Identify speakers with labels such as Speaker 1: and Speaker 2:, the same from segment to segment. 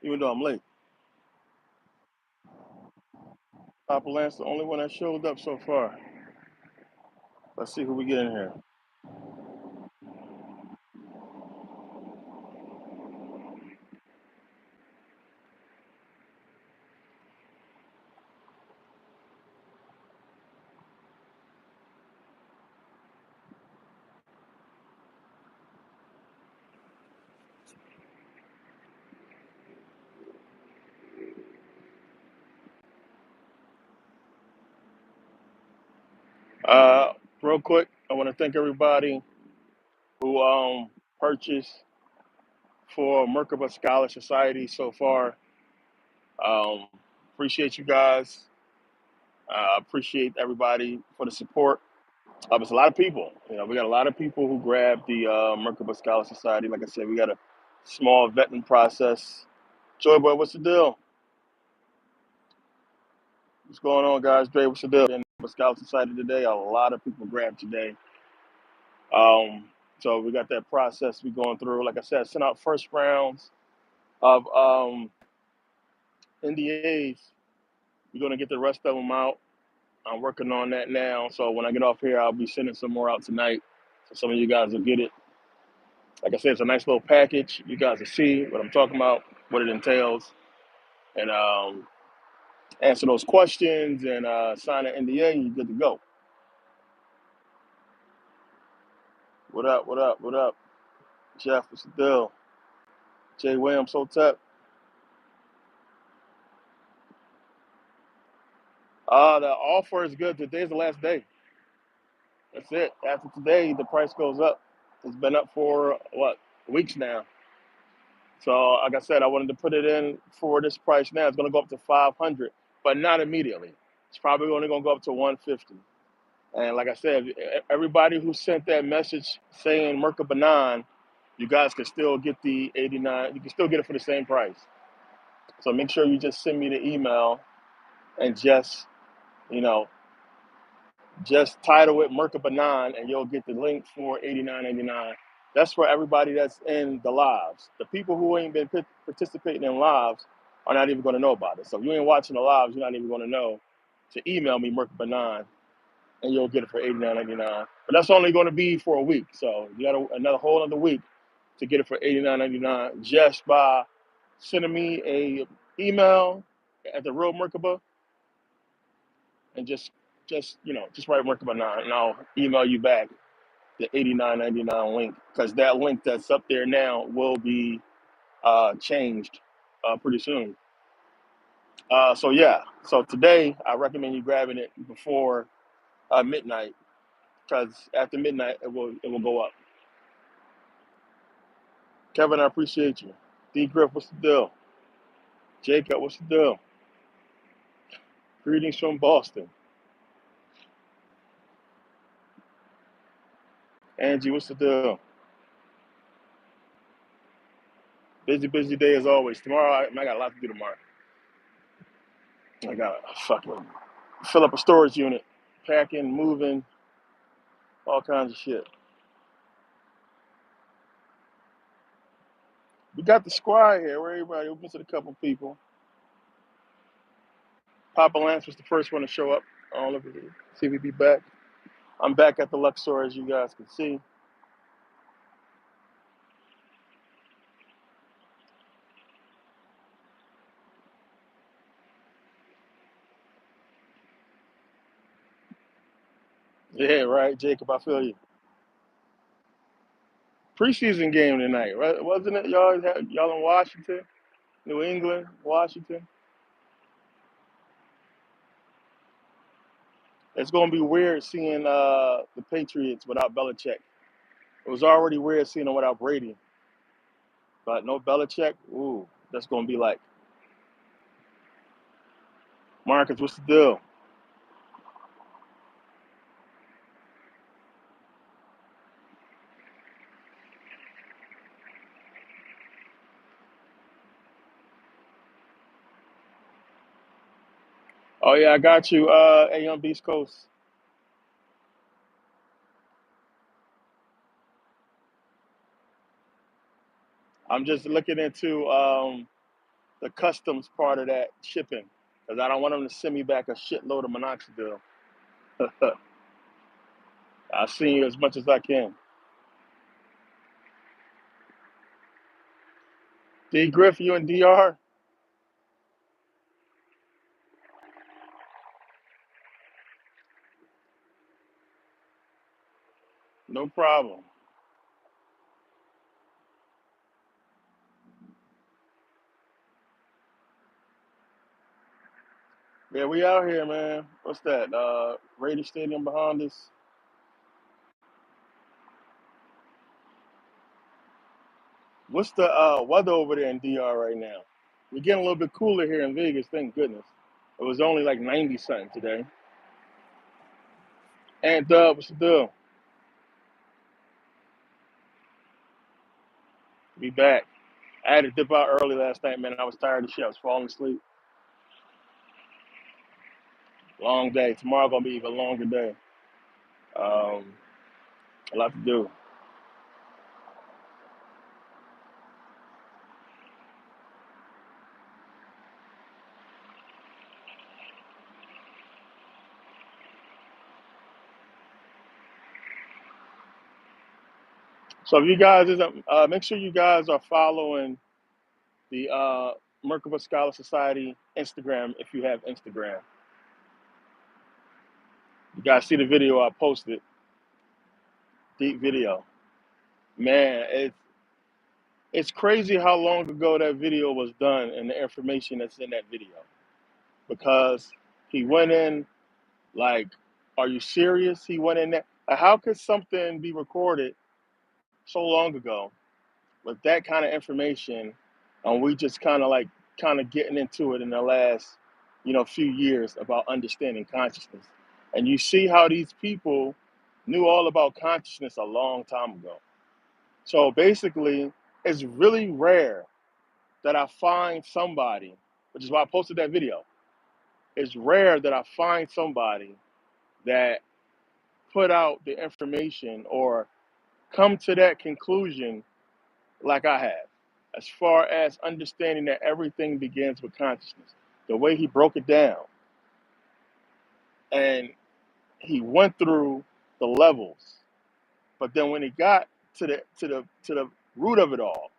Speaker 1: Even though I'm late. Papa Lance, the only one that showed up so far. Let's see who we get in here. Uh, Real quick, I want to thank everybody who purchased for Merkaba Scholar Society so far. Um, Appreciate you guys. Appreciate everybody for the support. It's a lot of people. We got a lot of people who grabbed the Merkaba Scholar Society. Like I said, we got a small vetting process. Joy Boy, what's the deal? What's going on, guys? Dre, what's the deal? In the Scholar Society today, a lot of people grabbed today. Um, so we got that process we going through. Like I said, sent out first rounds of NDAs. We're gonna get the rest of them out. I'm working on that now. So when I get off here, I'll be sending some more out tonight. So some of you guys will get it. Like I said, it's a nice little package. You guys will see what I'm talking about, what it entails, and answer those questions and sign an NDA, and you're good to go. What up? What up? What up? Jeff, what's the deal? Jay Williams, Hotep. The offer is good. Today's the last day. That's it. After today, the price goes up. It's been up for what, weeks now. So, like I said, I wanted to put it in for this price now. It's going to go up to 500, but not immediately. It's probably only going to go up to 150. And like I said, everybody who sent that message saying Merkaba, you guys can still get the 89. You can still get it for the same price. So make sure you just send me the email and you know, just title it Merkaba, and you'll get the link for 89.99. That's for everybody that's in the lives. The people who ain't been participating in lives are not even going to know about it. So if you ain't watching the lives, you're not even going to know to email me Merkaba, and you'll get it for 89.99. But that's only going to be for a week. So you got another whole other week to get it for 89.99 just by sending me a email at the real Merkaba and just write Merkaba, and I'll email you back the 89.99 link, because that link that's up there now will be changed pretty soon. So yeah, so today I recommend you grabbing it before midnight, because after midnight it will go up. Kevin, I appreciate you. D Griff, what's the deal? Jacob, what's the deal? Greetings from Boston. Angie, what's the deal? Busy day as always. Tomorrow, I got a lot to do tomorrow. I got to fucking fill up a storage unit, packing, moving, all kinds of shit. We got the squad here. Where everybody? We missing a couple people. Papa Lance was the first one to show up. I don't know if we see if we be back. I'm back at the Luxor, as you guys can see. Yeah, right, Jacob. I feel you. Preseason game tonight, right? Wasn't it? Y'all in Washington, New England, Washington. It's gonna be weird seeing the Patriots without Belichick. It was already weird seeing them without Brady, but no Belichick. Ooh, that's gonna be like, Marcus, what's the deal? Oh yeah, I got you. Hey, on Beast Coast. I'm just looking into the customs part of that shipping because I don't want them to send me back a shitload of minoxidil. I'll send you as much as I can. D Griff, you in DR? No problem. Yeah, we out here, man. What's that? Raider Stadium behind us. What's the weather over there in DR right now? We're getting a little bit cooler here in Vegas, thank goodness. It was only like 90 something today. And what's the deal? Be back. I had to dip out early last night, man. I was tired of shit. I was falling asleep. Long day. Tomorrow gonna be even longer day. Um, a lot to do. So if you guys isn't, make sure you guys are following the Merkaba Scholar Society Instagram if you have Instagram. You guys see the video I posted, deep video. Man, it's crazy how long ago that video was done and the information that's in that video. Because he went in like, are you serious? He went in there. Like, how could something be recorded so long ago with that kind of information, and we just kind of getting into it in the last, few years about understanding consciousness. And you see how these people knew all about consciousness a long time ago. So basically, it's really rare that I find somebody, which is why I posted that video. It's rare that I find somebody that put out the information or come to that conclusion like I have, as far as understanding that everything begins with consciousness. The way he broke it down, and he went through the levels, but then when he got to the root of it all,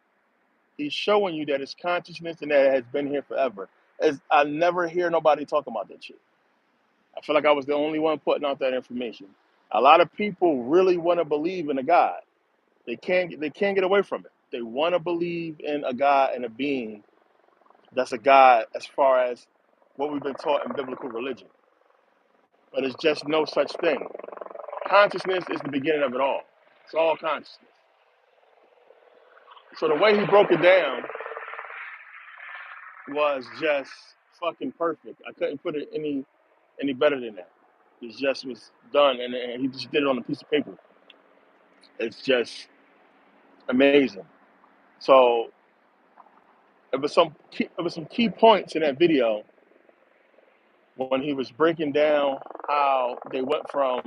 Speaker 1: he's showing you that it's consciousness and that it has been here forever. As I never hear nobody talk about that shit. I feel like I was the only one putting out that information. A lot of people really want to believe in a God. They can't get away from it. They want to believe in a God and a being that's a God as far as what we've been taught in biblical religion. But it's just no such thing. Consciousness is the beginning of it all. It's all consciousness. So the way he broke it down was just fucking perfect. I couldn't put it any better than that. It just was done, and he just did it on a piece of paper. It's just amazing. So it was some key points in that video when he was breaking down how they went from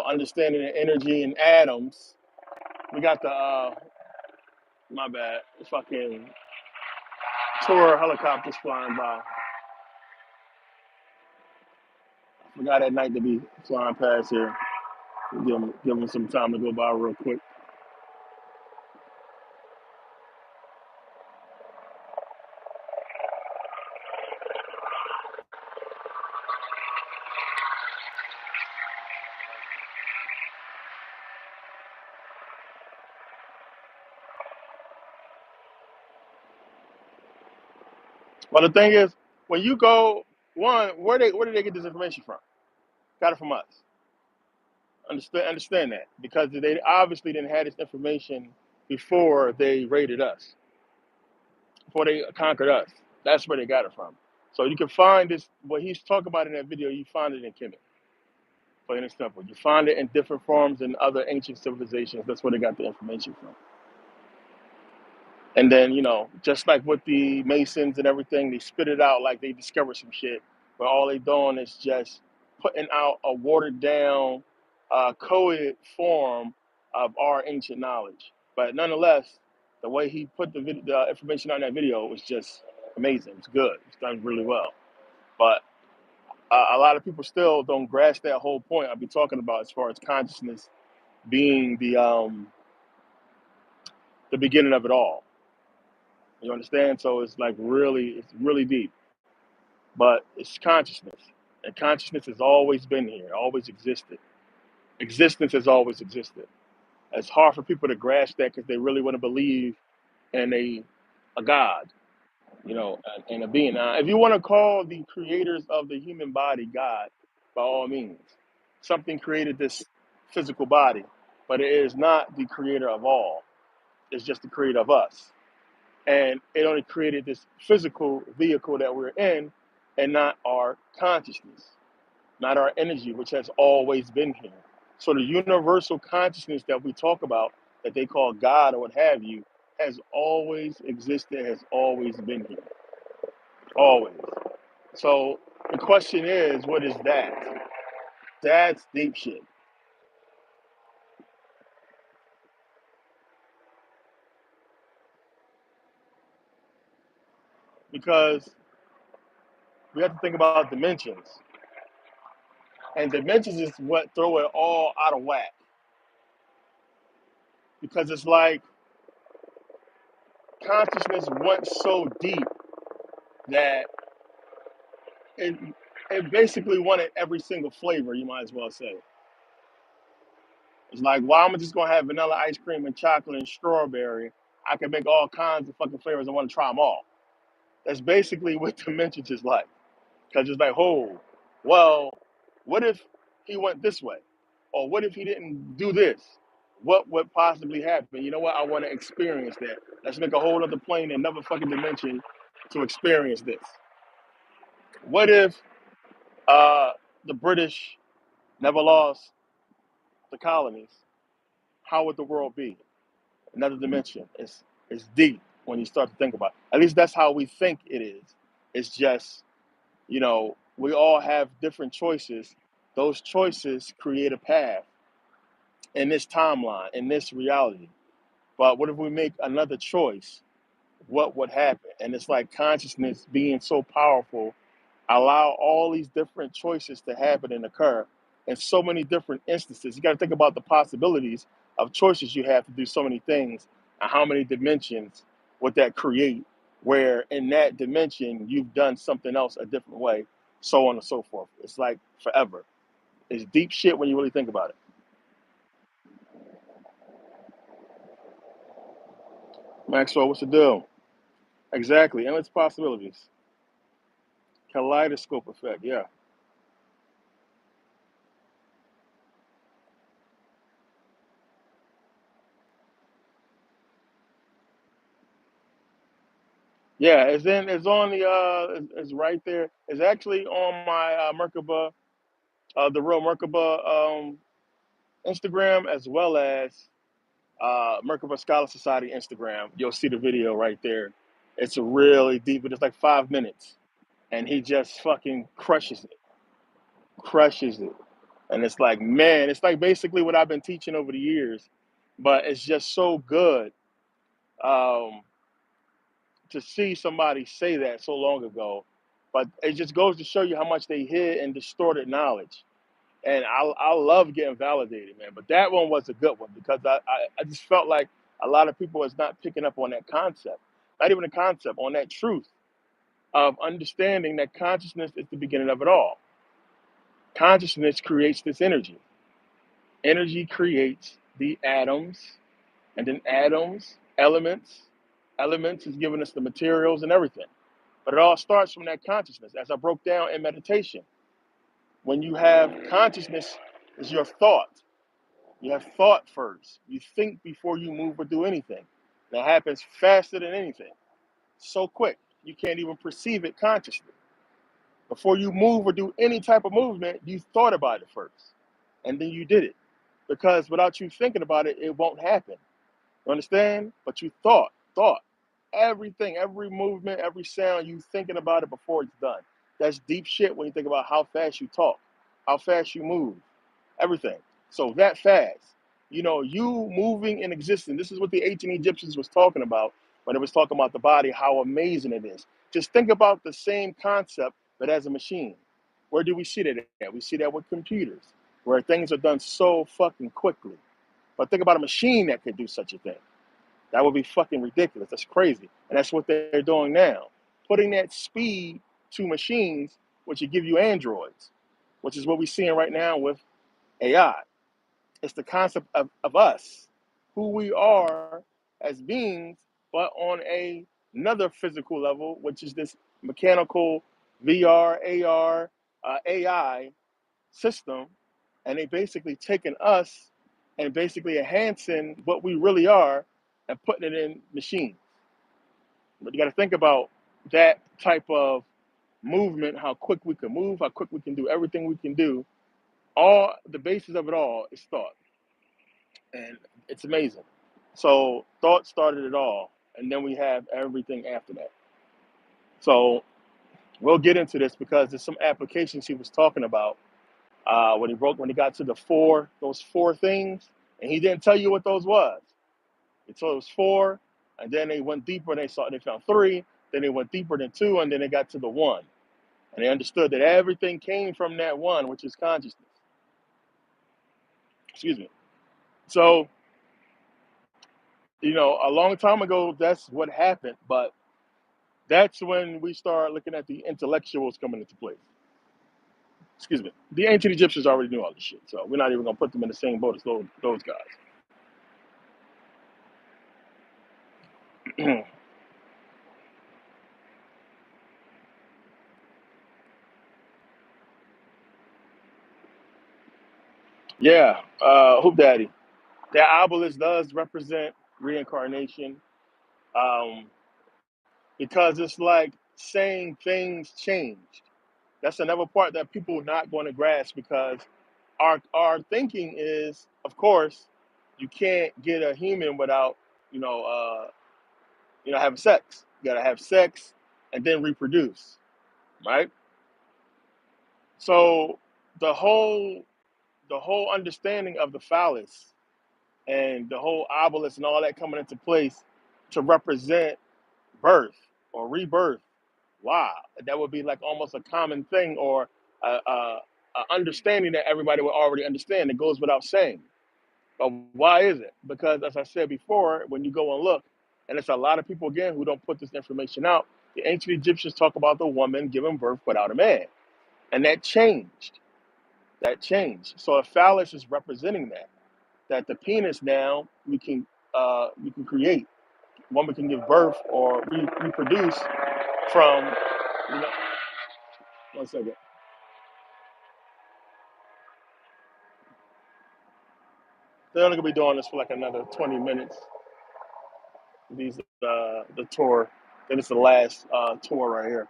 Speaker 1: understanding the energy and atoms. We got the my bad, fucking tour helicopters flying by. I forgot at night to be flying past here. Give them some time to go by real quick. But the thing is, when you go, one, where did they get this information from? Got it from us. Understand that, because they obviously didn't have this information before they raided us, before they conquered us. That's where they got it from. So you can find this, what he's talking about in that video, you find it in Kemet, plain and simple. You find it in different forms in other ancient civilizations. That's where they got the information from. And then, just like with the Masons and everything, they spit it out like they discovered some shit, but all they doing is just putting out a watered down, coded form of our ancient knowledge. But nonetheless, the way he put the information on that video was just amazing. It's good. It's done really well. But a lot of people still don't grasp that whole point I'll be talking about as far as consciousness being the beginning of it all. You understand? So it's really deep. But it's consciousness, and consciousness has always been here, always existed. Existence has always existed. It's hard for people to grasp that because they really want to believe in a God, and a being. Now, if you want to call the creators of the human body God, by all means, something created this physical body, but it is not the creator of all. It's just the creator of us. And it only created this physical vehicle that we're in and not our consciousness, not our energy, which has always been here. So the universal consciousness that we talk about, that they call God or what have you, has always existed, has always been here. Always. So the question is, what is that? That's deep shit. Because we have to think about dimensions. And dimensions is what throw it all out of whack. Because it's like consciousness went so deep that it, it basically wanted every single flavor, you might as well say. It's like, why am I just gonna have vanilla ice cream and chocolate and strawberry? I can make all kinds of fucking flavors. I want to try them all. That's basically what dimensions is like. Because it's like, oh, well, what if he went this way? Or what if he didn't do this? What would possibly happen? You know what? I want to experience that. Let's make a whole other plane, another fucking dimension to experience this. What if uh, the British never lost the colonies? How would the world be? Another dimension. It's deep when you start to think about it. At least that's how we think it is. It's just, we all have different choices. Those choices create a path in this timeline, in this reality. But what if we make another choice? What would happen? And it's like consciousness being so powerful, allow all these different choices to happen and occur in so many different instances. You got to think about the possibilities of choices you have to do so many things and how many dimensions would that create, where in that dimension you've done something else a different way, so on and so forth. It's like forever. It's deep shit when you really think about it. Maxwell, what's the deal? Exactly. Endless possibilities. Kaleidoscope effect. Yeah. Yeah, it's on it's right there. It's actually on my Merkaba, the real Merkaba Instagram, as well as Merkaba Scholar Society Instagram. You'll see the video right there. It's a really deep, but it's like 5 minutes, and he just fucking crushes it. And it's like, man, it's like basically what I've been teaching over the years, but it's just so good um, to see somebody say that so long ago. But it just goes to show you how much they hid and distorted knowledge. And I love getting validated, man. But that one was a good one because I just felt like a lot of people is not picking up on that concept, not even the concept, on that truth of understanding that consciousness is the beginning of it all. Consciousness creates this energy. Energy creates the atoms, and then atoms, elements is giving us the materials and everything. But it all starts from that consciousness. As I broke down in meditation, when you have consciousness, is your thought. You have thought first. You think before you move or do anything. That happens faster than anything. So quick, you can't even perceive it consciously. Before you move or do any type of movement, you thought about it first. And then you did it. Because without you thinking about it, it won't happen. You understand? But you thought. Everything, every movement, every sound, you thinking about it before it's done. That's deep shit when you think about how fast you talk, how fast you move, everything. So that fast, you moving and existing. This is what the ancient Egyptians was talking about when it was talking about the body, how amazing it is. Just think about the same concept, but as a machine. Where do we see that at? We see that with computers, where things are done so fucking quickly. But think about a machine that could do such a thing. That would be fucking ridiculous. That's crazy. And that's what they're doing now. Putting that speed to machines, which would give you androids, which is what we're seeing right now with AI. It's the concept of us, who we are as beings, but on another physical level, which is this mechanical VR, AR, AI system. And they basically taking us and basically enhancing what we really are and putting it in machines. But you got to think about that type of movement, how quick we can move, how quick we can do everything we can do. All the basis of it all is thought, and it's amazing. So thought started it all, and then we have everything after that. So we'll get into this because there's some applications he was talking about when he got to those four things, and he didn't tell you what those was. He told it was four, and then they went deeper and they found three. Then they went deeper than two, and then they got to the one, and they understood that everything came from that one, which is consciousness. Excuse me. So a long time ago, that's what happened, but that's when we start looking at the intellectuals coming into place. Excuse me. The ancient Egyptians already knew all this shit, so we're not even gonna put them in the same boat as those guys. Yeah, Hoop Daddy. That obelisk does represent reincarnation, um, because it's like saying things changed. That's another part that people are not going to grasp because our thinking is, of course, you can't get a human without you know uh, having sex. You gotta have sex and then reproduce, right? So the whole the whole understanding of the phallus and the whole obelisk and all that coming into place to represent birth or rebirth. Wow, that would be like almost a common thing or a understanding that everybody would already understand. It goes without saying. But why is it? Because as I said before, when you go and look, and it's a lot of people again who don't put this information out. The ancient Egyptians talk about the woman giving birth without a man, and that changed. That changed. So a phallus is representing that. That the penis now we can create. Woman can give birth or reproduce from you know. One second. They're only gonna be doing this for like another 20 minutes. The tour. Then it's the last tour right here.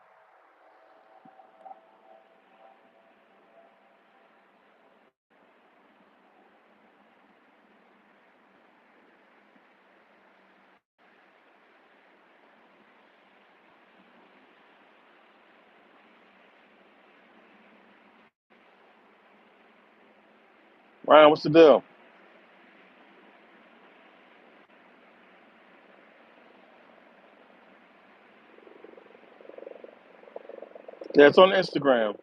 Speaker 1: Ryan, what's the deal? Yeah, it's on Instagram.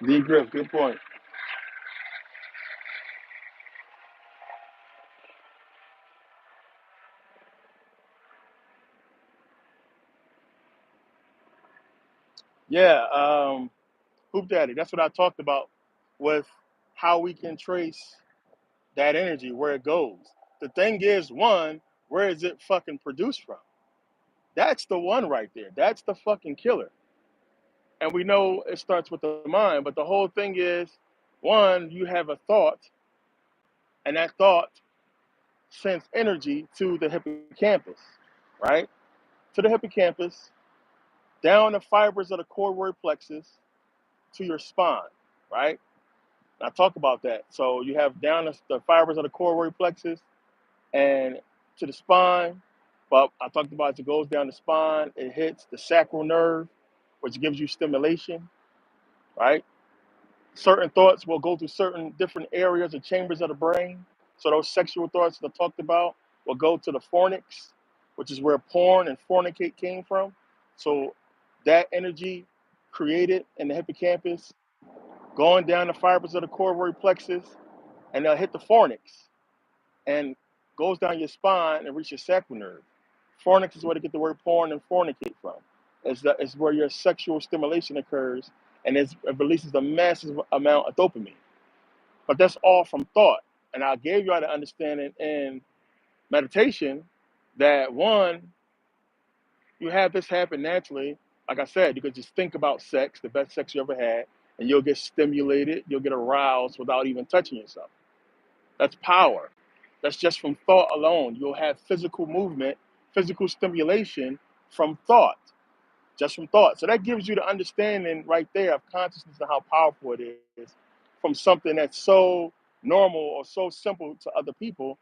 Speaker 1: D Griff, good point. Yeah, Hoop Daddy. That's what I talked about with how we can trace that energy where it goes. The thing is, one, where is it fucking produced from? That's the one right there. That's the fucking killer. And we know it starts with the mind, but the whole thing is, one, you have a thought, and that thought sends energy to the hippocampus, right? To the hippocampus, down the fibers of the choroid plexus to your spine, right? And I talk about that. So you have down the fibers of the choroid plexus and to the spine, But I talked about it goes down the spine, it hits the sacral nerve, which gives you stimulation, right? Certain thoughts will go through certain different areas or chambers of the brain. So those sexual thoughts that I talked about will go to the fornix, which is where porn and fornicate came from. So that energy created in the hippocampus, going down the fibers of the cortical plexus, and they'll hit the fornix and goes down your spine and reach your sacral nerve. Fornix is where they get the word porn and fornicate from. It's where your sexual stimulation occurs, and it releases a massive amount of dopamine. But that's all from thought. And I gave you all the understanding in meditation that one, you have this happen naturally. Like I said, you could just think about sex, the best sex you ever had, and you'll get stimulated, you'll get aroused without even touching yourself. That's power. That's just from thought alone. You'll have physical movement, physical stimulation from thought, just from thought. So that gives you the understanding right there of consciousness and how powerful it is from something that's so normal or so simple to other people.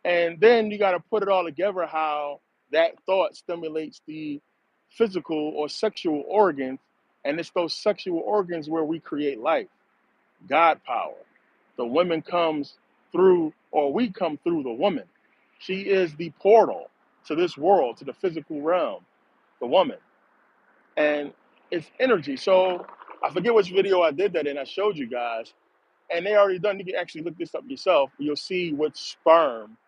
Speaker 1: And then you got to put it all together how that thought stimulates the physical or sexual organs. And it's those sexual organs where we create life. God power. The woman comes through, or we come through the woman. She is the portal to this world, to the physical realm, the woman. And it's energy. So I forget which video I did that in. I showed you guys, and they already done. You can actually look this up yourself. You'll see what sperm,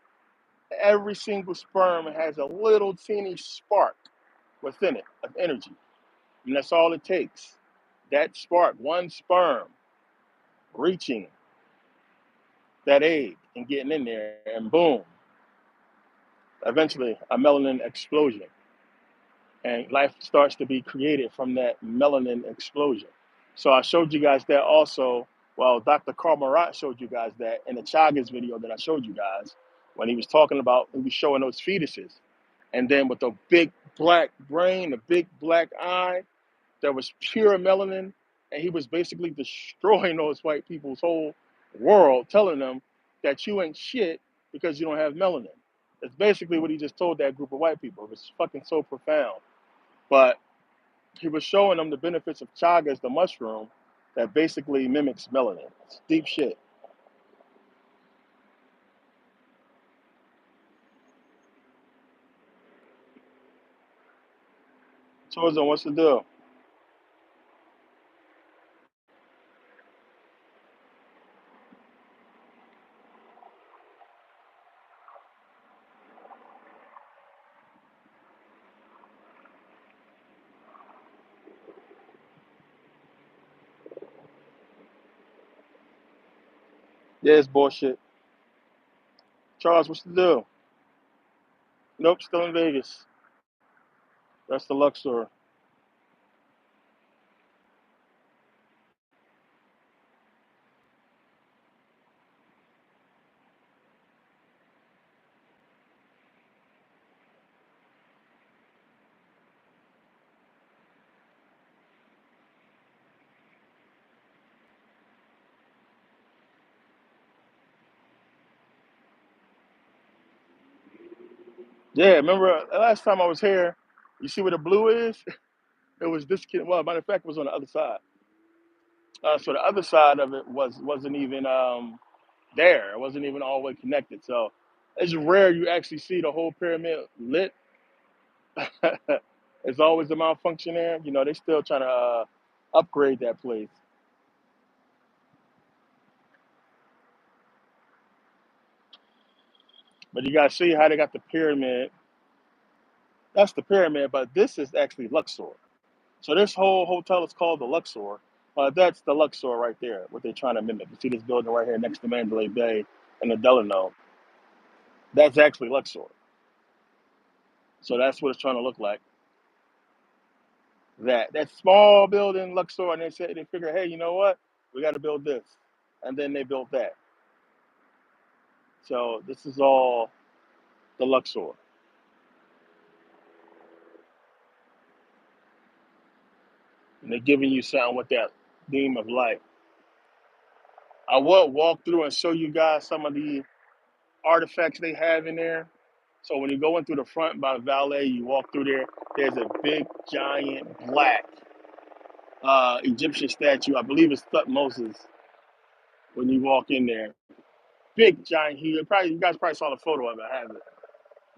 Speaker 1: every single sperm has a little teeny spark within it of energy. And that's all it takes. That spark, one sperm reaching that egg and getting in there, and boom, eventually a melanin explosion. And life starts to be created from that melanin explosion. So I showed you guys that also. Well, Dr. Karl Marat showed you guys that in the Chagas video that I showed you guys when he was talking about, he was showing those fetuses. And then with the big black brain, the big black eye, there was pure melanin. And he was basically destroying those white people's whole world, telling them that you ain't shit because you don't have melanin. That's basically what he just told that group of white people. It was fucking so profound. But he was showing them the benefits of chagas, the mushroom, that basically mimics melanin. It's deep shit. Chosen, what's the deal? Yeah, it's bullshit. Charles, what's the deal? Nope, still in Vegas. That's the Luxor. Yeah, remember the last time I was here, you see where the blue is? It was this kid. Well, matter of fact, it was on the other side. So the other side of it wasn't even there. It wasn't even all the way connected. So it's rare you actually see the whole pyramid lit. It's always a malfunction there. You know, they still trying to upgrade that place. But you guys see how they got the pyramid. That's the pyramid, but this is actually Luxor. So this whole hotel is called the Luxor. That's the Luxor right there, what they're trying to mimic. You see this building right here next to Mandalay Bay and the Delano. That's actually Luxor. So that's what it's trying to look like. That small building, Luxor, and they figure, hey, you know what? We got to build this, and then they built that. So this is all the Luxor, and they're giving you something with that beam of light. I will walk through and show you guys some of the artifacts they have in there. So when you go in through the front by the valet, you walk through there. There's a big, giant, black Egyptian statue. I believe it's Thutmose. When you walk in there, big, giant, huge. Probably you guys probably saw the photo of it. I have it,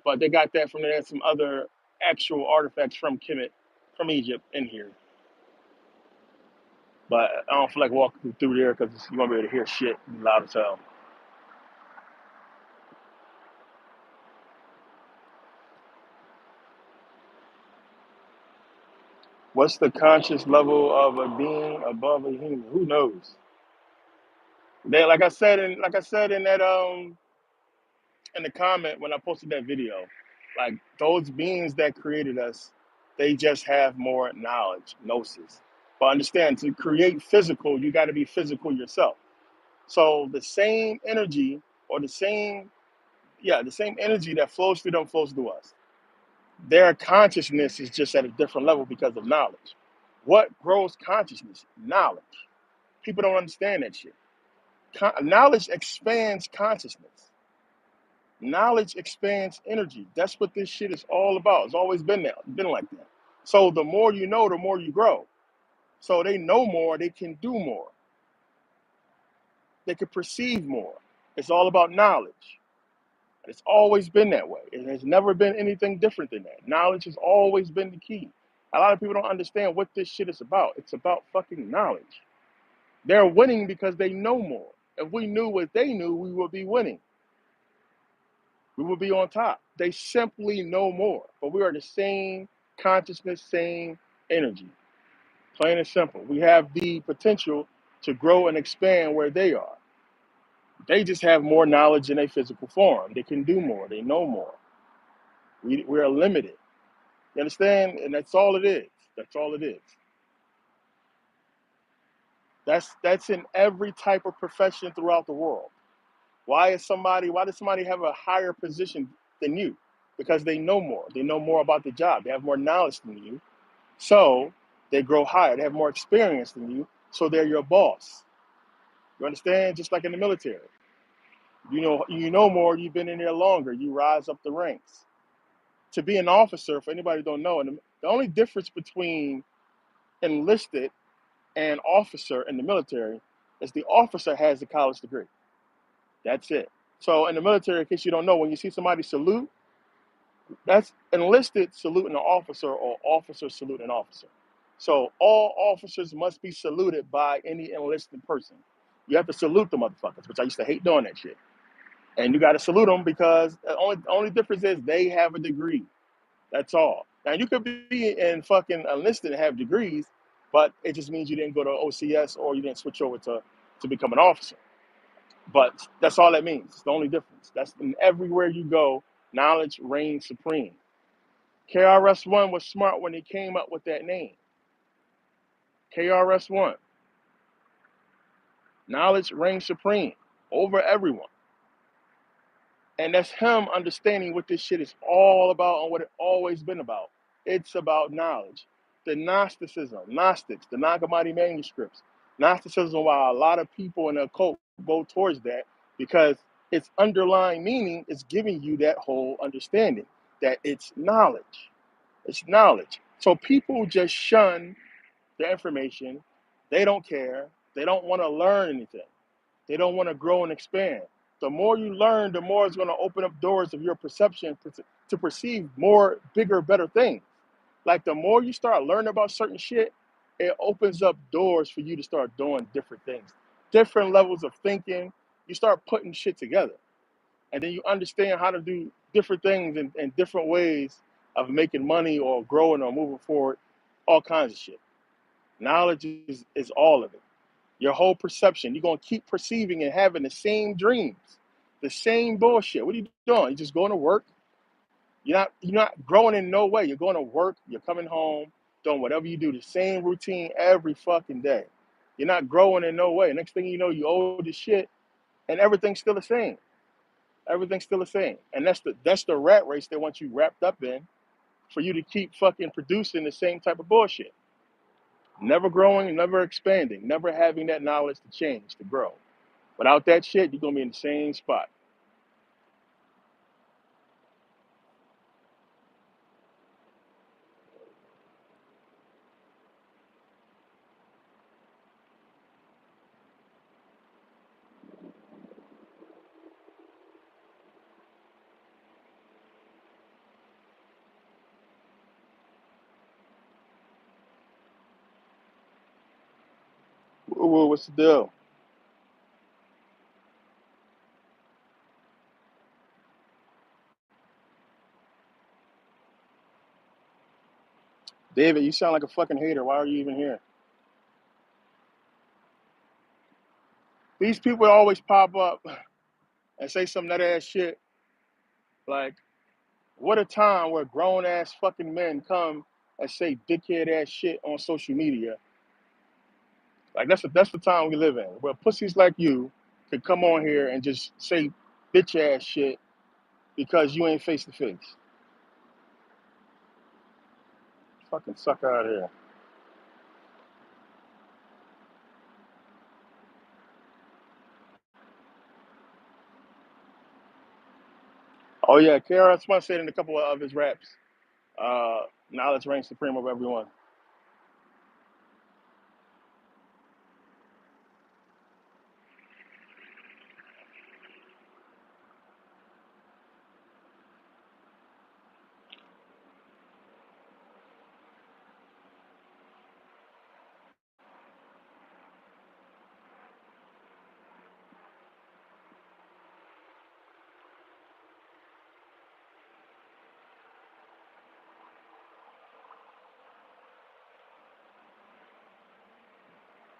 Speaker 1: but they got that from there. And some other actual artifacts from Kemet, from Egypt, in here. But I don't feel like walking through there because you're gonna be able to hear shit loud as hell. What's the conscious level of a being above a human? Who knows? They, like I said in that in the comment when I posted that video, like those beings that created us, they just have more knowledge, gnosis. But understand, to create physical, you got to be physical yourself. So the same energy or the same energy that flows through them flows through us. Their consciousness is just at a different level because of knowledge. What grows consciousness? Knowledge. People don't understand that shit. Knowledge expands consciousness. Knowledge expands energy. That's what this shit is all about. It's always been that, been like that. So the more you know, the more you grow. So they know more, they can do more, they can perceive more. It's all about knowledge. It's always been that way. It has never been anything different than that. Knowledge has always been the key. A lot of people don't understand what this shit is about. It's about fucking knowledge. They're winning because they know more. If we knew what they knew, we would be winning. We would be on top. They simply know more. But we are the same consciousness, same energy. Plain and simple. We have the potential to grow and expand where they are. They just have more knowledge in a physical form. They can do more. They know more. We are limited. You understand? And that's all it is. That's all it is. That's in every type of profession throughout the world. Why does somebody have a higher position than you? Because they know more. They know more about the job. They have more knowledge than you. So they grow higher. They have more experience than you. So they're your boss. You understand? Just like in the military. You know more, you've been in there longer, you rise up the ranks. To be an officer, for anybody who don't know, and the only difference between enlisted and officer in the military is the officer has a college degree. That's it. So in the military, in case you don't know, when you see somebody salute, that's enlisted saluting an officer or officer saluting an officer. So all officers must be saluted by any enlisted person. You have to salute the motherfuckers, which I used to hate doing that shit. And you got to salute them because the only difference is they have a degree. That's all. Now you could be in fucking enlisted and have degrees, but it just means you didn't go to OCS or you didn't switch over to become an officer. But that's all that means. It's the only difference. That's in everywhere you go, knowledge reigns supreme. KRS-One was smart when he came up with that name. KRS-One, knowledge reigns supreme over everyone. And that's him understanding what this shit is all about and what it always been about. It's about knowledge. The Gnosticism, Gnostics, the Nag Hammadi manuscripts. Gnosticism, why a lot of people in the occult go towards that, because its underlying meaning is giving you that whole understanding that it's knowledge. It's knowledge. So people just shun the information. They don't care. They don't want to learn anything. They don't want to grow and expand. The more you learn, the more it's going to open up doors of your perception to perceive more, bigger, better things. Like the more you start learning about certain shit, it opens up doors for you to start doing different things, different levels of thinking. You start putting shit together. And then you understand how to do different things in different ways of making money or growing or moving forward, all kinds of shit. Knowledge is all of it. Your whole perception. You're gonna keep perceiving and having the same dreams, the same bullshit. What are you doing? You're just going to work. You're not growing in no way. You're going to work. You're coming home, doing whatever you do, the same routine every fucking day. You're not growing in no way. Next thing you know, you old as shit, and everything's still the same. Everything's still the same, and that's the rat race they want you wrapped up in, for you to keep fucking producing the same type of bullshit. Never growing, never expanding, never having that knowledge to change, to grow. Without that shit, you're gonna be in the same spot. What's the deal? David, you sound like a fucking hater. Why are you even here? These people always pop up and say some nut ass shit. Like, what a time where grown ass fucking men come and say dickhead ass shit on social media. Like, that's the time we live in, where pussies like you could come on here and just say bitch ass shit because you ain't face to face. Fucking suck out of here. Oh yeah, KRS-One said in a couple of his raps, knowledge reigns supreme over everyone.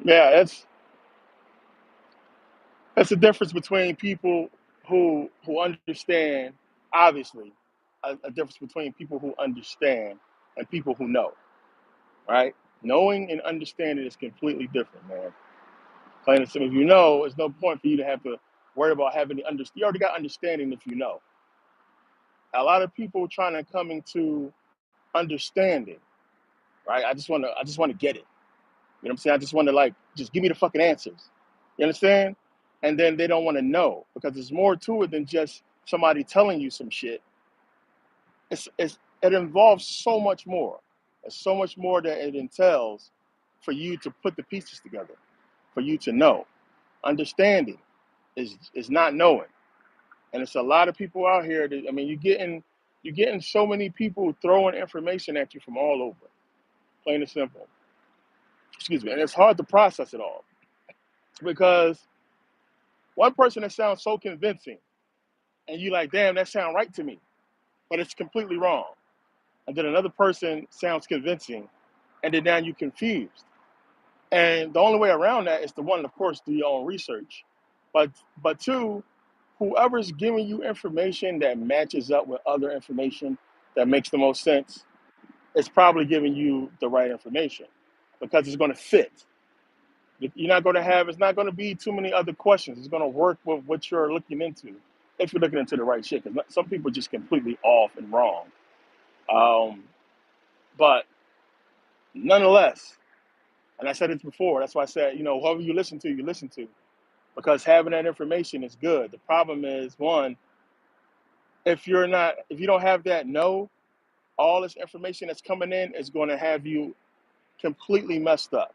Speaker 1: Yeah, it's the difference between people who understand, obviously, a difference between people who understand and people who know, right? Knowing and understanding is completely different, man. Plain and simple. If you know, there's no point for you to have to worry about having the understand. You already got understanding if you know. A lot of people trying to come into understanding, right? I just want to get it. You know what I'm saying? I just want to like just give me the fucking answers. You understand? And then they don't want to know because there's more to it than just somebody telling you some shit. It involves so much more. There's so much more that it entails for you to put the pieces together, for you to know. Understanding is not knowing. And it's a lot of people out here that, I mean, you're getting so many people throwing information at you from all over. Plain and simple. Excuse me. And it's hard to process it all because one person that sounds so convincing, and you like, damn, that sounds right to me, but it's completely wrong. And then another person sounds convincing, and then now you're confused. And the only way around that is to one, of course, do your own research, but two, whoever's giving you information that matches up with other information that makes the most sense, is probably giving you the right information because it's going to fit. You're not going to have, it's not going to be too many other questions. It's going to work with what you're looking into if you're looking into the right shit. Because some people are just completely off and wrong. Um, but nonetheless, and I said it before, that's why I said, you know, whoever you listen to, because having that information is good. The problem is, one, if you don't have that know, all this information that's coming in is going to have you completely messed up.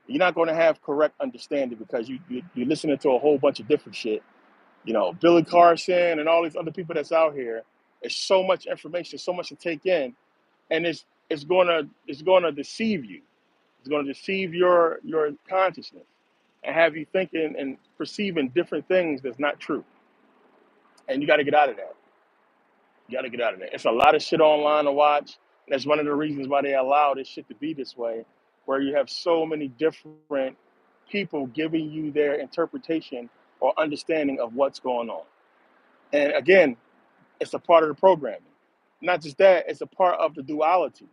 Speaker 1: You're not going to have correct understanding because you're listening to a whole bunch of different shit. You know, Billy Carson and all these other people that's out here. It's so much information, so much to take in, and it's gonna deceive you. It's gonna deceive your consciousness and have you thinking and perceiving different things that's not true. And you got to get out of that. You got to get out of that. It's a lot of shit online to watch. And that's one of the reasons why they allow this shit to be this way, where you have so many different people giving you their interpretation or understanding of what's going on. And again, it's a part of the programming. Not just that, it's a part of the duality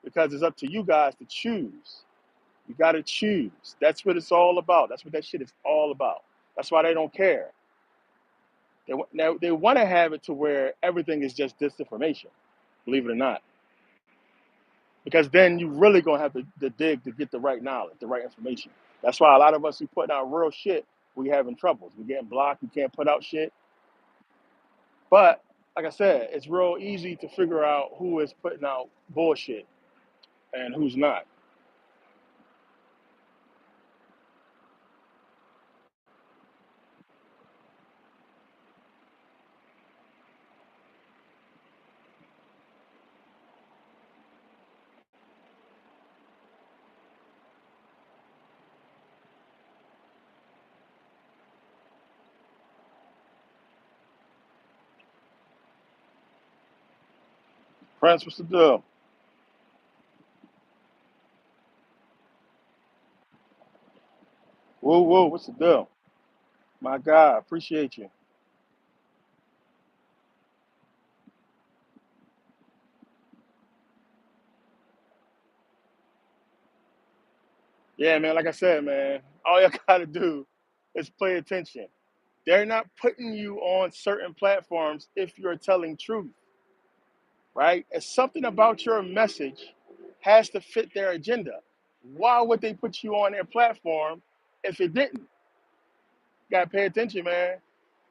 Speaker 1: because it's up to you guys to choose. You got to choose. That's what it's all about. That's what that shit is all about. That's why they don't care. Now they want to have it to where everything is just disinformation, believe it or not, because then you really gonna have to dig to get the right knowledge, the right information. That's why a lot of us who put out real shit, we having troubles. We getting blocked. We can't put out shit. But like I said, it's real easy to figure out who is putting out bullshit and who's not. Prince, what's the deal? Whoa, whoa, what's the deal? My God, appreciate you. Yeah, man, like I said, man, all you gotta do is pay attention. They're not putting you on certain platforms if you're telling truth, right? It's something about your message has to fit their agenda. Why would they put you on their platform if it didn't? Gotta pay attention, man.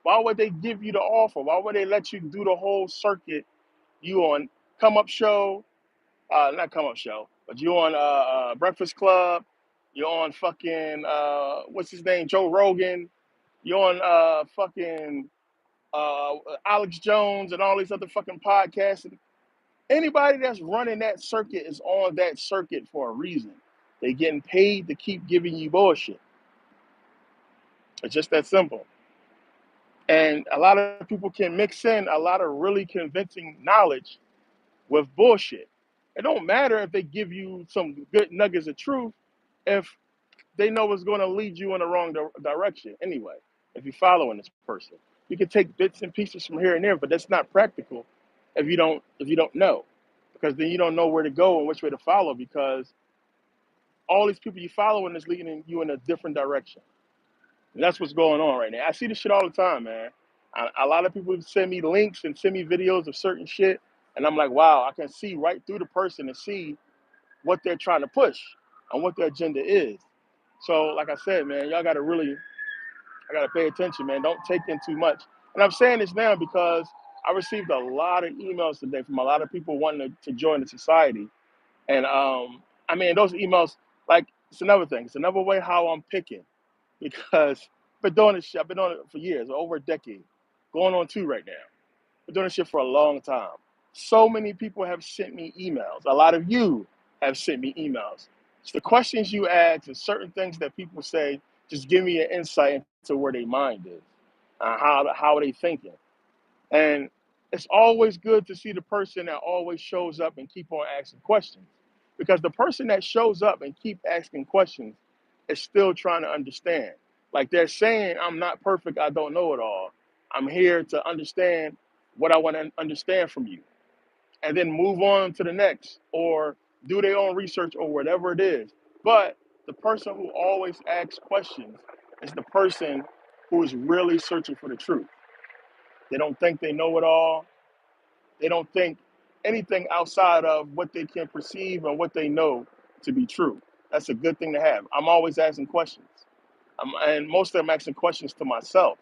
Speaker 1: Why would they give you the offer? Why would they let you do the whole circuit? You on come up show, not come up show, but you on Breakfast Club, you're on fucking what's his name, Joe Rogan, you're on fucking Alex Jones and all these other fucking podcasts. And anybody that's running that circuit is on that circuit for a reason. They getting paid to keep giving you bullshit. It's just that simple. And a lot of people can mix in a lot of really convincing knowledge with bullshit. It don't matter if they give you some good nuggets of truth if they know it's going to lead you in the wrong direction anyway. If you're following this person, you can take bits and pieces from here and there, but that's not practical if you don't know, because then you don't know where to go and which way to follow because all these people you following is leading you in a different direction. And that's what's going on right now. I see this shit all the time, man. A lot of people send me links and send me videos of certain shit, and I'm like, wow, I can see right through the person and see what they're trying to push and what their agenda is. So, like I said, man, y'all gotta really, I gotta pay attention, man. Don't take in too much. And I'm saying this now because I received a lot of emails today from a lot of people wanting to join the society. And I mean, those emails, like, it's another thing. It's another way how I'm picking because I've been doing this shit. I've been doing it for years, over a decade, going on two right now. Been doing this shit for a long time. So many people have sent me emails. A lot of you have sent me emails. It's the questions you ask and certain things that people say just give me an insight into where their mind is, how are they thinking. And it's always good to see the person that always shows up and keep on asking questions. Because the person that shows up and keep asking questions is still trying to understand. Like they're saying, I'm not perfect, I don't know it all. I'm here to understand what I want to understand from you. And then move on to the next or do their own research or whatever it is. But the person who always asks questions is the person who is really searching for the truth. They don't think they know it all. They don't think anything outside of what they can perceive and what they know to be true. That's a good thing to have. I'm always asking questions. And most of them asking questions to myself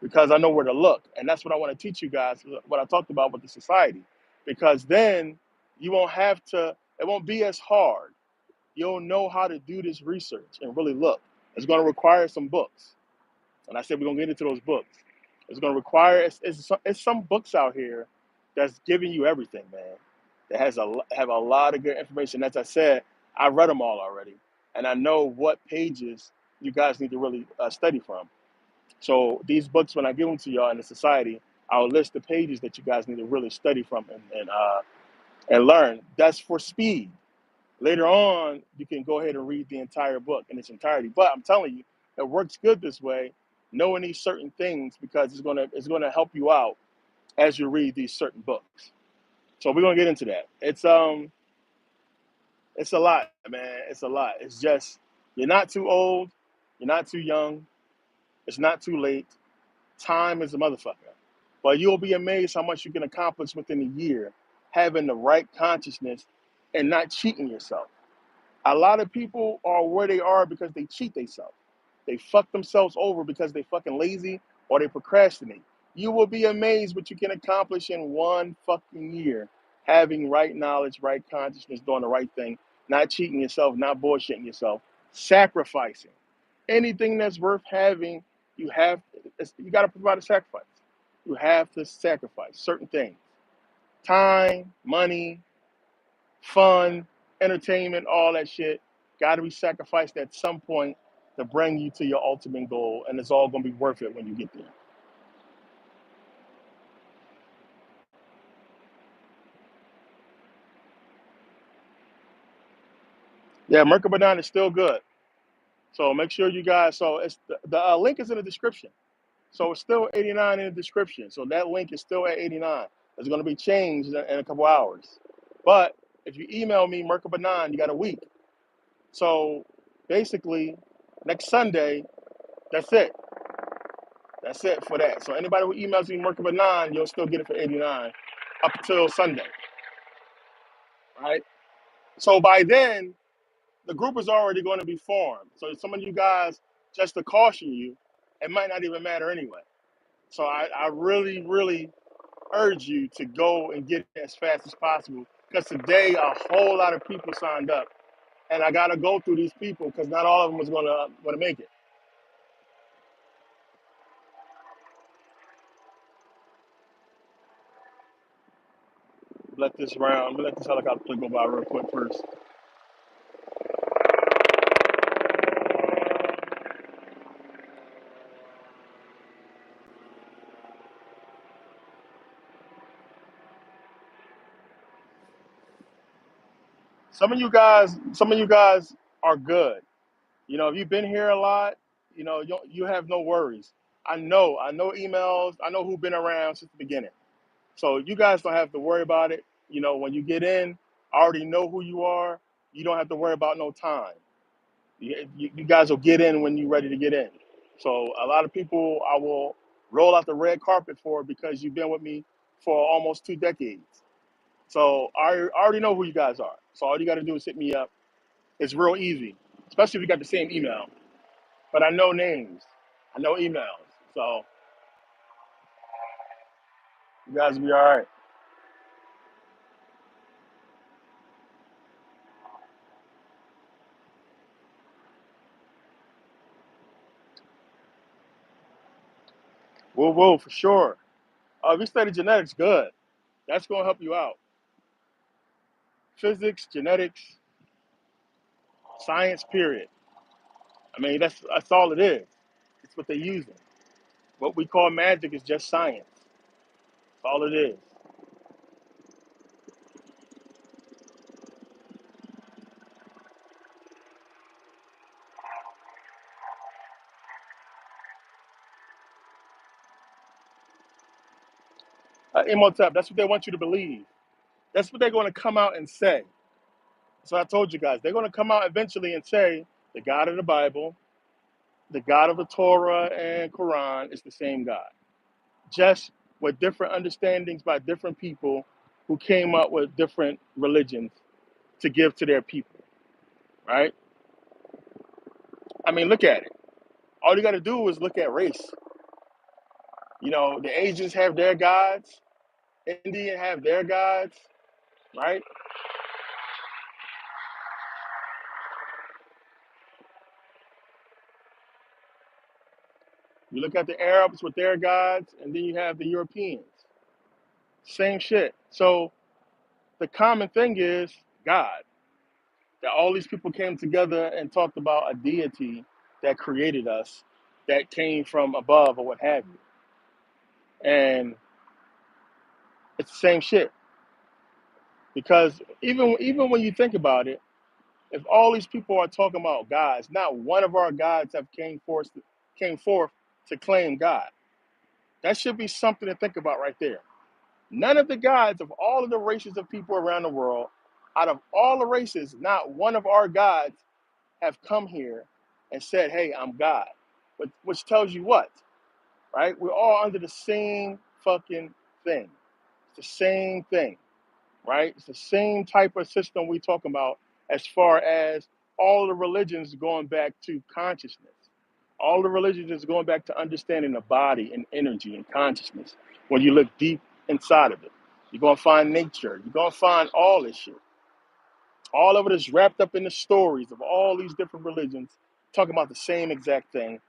Speaker 1: because I know where to look. And that's what I want to teach you guys, what I talked about with the society. Because then you won't have to, it won't be as hard. You'll know how to do this research and really look. It's going to require some books. And I said we're gonna get into those books. It's gonna require it's some books out here that's giving you everything, man. That have a lot of good information. As I said, I read them all already, and I know what pages you guys need to really study from. So these books, when I give them to y'all in the society, I'll list the pages that you guys need to really study from and learn. That's for speed. Later on, you can go ahead and read the entire book in its entirety. But I'm telling you, it works good this way, knowing these certain things because it's gonna help you out as you read these certain books. So we're gonna get into that. It's a lot, man. It's a lot. It's just you're not too old, you're not too young, it's not too late. Time is a motherfucker. But you'll be amazed how much you can accomplish within a year having the right consciousness and not cheating yourself. A lot of people are where they are because they cheat themselves. They fuck themselves over because they fucking lazy or they procrastinate. You will be amazed what you can accomplish in one fucking year. Having right knowledge, right consciousness, doing the right thing, not cheating yourself, not bullshitting yourself, sacrificing. Anything that's worth having, you got to provide a sacrifice. You have to sacrifice certain things. Time, money, fun, entertainment, all that shit, got to be sacrificed at some point to bring you to your ultimate goal, and it's all gonna be worth it when you get there. Yeah, Merkaba is still good. So make sure you guys. So it's the link is in the description. So it's still 89 in the description. So that link is still at 89. It's going to be changed in a couple hours. But if you email me Merkaba, you got a week. So basically, next Sunday, that's it. That's it for that. So anybody who emails me Merkaba, you'll still get it for 89 up until Sunday, right? So by then, the group is already going to be formed. So some of you guys, just to caution you, it might not even matter anyway. So I really, really urge you to go and get it as fast as possible because today a whole lot of people signed up, and I got to go through these people because not all of them was going to make it. Let this helicopter go by real quick first. Some of you guys are good. You know, if you've been here a lot, you have no worries. I know emails. I know who've been around since the beginning. So you guys don't have to worry about it. You know, when you get in, I already know who you are. You don't have to worry about no time. You guys will get in when you're ready to get in. So a lot of people I will roll out the red carpet for because you've been with me for almost 2 decades. So I already know who you guys are. So all you got to do is hit me up. It's real easy, especially if you got the same email. But I know names, I know emails. So you guys will be all right. Whoa, for sure. If you study genetics, good. That's going to help you out. Physics, genetics, science, period. I mean, that's all it is. It's what they're using. What we call magic is just science. That's all it is. Imhotep, that's what they want you to believe. That's what they're going to come out and say. So I told you guys, they're going to come out eventually and say the God of the Bible, the God of the Torah and Quran is the same God, just with different understandings by different people who came up with different religions to give to their people, right? I mean, look at it. All you got to do is look at race. You know, the Asians have their gods, Indian have their gods, right? You look at the Arabs with their gods, and then you have the Europeans. Same shit. So the common thing is God. That all these people came together and talked about a deity that created us, that came from above or what have you. And it's the same shit. Because even when you think about it, if all these people are talking about gods, not one of our gods have came forth to claim God. That should be something to think about right there. None of the gods of all of the races of people around the world, out of all the races, not one of our gods have come here and said, "Hey, I'm God," which tells you what, right? We're all under the same fucking thing. It's the same thing, right? It's the same type of system we talk about as far as all the religions going back to consciousness. All the religions is going back to understanding the body and energy and consciousness. When you look deep inside of it, you're gonna find nature. You're gonna find all this shit. All of it is wrapped up in the stories of all these different religions talking about the same exact thing,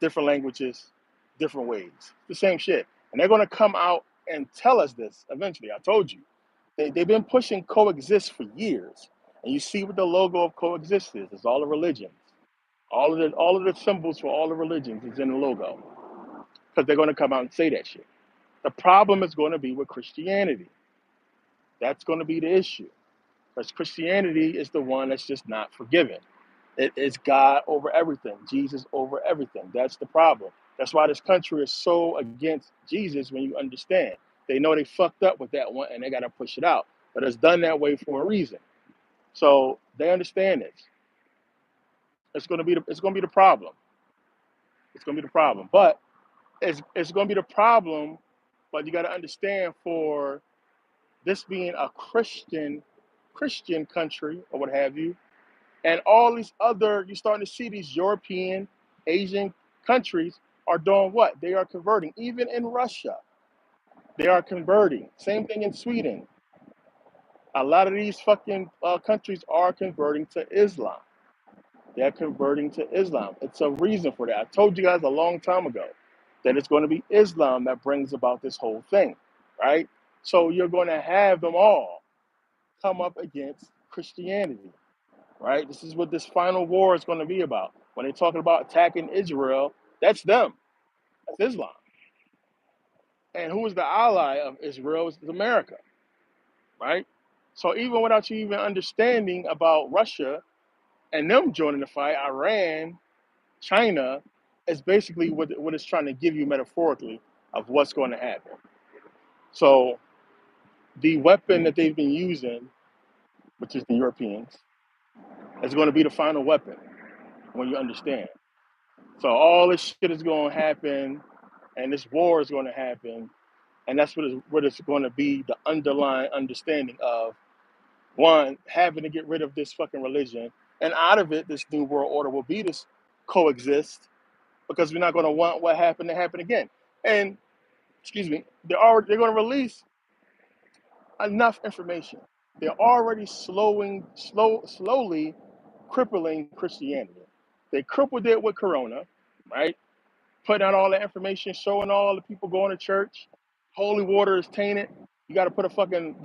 Speaker 1: different languages, different ways. The same shit. And they're going to come out and tell us this eventually. I told you. They've been pushing coexist for years. And you see what the logo of coexist is. It's all the religions. All of the symbols for all the religions is in the logo. Because they're going to come out and say that shit. The problem is going to be with Christianity. That's going to be the issue. Because Christianity is the one that's just not forgiven. It's God over everything, Jesus over everything. That's the problem. That's why this country is so against Jesus when you understand. They know they fucked up with that one and they got to push it out. But it's done that way for a reason. So they understand this. It's going to be the problem. It's going to be the problem. But it's going to be the problem. But you got to understand, for this being a Christian country or what have you, and all these other, you're starting to see these European, Asian countries are doing what? They are converting. Even in Russia, they are converting. Same thing in Sweden. A lot of these fucking countries are converting to Islam. They're converting to Islam. It's a reason for that. I told you guys a long time ago that it's going to be Islam that brings about this whole thing, right? So you're going to have them all come up against Christianity, right? This is what this final war is going to be about. When they're talking about attacking Israel, that's them. That's Islam. And who is the ally of Israel is America, right? So even without you even understanding about Russia and them joining the fight, Iran, China, is basically what it's trying to give you metaphorically of what's going to happen. So the weapon that they've been using, which is the Europeans, is going to be the final weapon when you understand. So all this shit is going to happen, and this war is going to happen, and that's what it's going to be, the underlying understanding of, one, having to get rid of this fucking religion, and out of it, this new world order will be this coexist, because we're not going to want what happened to happen again. And excuse me, they're going to release enough information. They're already slowly crippling Christianity. They crippled it with Corona, right? Putting out all the information, showing all the people going to church. Holy water is tainted. You got to put a fucking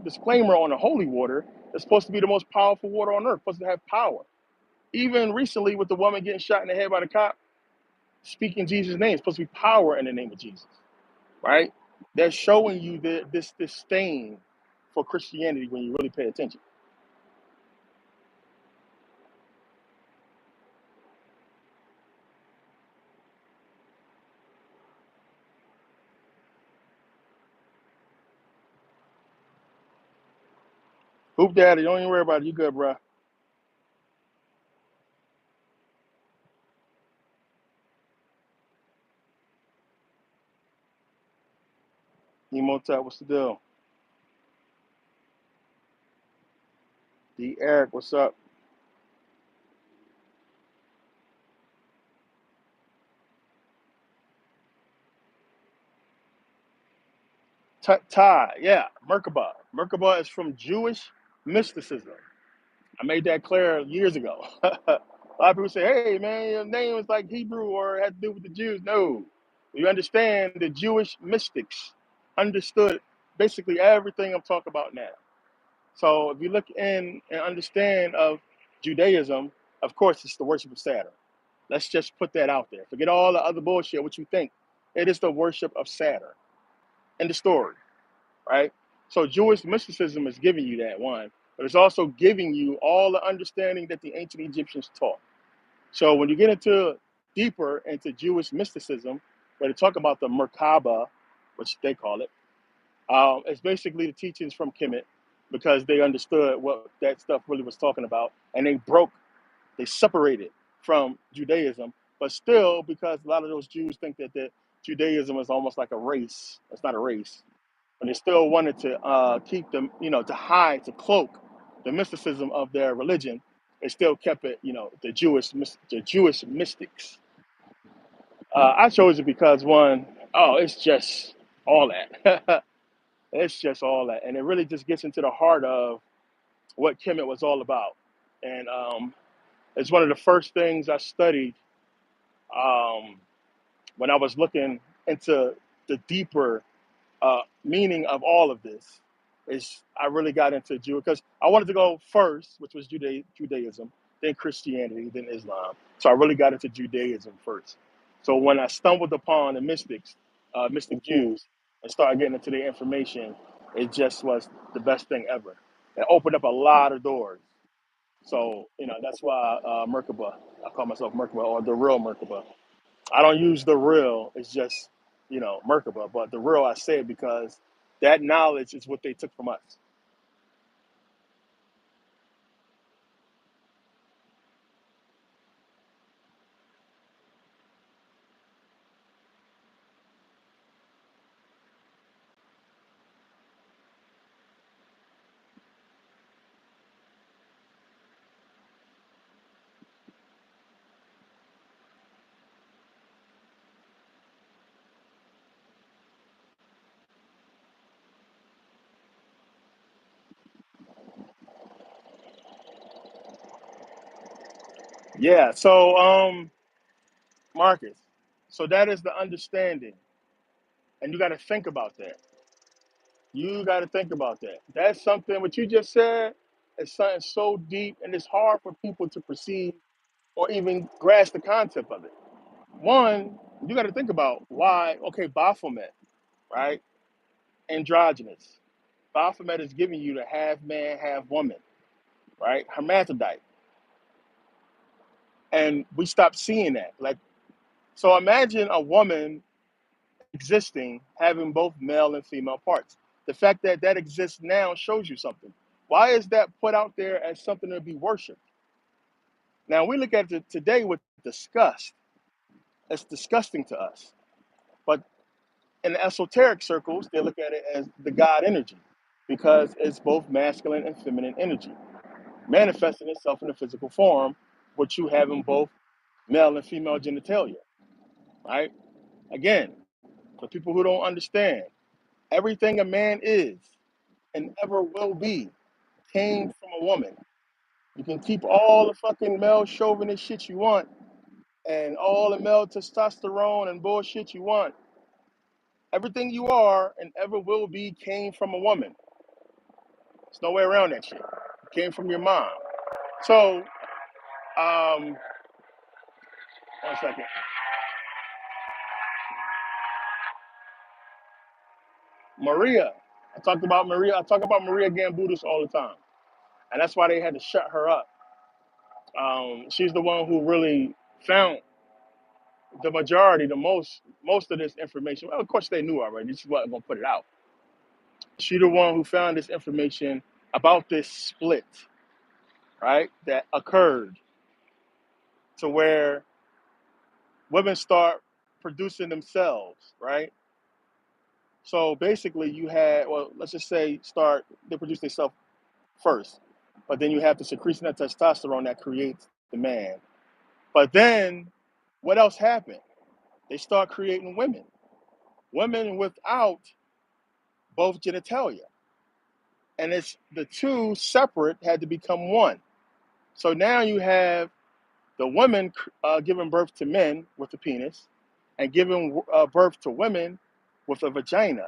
Speaker 1: disclaimer on the holy water. It's supposed to be the most powerful water on earth, supposed to have power. Even recently, with the woman getting shot in the head by the cop, speaking Jesus' name, it's supposed to be power in the name of Jesus, right? They're showing you this disdain for Christianity when you really pay attention. Hoop Daddy, don't even worry about it. You good, bro. Emotep, what's the deal? D. Eric, what's up? Ty, yeah, Merkabah. Merkabah is from Jewish mysticism. I made that clear years ago. A lot of people say, hey, man, your name is like Hebrew or it has to do with the Jews. No. You understand the Jewish mystics understood basically everything I'm talking about now. So if you look in and understand of Judaism, of course, it's the worship of Saturn. Let's just put that out there. Forget all the other bullshit, what you think. It is the worship of Saturn. End the story, right? So Jewish mysticism is giving you that one, but it's also giving you all the understanding that the ancient Egyptians taught. So when you get into deeper into Jewish mysticism, where they talk about the Merkaba, which they call it, it's basically the teachings from Kemet, because they understood what that stuff really was talking about, and they separated from Judaism, but still, because a lot of those Jews think that Judaism is almost like a race. It's not a race, but they still wanted to keep them, to hide, to cloak the mysticism of their religion. They still kept it, the Jewish mystics. I chose it because one, oh, it's just all that. It's just all that, and it really just gets into the heart of what Kemet was all about. And it's one of the first things I studied um, when I was looking into the deeper meaning of all of this. Is I really got into Jew because I wanted to go first, which was Judaism, then Christianity, then Islam. So I really got into Judaism first. So when I stumbled upon the mystics, mystic Jews, and started getting into their information, it just was the best thing ever. It opened up a lot of doors. So, that's why Merkaba, I call myself Merkaba or the real Merkaba. I don't use the real, it's just, Merkaba. But the real, I say it because that knowledge is what they took from us. Yeah. So, Marcus, so that is the understanding. And you got to think about that. You got to think about that. That's something, what you just said is something so deep, and it's hard for people to perceive or even grasp the concept of it. One, you got to think about why, okay, Baphomet, right? Androgynous. Baphomet is giving you the half man, half woman, right? Hermaphrodite. And we stopped seeing that. Like, so imagine a woman existing having both male and female parts. The fact that that exists now shows you something. Why is that put out there as something to be worshipped? Now we look at it today with disgust. It's disgusting to us. But in the esoteric circles, they look at it as the God energy because it's both masculine and feminine energy manifesting itself in a physical form, which you have in both male and female genitalia, right? Again, for people who don't understand, everything a man is and ever will be came from a woman. You can keep all the fucking male chauvinist shit you want and all the male testosterone and bullshit you want. Everything you are and ever will be came from a woman. There's no way around that shit. It came from your mom. So, 1 second. Maria. I talk about Maria Gambudis all the time. And that's why they had to shut her up. She's the one who really found the majority, most of this information. Well, of course they knew already. This is what I'm gonna put it out. She's the one who found this information about this split, right? That occurred to where women start producing themselves, right? So basically you had, well, let's just say they produce themselves first, but then you have the secretion of testosterone that creates the man. But then what else happened? They start creating women without both genitalia. And it's the two separate had to become one. So now you have the women giving birth to men with a penis and giving birth to women with a vagina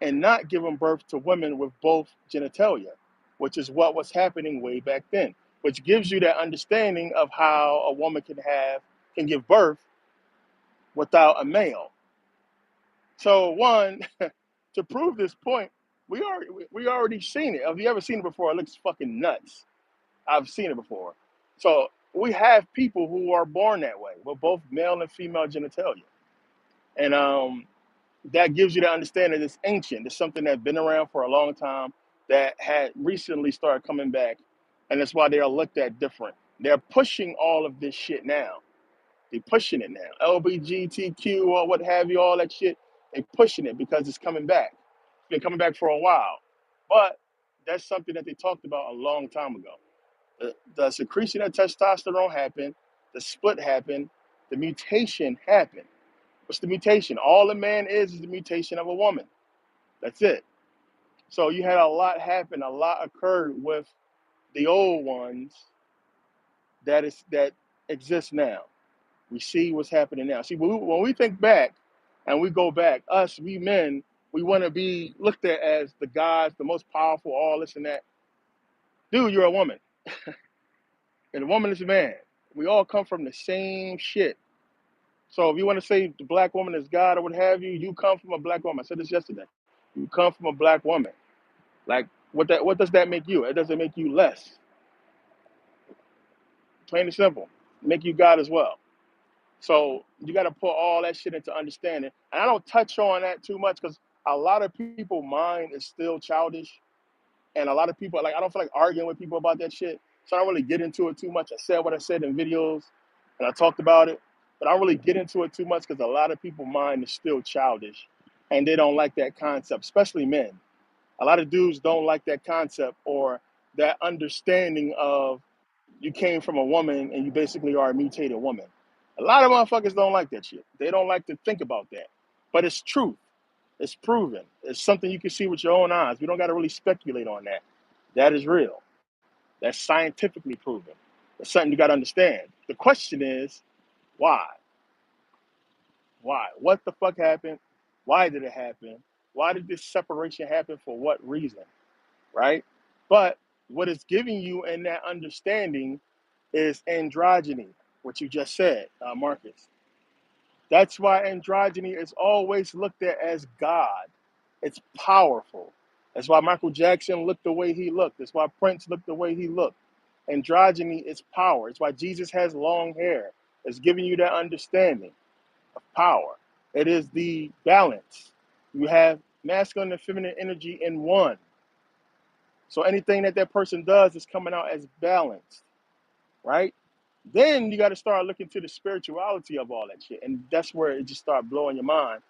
Speaker 1: and not giving birth to women with both genitalia, which is what was happening way back then, which gives you that understanding of how a woman can give birth without a male. So one, to prove this point, we already seen it. Have you ever seen it before? It looks fucking nuts. I've seen it before. So we have people who are born that way with both male and female genitalia, and that gives you the understanding that it's ancient. It's something that's been around for a long time that had recently started coming back, and that's why they are looked at different. They're pushing all of this shit now. They're pushing it now. LBGTQ or what have you, all that shit. They're pushing it because it's coming back. It's been coming back for a while, but that's something that they talked about a long time ago. The secretion of testosterone happened, the split happened, the mutation happened. What's the mutation? All a man is the mutation of a woman. That's it. So you had a lot happen, a lot occurred with the old ones that exist now. We see what's happening now. See, when we think back and we go back, we men, we want to be looked at as the gods, the most powerful, all this and that. Dude, you're a woman, and a woman is a man. We all come from the same shit. So if you want to say the black woman is God or what have you, you come from a black woman. I said this yesterday. You come from a black woman. Like What does that make you? It doesn't make you less. Plain and simple. Make you God as well. So you got to put all that shit into understanding. And I don't touch on that too much because a lot of people mind is still childish, and a lot of people like I don't feel like arguing with people about that shit. So I don't really get into it too much. I said what I said in videos, and I talked about it, but I don't really get into it too much because a lot of people mind is still childish, and they don't like that concept, especially men. A lot of dudes don't like that concept or that understanding of you came from a woman and you basically are a mutated woman. A lot of motherfuckers don't like that shit. They don't like to think about that. But it's truth. It's proven. It's something you can see with your own eyes. We don't got to really speculate on that. That is real. That's scientifically proven. It's something you got to understand. The question is, why? Why? What the fuck happened? Why did it happen? Why did this separation happen? For what reason? Right? But what it's giving you in that understanding is androgyny, what you just said, Marcus. That's why androgyny is always looked at as God. It's powerful. That's why Michael Jackson looked the way he looked. That's why Prince looked the way he looked. Androgyny is power. It's why Jesus has long hair. It's giving you that understanding of power. It is the balance. You have masculine and feminine energy in one. So anything that that person does is coming out as balanced, right? Then you got to start looking to the spirituality of all that shit, and that's where it just start blowing your mind.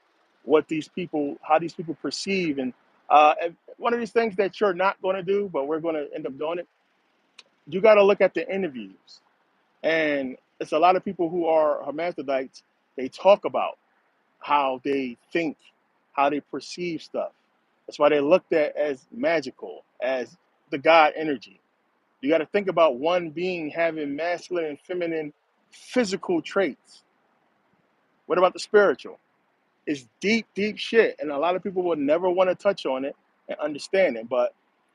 Speaker 1: What these people, how these people perceive, and one of these things that you're not going to do, but we're going to end up doing it. You got to look at the interviews, and it's a lot of people who are hermaphrodites. They talk about how they think, how they perceive stuff. That's why they're looked at as magical, as the God energy. You got to think about one being having masculine and feminine physical traits. What about the spiritual? It's deep, deep shit. And a lot of people would never want to touch on it and understand it. But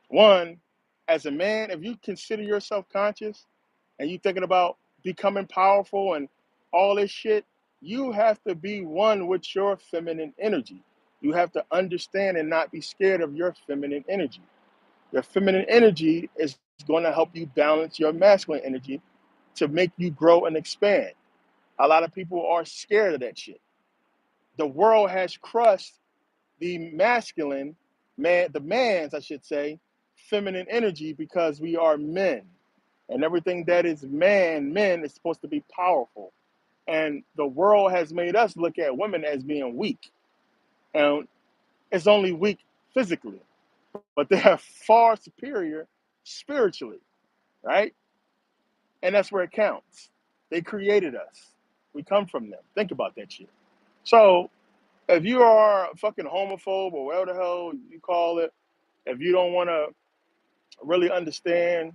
Speaker 1: one, as a man, if you consider yourself conscious and you thinking about becoming powerful and all this shit, you have to be one with your feminine energy. You have to understand and not be scared of your feminine energy. Your feminine energy is going to help you balance your masculine energy to make you grow and expand. A lot of people are scared of that shit. The world has crushed the masculine, the man's, I should say, feminine energy because we are men. And everything that is men is supposed to be powerful. And the world has made us look at women as being weak. And it's only weak physically, but they are far superior spiritually, right? And that's where it counts. They created us. We come from them. Think about that shit. So if you are a fucking homophobe or whatever the hell you call it, if you don't want to really understand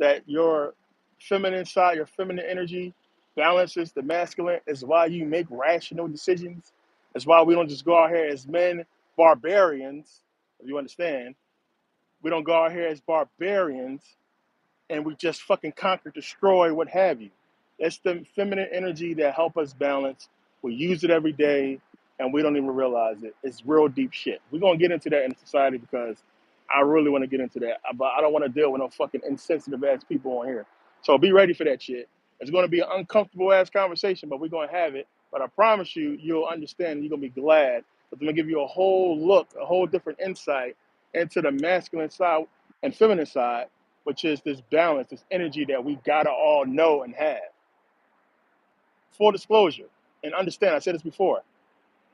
Speaker 1: that your feminine side, your feminine energy balances the masculine, is why you make rational decisions. It's why we don't just go out here as men, barbarians, if you understand. We don't go out here as barbarians and we just fucking conquer, destroy, what have you. It's the feminine energy that help us balance. We use it every day, and we don't even realize it. It's real deep shit. We're gonna get into that in society because I really want to get into that, but I don't want to deal with no fucking insensitive ass people on here. So be ready for that shit. It's gonna be an uncomfortable ass conversation, but we're gonna have it. But I promise you, you'll understand. You're gonna be glad. But I'm gonna give you a whole look, a whole different insight into the masculine side and feminine side, which is this balance, this energy that we gotta all know and have. Full disclosure, and understand, I said this before,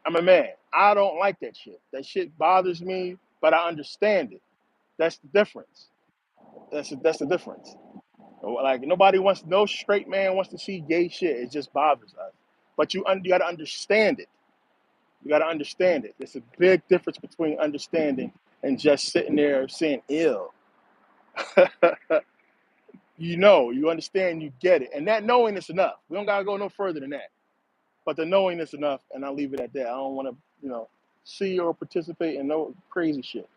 Speaker 1: I'm a man. I don't like that shit. That shit bothers me, but I understand it. That's the difference. That's the difference. Like nobody wants, no straight man wants to see gay shit. It just bothers us. But you gotta understand it. You gotta understand it. There's a big difference between understanding and just sitting there saying ill. You know, you understand, you get it. And that knowing is enough. We don't gotta go no further than that. But the knowing is enough, and I'll leave it at that. I don't wanna, see or participate in no crazy shit.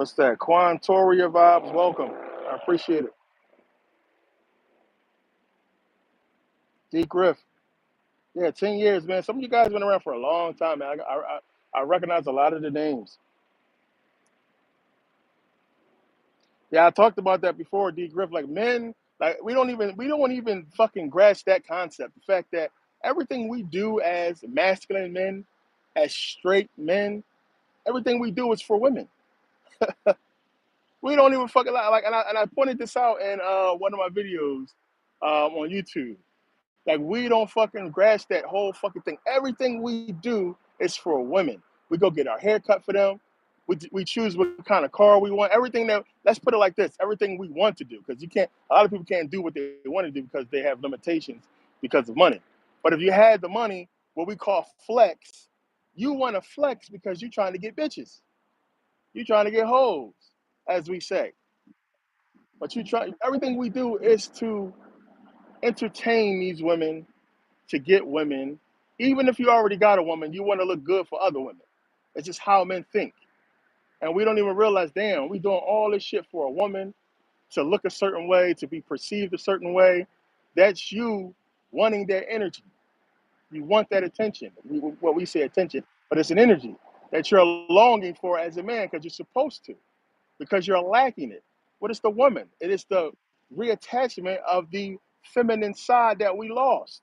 Speaker 1: What's that? Quantoria vibes. Welcome. I appreciate it. D Griff. Yeah, 10 years, man. Some of you guys been around for a long time, man. I recognize a lot of the names. Yeah, I talked about that before, D Griff. Like men, like we don't even fucking grasp that concept. The fact that everything we do as masculine men, as straight men, everything we do is for women. We don't even fucking like, and I pointed this out in one of my videos on YouTube. Like we don't fucking grasp that whole fucking thing. Everything we do is for women. We go get our hair cut for them. We choose what kind of car we want. Everything that let's put it like this: everything we want to do, because you can't. A lot of people can't do what they want to do because they have limitations because of money. But if you had the money, what we call flex, you want to flex because you're trying to get bitches. You're trying to get hoes, as we say. But you try. Everything we do is to entertain these women, to get women. Even if you already got a woman, you want to look good for other women. It's just how men think. And we don't even realize, damn, we doing all this shit for a woman to look a certain way, to be perceived a certain way. That's you wanting that energy. You want that attention. What we say attention, but it's an energy that you're longing for as a man because you're supposed to, because you're lacking it. What is the woman? It is the reattachment of the feminine side that we lost.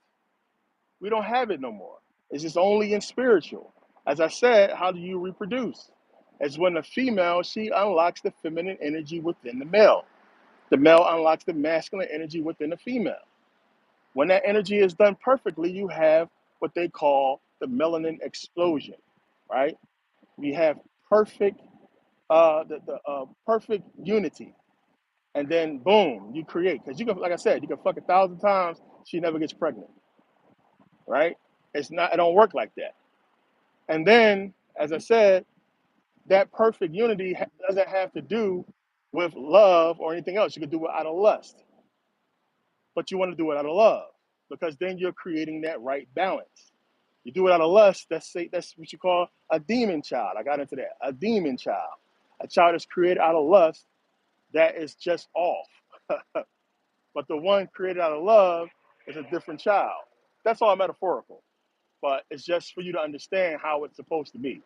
Speaker 1: We don't have it no more. It's just only in spiritual. As I said, how do you reproduce? It's when the female, she unlocks the feminine energy within the male. The male unlocks the masculine energy within the female. When that energy is done perfectly, you have what they call the melanin explosion, right? We have perfect, the perfect unity, and then boom, you create. Because you can, like I said, you can fuck 1,000 times, she never gets pregnant, right? It's not. It don't work like that. And then, as I said, that perfect unity doesn't have to do with love or anything else. You can do it out of lust, but you want to do it out of love because then you're creating that right balance. You do it out of lust, that's what you call a demon child. I got into that. A demon child. A child is created out of lust that is just off. But the one created out of love is a different child. That's all metaphorical, but it's just for you to understand how it's supposed to be.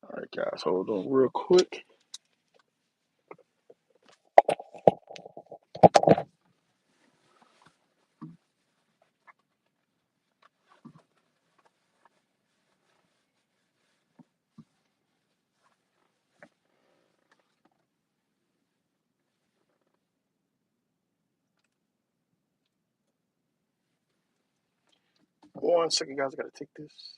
Speaker 1: All right, guys, hold on real quick. One second, guys. I gotta take this.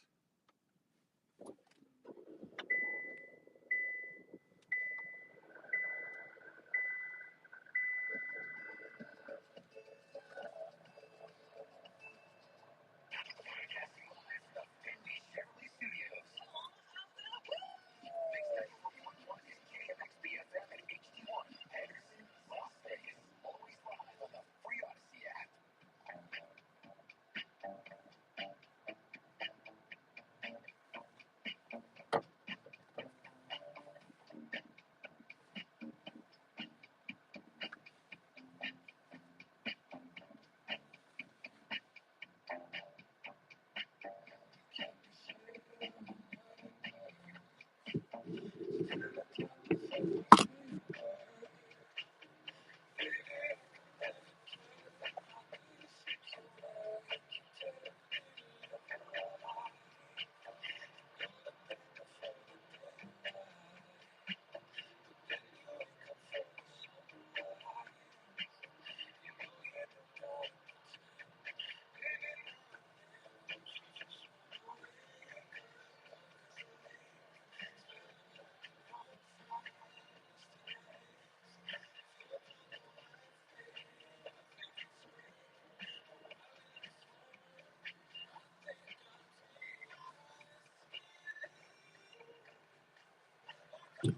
Speaker 1: Oh,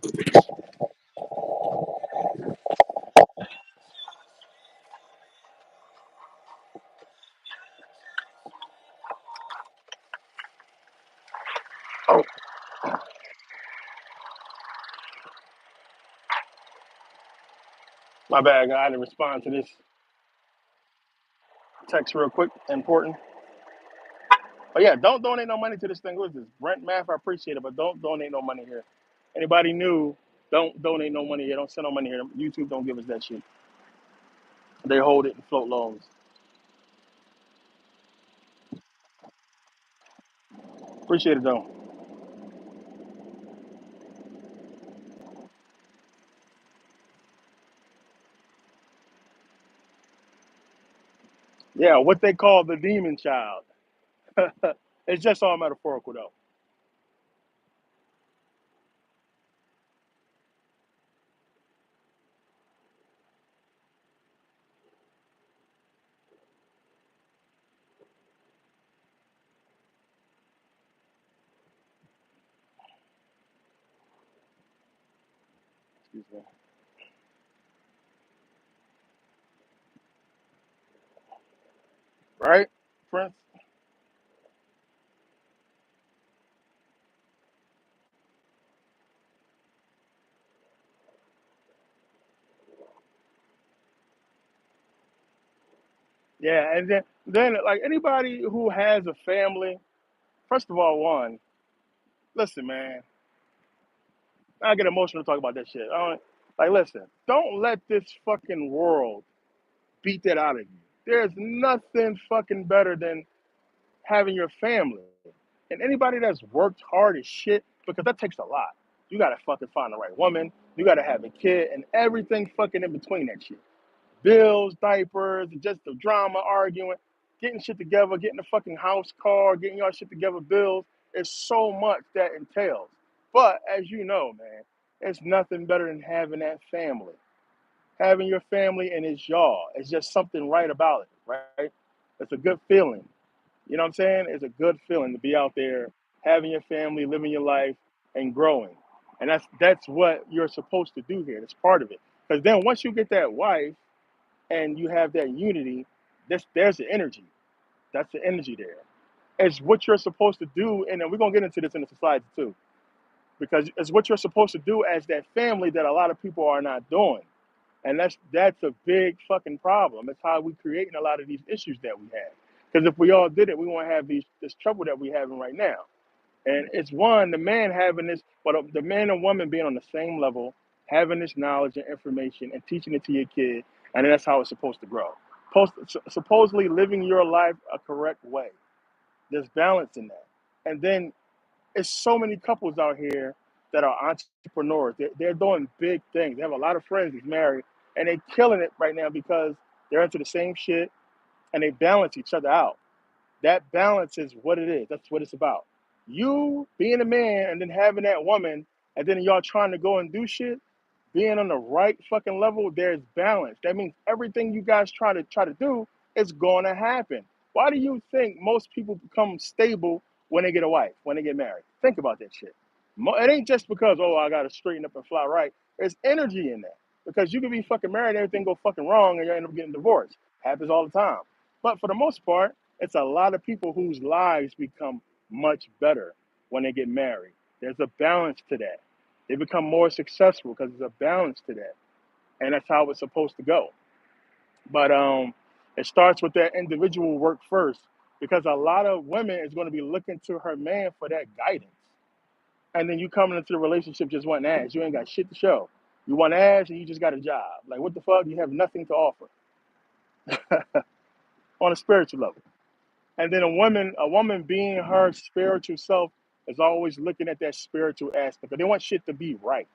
Speaker 1: my bad. I had to respond to this text real quick. Important. But yeah, don't donate no money to this thing. What is this? Rent math, I appreciate it, but don't donate no money here. Anybody new, don't donate no money here. Don't send no money here. YouTube don't give us that shit. They hold it and float loans. Appreciate it though. Yeah, what they call the demon child. It's just all metaphorical though. Excuse me. Right, Prince? Yeah, and then like anybody who has a family, first of all, one, listen, man, I get emotional to talk about that shit. Like, listen, don't let this fucking world beat that out of you. There's nothing fucking better than having your family. And anybody that's worked hard as shit, because that takes a lot. You gotta fucking find the right woman, you gotta have a kid, and everything fucking in between that shit. Bills, diapers, just the drama, arguing, getting shit together, getting the fucking house car, getting y'all shit together, bills. There's so much that entails. But as you know, man, it's nothing better than having that family. Having your family and it's y'all. It's just something right about it, right? It's a good feeling. You know what I'm saying? It's a good feeling to be out there, having your family, living your life, and growing. And that's what you're supposed to do here. That's part of it. Because then once you get that wife and you have that unity, there's the energy. That's the energy there. It's what you're supposed to do, and then we're gonna get into this in the society too, because it's what you're supposed to do as that family that a lot of people are not doing, and that's a big fucking problem. It's how we creating a lot of these issues that we have. Because if we all did it, we won't have this trouble that we having right now. And it's one, the man having this, but the man and woman being on the same level, having this knowledge and information and teaching it to your kid, and that's how it's supposed to grow. Supposedly living your life a correct way. There's balance in that. And then it's so many couples out here that are entrepreneurs. They're doing big things. They have a lot of friends that's married, and they're killing it right now because they're into the same shit and they balance each other out. That balance is what it is. That's what it's about. You being a man and then having that woman, and then y'all trying to go and do shit, being on the right fucking level, there's balance. That means everything you guys try to do is going to happen. Why do you think most people become stable when they get a wife, when they get married? Think about that shit. It ain't just because, oh, I gotta straighten up and fly right. There's energy in that because you can be fucking married, and everything go fucking wrong, and you end up getting divorced. Happens all the time. But for the most part, it's a lot of people whose lives become much better when they get married. There's a balance to that. They become more successful because there's a balance to that, and that's how it's supposed to go. But it starts with that individual work first, because a lot of women is going to be looking to her man for that guidance, and then you coming into the relationship just wanting ass. You ain't got shit to show. You want ass, and you just got a job. Like what the fuck? You have nothing to offer on a spiritual level. And then a woman being her spiritual self is always looking at that spiritual aspect. But they want shit to be right.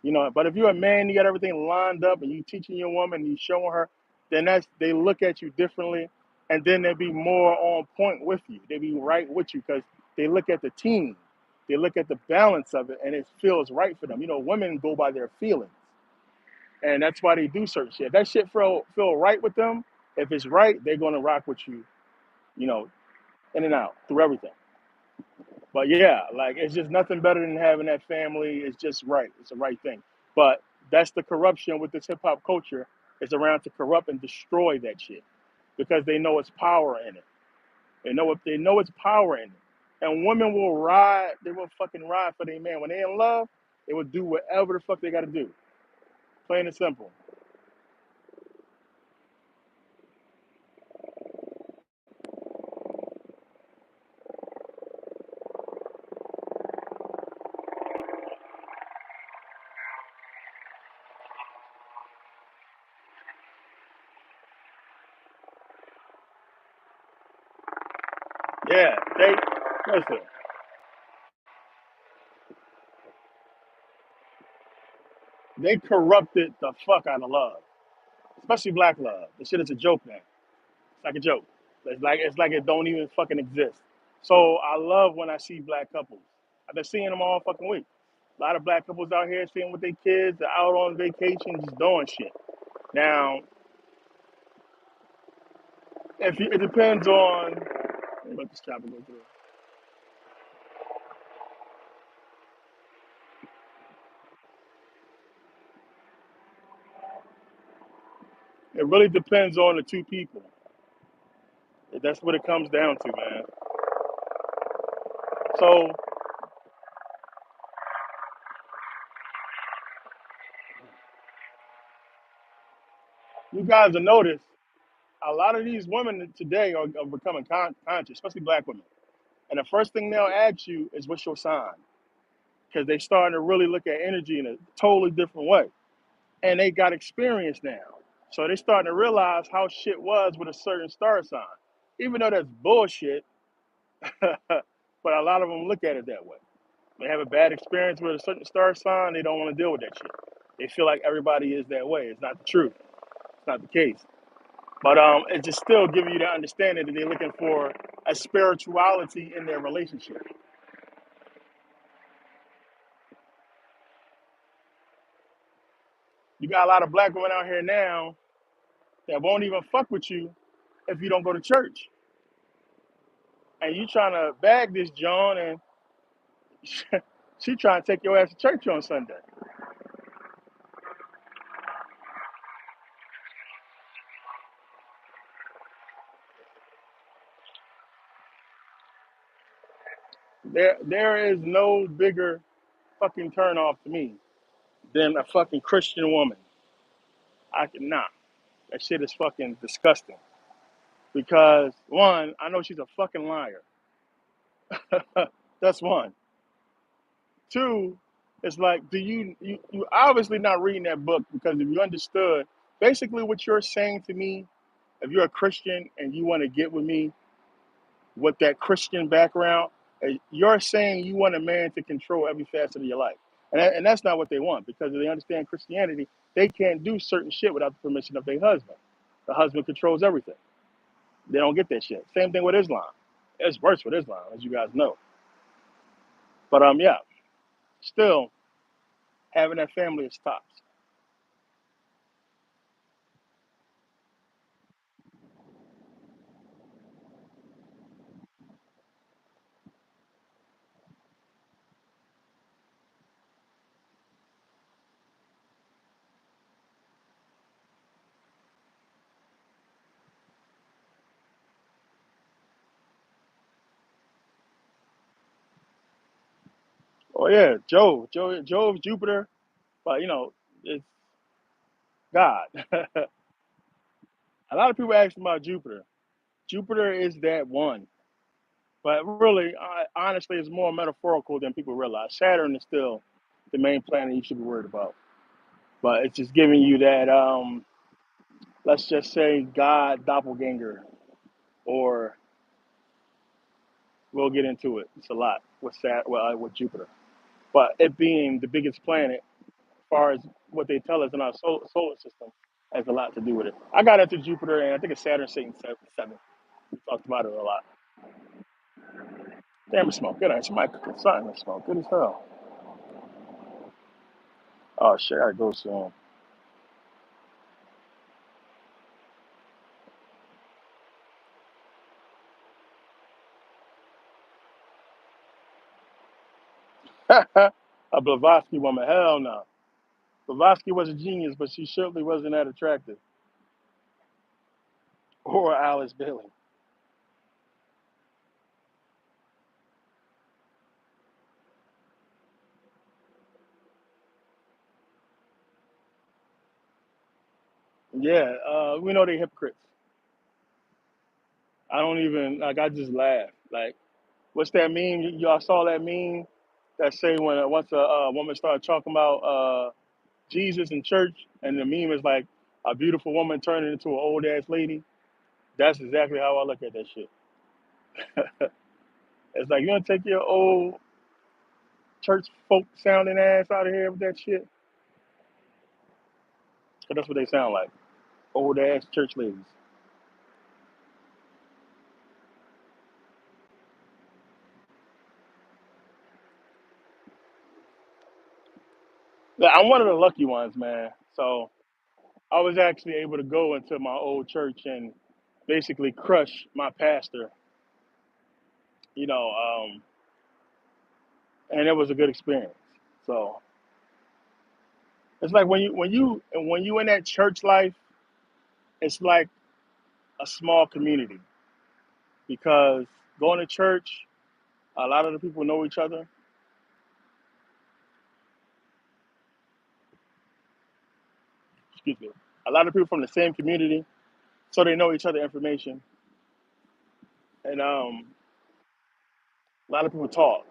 Speaker 1: But if you're a man, you got everything lined up and you teaching your woman, you showing her, then they look at you differently, and then they be more on point with you. They be right with you because they look at the team, they look at the balance of it, and it feels right for them. Women go by their feelings, and that's why they do certain shit. If that shit feel right with them. If it's right, they're gonna rock with you. You know, in and out through everything. But yeah, like it's just nothing better than having that family. It's just right. It's the right thing. But that's the corruption with this hip hop culture. It's around to corrupt and destroy that shit because they know it's power in it. They know it's power in it. And women will ride. They will fucking ride for their man when they in love. They will do whatever the fuck they got to do. Plain and simple. Yeah, they listen. They corrupted the fuck out of love, especially black love. The shit is a joke now. It's like a joke. It's like it don't even fucking exist. So I love when I see black couples. I've been seeing them all fucking week. A lot of black couples out here seeing with their kids, they're out on vacation, just doing shit. Now, it depends on. Let me let this traffic go through. It really depends on the two people. That's what it comes down to, man. So you guys will notice a lot of these women today are becoming conscious, especially black women. And the first thing they'll ask you is, "What's your sign?" Because they starting to really look at energy in a totally different way, and they got experience now, so they starting to realize how shit was with a certain star sign, even though that's bullshit. But a lot of them look at it that way. They have a bad experience with a certain star sign, they don't want to deal with that shit. They feel like everybody is that way. It's not the truth. It's not the case. But it's just still giving you the understanding that they're looking for a spirituality in their relationship. You got a lot of black women out here now that won't even fuck with you if you don't go to church. And you trying to bag this John, and she trying to take your ass to church on Sunday. There is no bigger fucking turn off to me than a fucking Christian woman. I cannot. That shit is fucking disgusting. Because one, I know she's a fucking liar. That's one. Two, it's like, you obviously not reading that book, because if you understood basically what you're saying to me, if you're a Christian and you want to get with me with that Christian background, you're saying you want a man to control every facet of your life. And that's not what they want, because if they understand Christianity, they can't do certain shit without the permission of their husband. The husband controls everything. They don't get that shit. Same thing with Islam. It's worse with Islam, as you guys know. But yeah, still having that family is tops. Oh yeah, Jove, Jupiter, but it's God. A lot of people ask about Jupiter. Jupiter is that one, but really, honestly, it's more metaphorical than people realize. Saturn is still the main planet you should be worried about, but it's just giving you that, let's just say, God doppelganger, or we'll get into it. It's a lot with with Jupiter, but it being the biggest planet, as far as what they tell us in our solar system, has a lot to do with it. I got into Jupiter, and I think it's Saturn, Satan, seven. We talked about it a lot. Damn, it smell good. Somebody cooking something that smell good as hell. Oh shit, I gotta go soon. A Blavatsky woman, hell no. Blavatsky was a genius, but she certainly wasn't that attractive. Or Alice Bailey. Yeah, we know they hypocrites. I don't even like. I just laugh. Like, what's that meme? Y'all saw that meme that say when once a woman started talking about Jesus in church, and the meme is like a beautiful woman turning into an old ass lady. That's exactly how I look at that shit. It's like you gonna take your old church folk sounding ass out of here with that shit. 'Cause that's what they sound like. Old ass church ladies. Yeah, I'm one of the lucky ones, man. So I was actually able to go into my old church and basically crush my pastor, you know, and it was a good experience. So it's like when you in that church life, it's like a small community because going to church, a lot of the people know each other. Excuse me. A lot of people from the same community, so they know each other information, and a lot of people talk.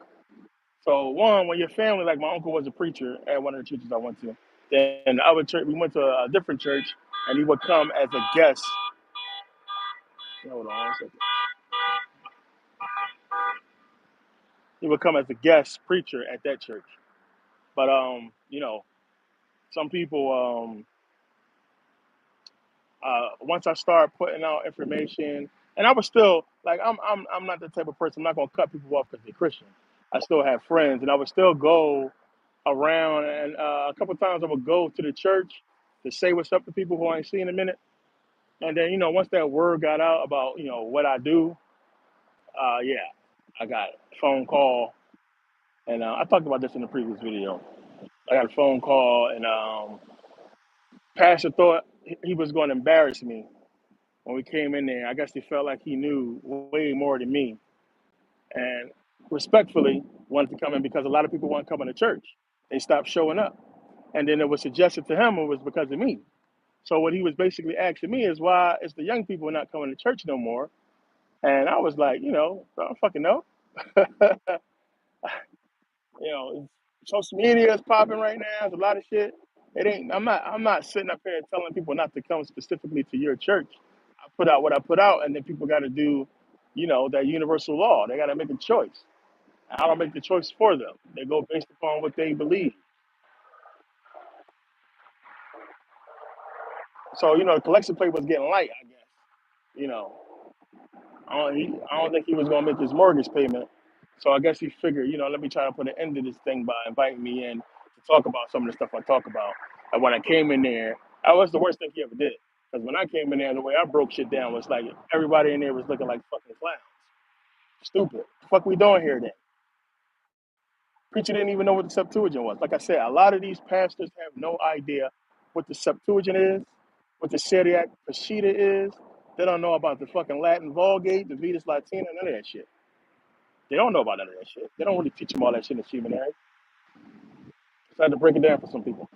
Speaker 1: So one, when your family, like my uncle was a preacher at one of the churches I went to, then the other church, we went to a different church, and he would come as a guest. Hold on one second. He would come as a guest preacher at that church. But some people, once I started putting out information, and I was still like, I'm not the type of person. I'm not gonna cut people off because they're Christian. I still have friends, and I would still go around, and a couple of times I would go to the church to say what's up to people who I ain't seen in a minute. And then once that word got out about what I do, yeah, I got a phone call, and I talked about this in the previous video. I got a phone call, and Pastor thought he was going to embarrass me when we came in there. I guess he felt like he knew way more than me, and respectfully wanted to come in because a lot of people weren't coming to church. They stopped showing up, and then it was suggested to him it was because of me. So what he was basically asking me is why is the young people not coming to church no more? And I was like, I don't fucking know. Social media is popping right now. There's a lot of shit. It ain't. I'm not sitting up here telling people not to come specifically to your church. I put out what I put out, and then people got to do, that universal law. They got to make a choice. I don't make the choice for them. They go based upon what they believe. So the collection plate was getting light. I guess. You know, I don't think he was gonna make his mortgage payment. So I guess he figured, let me try to put an end to this thing by inviting me in to talk about some of the stuff I talk about. And when I came in there, that was the worst thing he ever did. Because when I came in there, the way I broke shit down was like everybody in there was looking like fucking clowns. Stupid. The fuck we doing here then? Preacher didn't even know what the Septuagint was. Like I said, a lot of these pastors have no idea what the Septuagint is, what the Syriac Peshitta is. They don't know about the fucking Latin Vulgate, the Vetus Latina, none of that shit. They don't know about none of that shit. They don't really teach them all that shit in seminary. So I had to break it down for some people.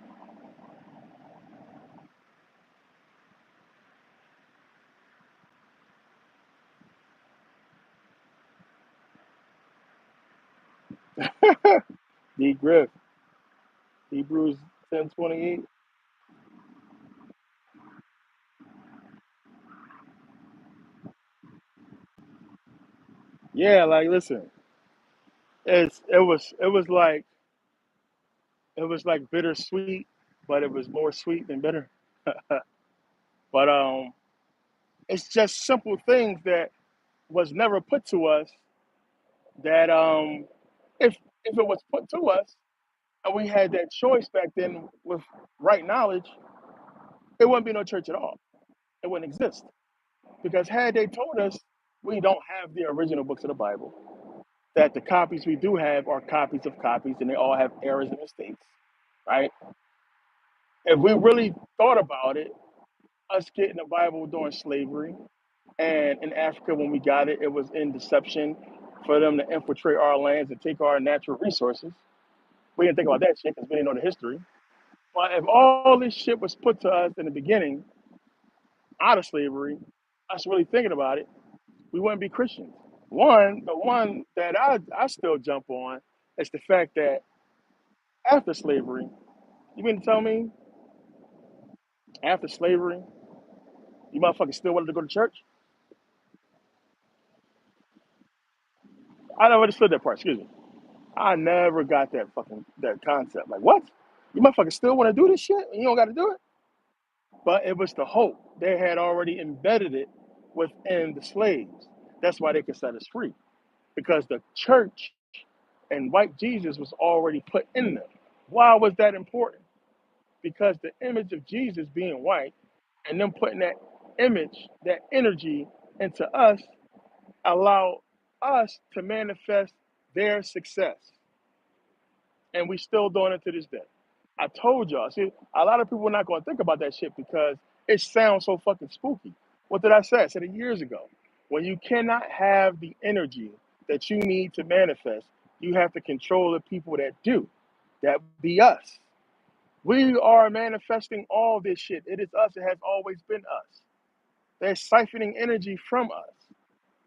Speaker 1: D. Griff, Hebrews 10:28. Yeah, like listen, it was like bittersweet, but it was more sweet than bitter. But it's just simple things that was never put to us that if it was put to us and we had that choice back then with right knowledge, it wouldn't be no church at all. It wouldn't exist. Because had they told us we don't have the original books of the Bible, that the copies we do have are copies of copies, and they all have errors and mistakes, right? If we really thought about it, us getting the Bible during slavery, and in Africa when we got it, it was in deception for them to infiltrate our lands and take our natural resources. We didn't think about that shit because we didn't know the history. But if all this shit was put to us in the beginning, out of slavery, us really thinking about it, we wouldn't be Christians. The one that I still jump on is the fact that after slavery, you mean to tell me after slavery, you motherfuckers still wanted to go to church? I never understood that part, excuse me. I never got that concept. Like what? You motherfuckers still want to do this shit and you don't gotta do it? But it was the hope. They had already embedded it within the slaves. That's why they could set us free. Because the church and white Jesus was already put in them. Why was that important? Because the image of Jesus being white and them putting that image, that energy into us, allow us to manifest their success. And we still doing it to this day. I told y'all. See, a lot of people are not going to think about that shit because it sounds so fucking spooky. What did I say? I said it years ago. When you cannot have the energy that you need to manifest, you have to control the people that do. That be us. We are manifesting all this shit. It is us. It has always been us. They're siphoning energy from us.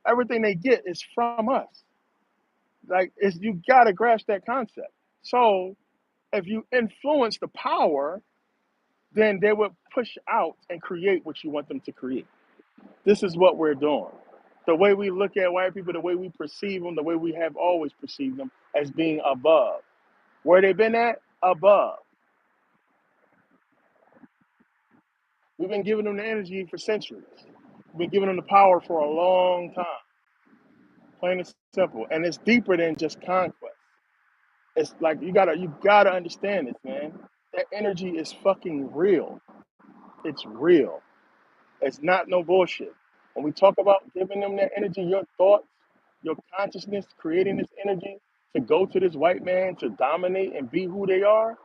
Speaker 1: Everything they get is from us. Like you gotta grasp that concept. So if you influence the power, then they would push out and create what you want them to create. This is what we're doing. The way we look at white people, the way we perceive them, the way we have always perceived them as being above. Where they've been at? Above. We've been giving them the energy for centuries. We've been giving them the power for a long time. Plain and simple. And it's deeper than just conquest. It's like you gotta understand this, man. That energy is fucking real. It's real. It's not no bullshit. When we talk about giving them that energy, your thoughts, your consciousness, creating this energy to go to this white man to dominate and be who they are,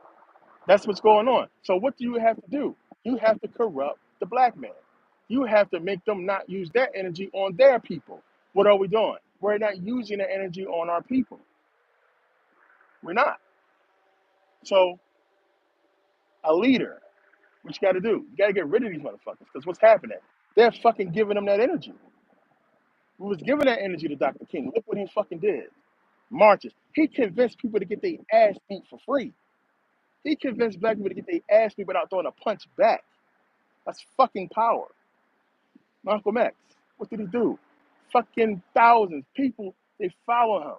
Speaker 1: that's what's going on. So what do you have to do? You have to corrupt the black man. You have to make them not use that energy on their people. What are we doing? We're not using the energy on our people. We're not. So a leader, what you got to do? You got to get rid of these motherfuckers because what's happening? They're fucking giving them that energy. We was giving that energy to Dr. King. Look what he fucking did. Marches. He convinced people to get their ass beat for free. He convinced black people to get their ass beat without throwing a punch back. That's fucking power. Malcolm X. What did he do? Fucking thousands. People, they follow him.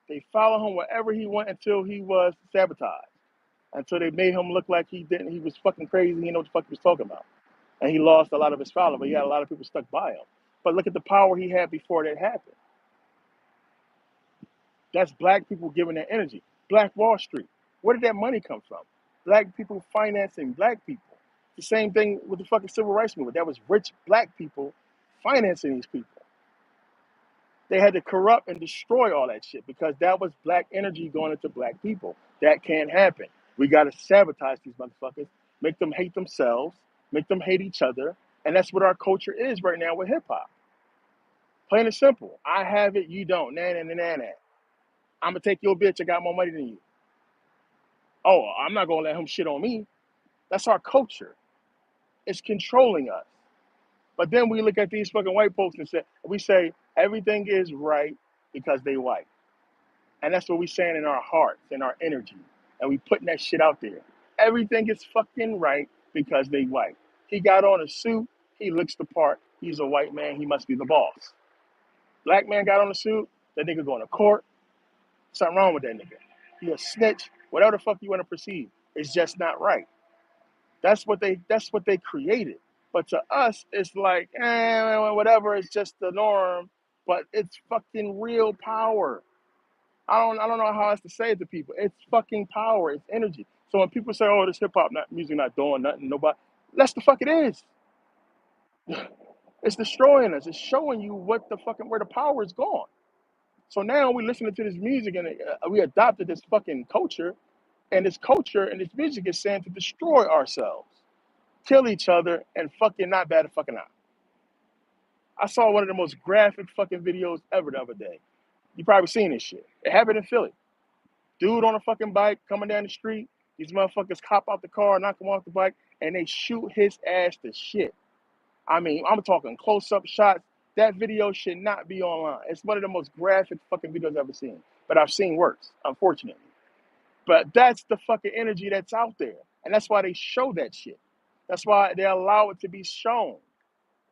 Speaker 1: They follow him wherever he went until he was sabotaged. Until they made him look like he was fucking crazy. He didn't know what the fuck he was talking about. And he lost a lot of his followers, but he had a lot of people stuck by him. But look at the power he had before that happened. That's black people giving that energy. Black Wall Street. Where did that money come from? Black people financing black people. The same thing with the fucking civil rights movement. That was rich black people financing these people. They had to corrupt and destroy all that shit because that was black energy going into black people. That can't happen. We got to sabotage these motherfuckers, make them hate themselves, make them hate each other. And that's what our culture is right now with hip hop. Plain and simple. I have it, you don't. Nah, nah, nah, nah, nah. I'm going to take your bitch. I got more money than you. Oh, I'm not going to let him shit on me. That's our culture. It's controlling us. But then we look at these fucking white folks and we say everything is right because they white. And that's what we saying in our hearts, in our energy. And we putting that shit out there. Everything is fucking right because they white. He got on a suit. He looks the part. He's a white man. He must be the boss. Black man got on a suit. That nigga going to court. Something wrong with that nigga. He a snitch. Whatever the fuck you want to perceive. It's just not right. That's what they created. But to us, it's like, whatever, it's just the norm. But it's fucking real power. I don't know how else to say it to people. It's fucking power. It's energy. So when people say, "Oh, this hip hop music not doing nothing," nobody, that's the fuck it is. It's destroying us. It's showing you what the fucking where the power is gone. So now we listening to this music and we adopted this fucking culture, and this culture and this music is saying to destroy ourselves, kill each other, and fucking not bad a fucking eye. I saw one of the most graphic fucking videos ever the other day. You probably seen this shit. It happened in Philly. Dude on a fucking bike coming down the street. These motherfuckers cop out the car, knock him off the bike, and they shoot his ass to shit. I mean, I'm talking close-up shots. That video should not be online. It's one of the most graphic fucking videos I've ever seen. But I've seen worse, unfortunately. But that's the fucking energy that's out there. And that's why they show that shit. That's why they allow it to be shown.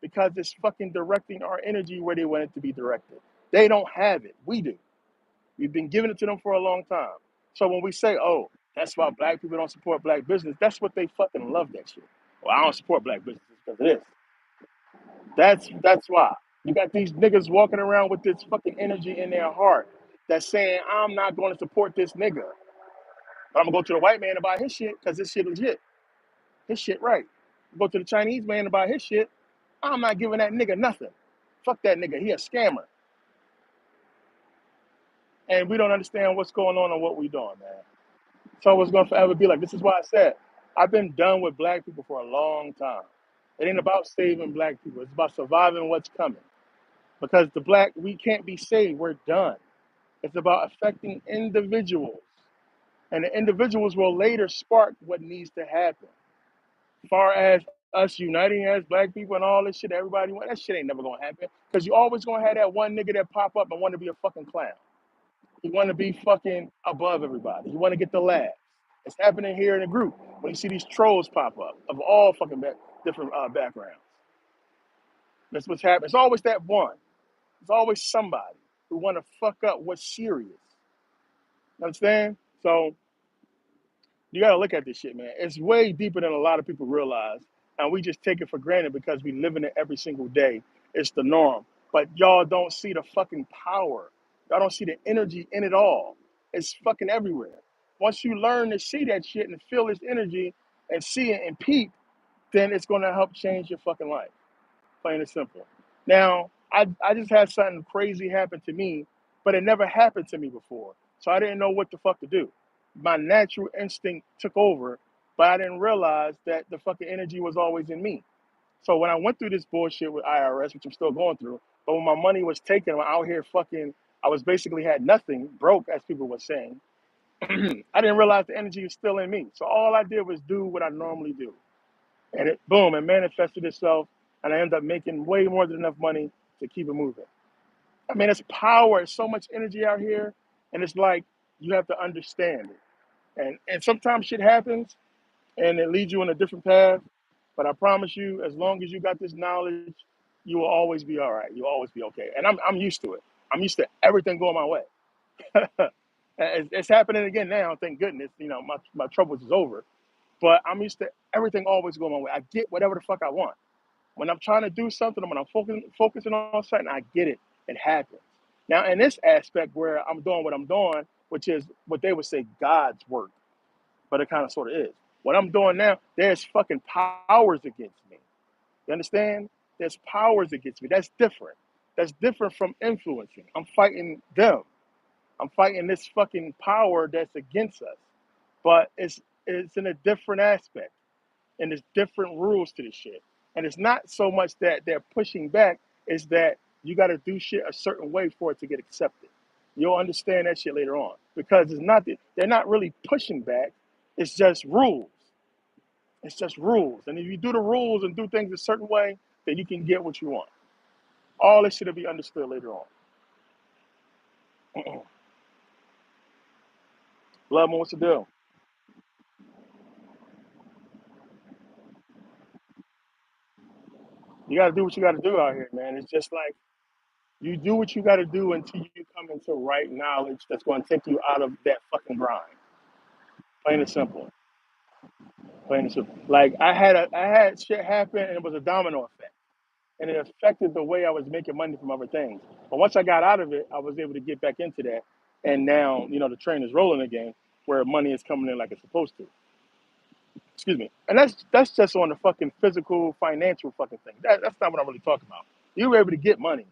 Speaker 1: Because it's fucking directing our energy where they want it to be directed. They don't have it. We do. We've been giving it to them for a long time. So when we say, oh, that's why black people don't support black business, that's what they fucking love that shit. Well, I don't support black business because of this. That's why. You got these niggas walking around with this fucking energy in their heart that's saying, I'm not going to support this nigga. But I'm gonna go to the white man and buy his shit because this shit legit. His shit right. Go to the Chinese man and buy his shit. I'm not giving that nigga nothing. Fuck that nigga. He a scammer. And we don't understand what's going on and what we doing, man. So it's gonna forever be like this is why I said I've been done with black people for a long time. It ain't about saving black people. It's about surviving what's coming. Because the black, we can't be saved. We're done. It's about affecting individuals. And the individuals will later spark what needs to happen. As far as us uniting as black people and all this shit, everybody want, that shit ain't never gonna happen. Because you always gonna have that one nigga that pop up and want to be a fucking clown. He want to be fucking above everybody. He want to get the laughs. It's happening here in the group when you see these trolls pop up of all fucking different backgrounds. That's what's happening. It's always that one. It's always somebody who want to fuck up what's serious. You understand? So you got to look at this shit, man. It's way deeper than a lot of people realize. And we just take it for granted because we live in it every single day. It's the norm. But y'all don't see the fucking power. Y'all don't see the energy in it all. It's fucking everywhere. Once you learn to see that shit and feel this energy and see it and peep, then it's going to help change your fucking life. Plain and simple. Now, I just had something crazy happen to me, but it never happened to me before. So I didn't know what the fuck to do. My natural instinct took over, but I didn't realize that the fucking energy was always in me. So when I went through this bullshit with IRS, which I'm still going through, but when my money was taken, I'm out here fucking, I was basically had nothing, broke, as people were saying. I didn't realize the energy was still in me. So all I did was do what I normally do. And it, boom, it manifested itself, and I ended up making way more than enough money to keep it moving. I mean, it's power, it's so much energy out here, and it's like you have to understand it. And sometimes shit happens, and it leads you on a different path. But I promise you, as long as you got this knowledge, you will always be all right. You'll always be okay. And I'm used to it. I'm used to everything going my way. It's happening again now. Thank goodness. You know, my troubles is over. But I'm used to everything always going my way. I get whatever the fuck I want. When I'm trying to do something, when I'm focusing on something, I get it. It happens. Now, in this aspect where I'm doing what I'm doing, which is what they would say God's work, but it kind of sort of is. What I'm doing now, there's fucking powers against me. You understand? There's powers against me. That's different. That's different from influencing. I'm fighting them. I'm fighting this fucking power that's against us. But it's in a different aspect. And there's different rules to this shit. And it's not so much that they're pushing back, it's that you got to do shit a certain way for it to get accepted. You'll understand that shit later on because it's not they're not really pushing back. It's just rules. It's just rules. And if you do the rules and do things a certain way, then you can get what you want. All this shit will be understood later on. Love wants to do. You got to do what you got to do out here, man. It's just like you do what you got to do until you come into right knowledge that's going to take you out of that fucking grind. Plain and simple. Plain and simple. Like I had shit happen and it was a domino effect, and it affected the way I was making money from other things. But once I got out of it, I was able to get back into that, and now the train is rolling again, where money is coming in like it's supposed to. Excuse me. And that's just on the fucking physical, financial fucking thing. That's not what I'm really talking about. You were able to get money.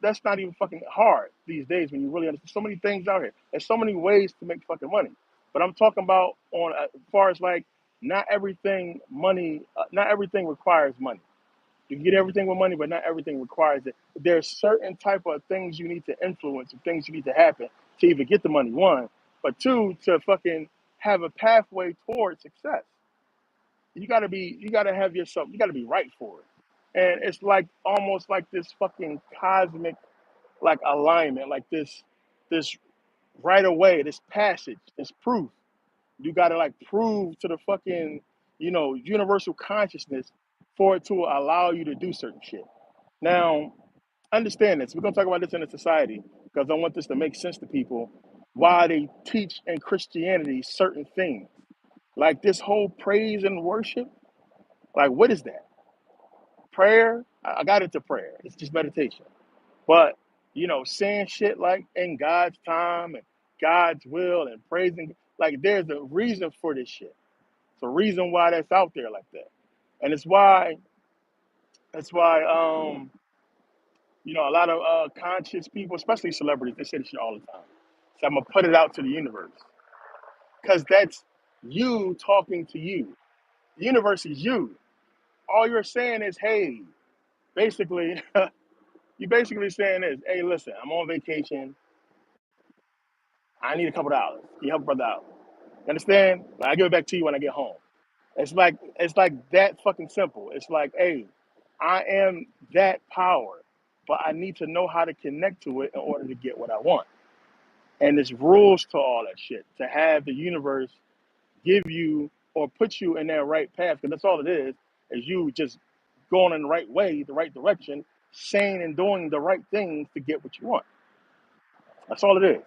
Speaker 1: That's not even fucking hard these days when you really understand. So many things out here. There's so many ways to make fucking money. But I'm talking about on as far as like not everything requires money. You can get everything with money, but not everything requires it. There's certain type of things you need to influence and things you need to happen to even get the money. One, but two, to fucking have a pathway towards success. You gotta have yourself. You gotta be right for it. And it's like almost like this fucking cosmic like alignment, like this right away, this passage, this proof. You gotta like prove to the fucking universal consciousness for it to allow you to do certain shit. Now, understand this. We're gonna talk about this in a society because I want this to make sense to people why they teach in Christianity certain things. Like this whole praise and worship, like what is that? Prayer? I got into prayer. It's just meditation. But saying shit like in God's time and God's will and praising, like there's a reason for this shit. It's a reason why that's out there like that. And it's why a lot of conscious people, especially celebrities, they say this shit all the time. So I'm gonna put it out to the universe. Cause that's you talking to you. The universe is you. All you're saying is, hey, basically, you basically saying is, hey, listen, I'm on vacation. I need a couple dollars. Can you help a brother out? You understand? Like, I give it back to you when I get home. It's like that fucking simple. It's like, hey, I am that power, but I need to know how to connect to it in order to get what I want. And there's rules to all that shit. To have the universe give you or put you in that right path, because that's all it is you just going in the right way, the right direction, saying and doing the right things to get what you want. That's all it is.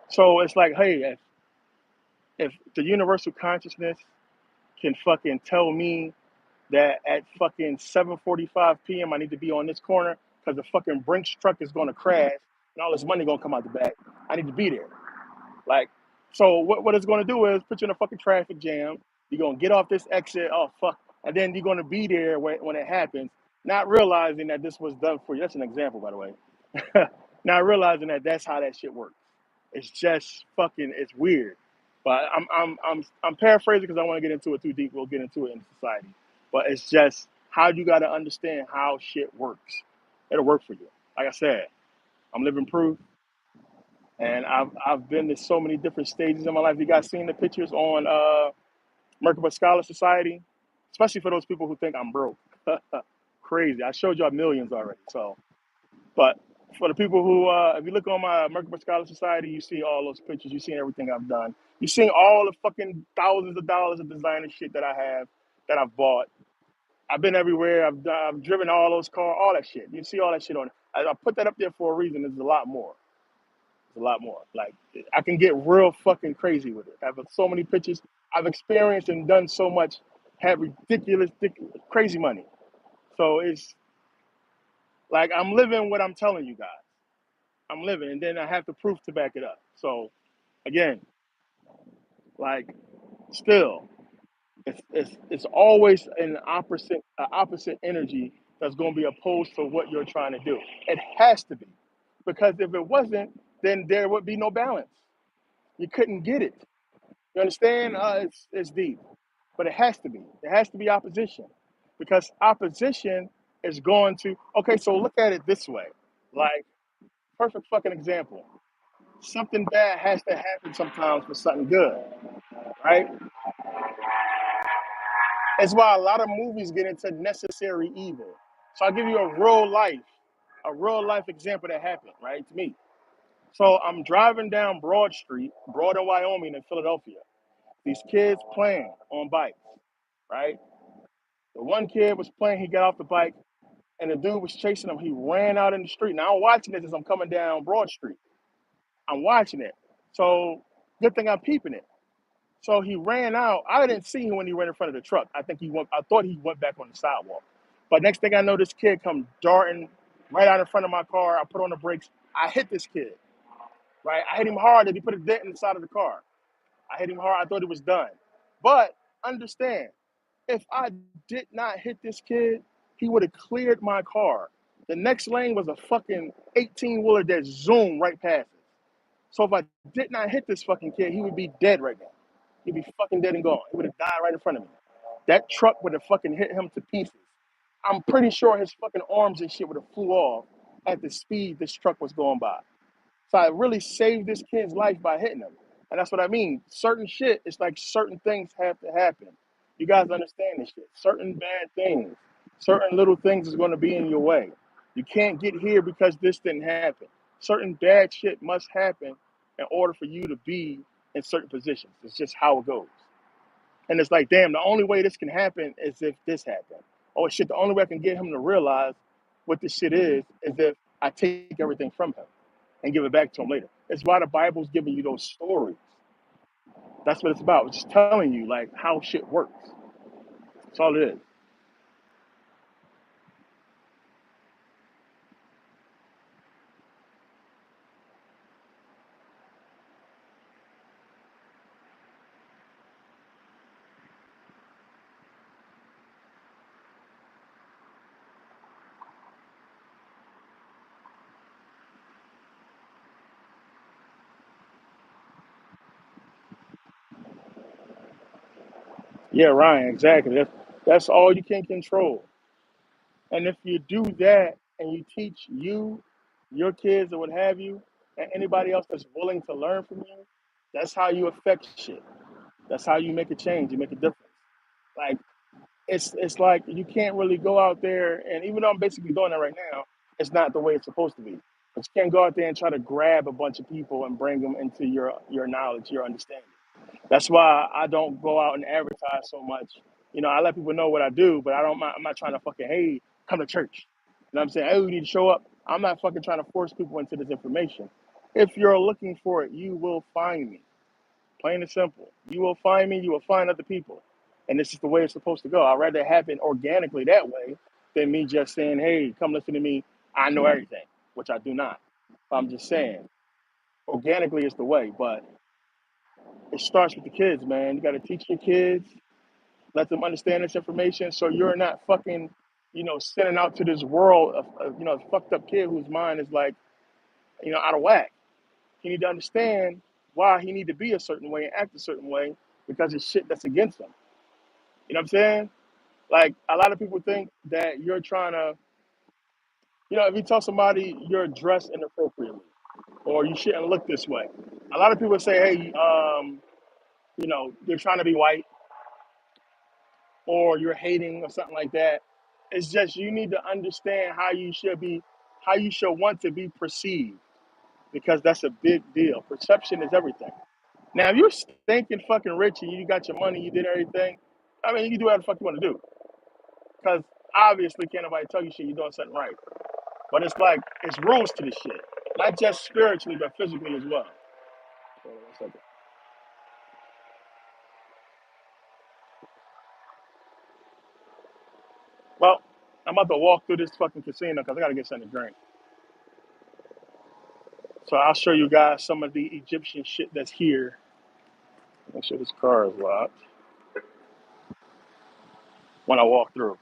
Speaker 1: So it's like, hey, if the universal consciousness can fucking tell me that at fucking 7:45 p.m. I need to be on this corner because the fucking Brinks truck is going to crash and all this money going to come out the back. I need to be there. Like, so what it's going to do is put you in a fucking traffic jam. You're going to get off this exit. Oh, fuck. And then you're going to be there when it happens, not realizing that this was done for you. That's an example, by the way. Not realizing that that's how that shit works. It's just fucking, it's weird. But I'm paraphrasing because I want to get into it too deep. We'll get into it in society. But it's just how you got to understand how shit works. It'll work for you. Like I said, I'm living proof, and I've been to so many different stages in my life. You guys seen the pictures on Merkaba Scholar Society, especially for those people who think I'm broke. Crazy. I showed y'all millions already. So, but for the people who, if you look on my Merkaba Scholar Society, you see all those pictures. You see everything I've done. You seen all the fucking thousands of dollars of designer shit that I have, that I've bought. I've been everywhere. I've driven all those cars, all that shit. You see all that shit on it. I put that up there for a reason. There's a lot more. There's a lot more. Like, I can get real fucking crazy with it. I have so many pictures. I've experienced and done so much. Had ridiculous, crazy money. So it's like I'm living what I'm telling you guys. I'm living, and then I have the proof to back it up. So again, like, still, it's always an opposite energy that's going to be opposed to what you're trying to do. It has to be, because if it wasn't, then there would be no balance. You couldn't get it. You understand? It's deep, but it has to be. It has to be opposition, because opposition is going to. Okay, so look at it this way. Like, perfect fucking example. Something bad has to happen sometimes for something good, right? It's why a lot of movies get into necessary evil. So I'll give you a real life example that happened, right, to me. So I'm driving down Broad Street, Broad in Wyoming in Philadelphia. These kids playing on bikes, right? The one kid was playing, he got off the bike, and the dude was chasing him. He ran out in the street. Now I'm watching this as I'm coming down Broad Street. I'm watching it. So good thing I'm peeping it. So he ran out. I didn't see him when he ran in front of the truck. I thought he went back on the sidewalk. But next thing I know, this kid come darting right out in front of my car. I put on the brakes. I hit this kid, right? I hit him hard and he put a dent in the side of the car. I hit him hard. I thought it was done. But understand, if I did not hit this kid, he would have cleared my car. The next lane was a fucking 18-wheeler that zoomed right past us. So if I did not hit this fucking kid, he would be dead right now. He'd be fucking dead and gone. He would have died right in front of me. That truck would have fucking hit him to pieces. I'm pretty sure his fucking arms and shit would have flew off at the speed this truck was going by. So I really saved this kid's life by hitting him. And that's what I mean. Certain shit, it's like certain things have to happen. You guys understand this shit. Certain bad things, certain little things is going to be in your way. You can't get here because this didn't happen. Certain bad shit must happen in order for you to be in certain positions. It's just how it goes. And it's like, damn, the only way this can happen is if this happened. Oh shit, the only way I can get him to realize what this shit is if I take everything from him and give it back to him later. It's why the Bible's giving you those stories. That's what it's about. It's just telling you like how shit works. That's all it is. Yeah, Ryan, exactly. That's all you can control. And if you do that and you teach your kids or what have you, and anybody else that's willing to learn from you, that's how you affect shit. That's how you make a change, you make a difference. Like it's like you can't really go out there, and even though I'm basically doing that right now, it's not the way it's supposed to be. But you can't go out there and try to grab a bunch of people and bring them into your knowledge, your understanding. That's why I don't go out and advertise so much. You know, I let people know what I do, but I'm not trying to fucking, hey, come to church. You know what I'm saying? Hey, we need to show up. I'm not fucking trying to force people into this information. If you're looking for it, you will find me. Plain and simple. You will find me, you will find other people. And this is the way it's supposed to go. I'd rather it happen organically that way than me just saying, hey, come listen to me. I know everything, which I do not. I'm just saying, organically is the way. But it starts with the kids, man. You got to teach your kids, let them understand this information so you're not fucking, sending out to this world of a fucked up kid whose mind is like, out of whack. He need to understand why he need to be a certain way and act a certain way because it's shit that's against him. You know what I'm saying? Like a lot of people think that you're trying to, if you tell somebody you're dressed inappropriately or you shouldn't look this way, a lot of people say, hey, you're trying to be white or you're hating or something like that. It's just you need to understand how you should want to be perceived because that's a big deal. Perception is everything. Now, if you're stinking fucking rich and you got your money, you did everything, I mean, you can do whatever the fuck you want to do. Because obviously, can't nobody tell you shit you're doing something right. But it's like, it's rules to this shit. Not just spiritually, but physically as well. Hold on one second. Well, I'm about to walk through this fucking casino because I got to get something to drink. So I'll show you guys some of the Egyptian shit that's here. Make sure this car is locked when I walk through.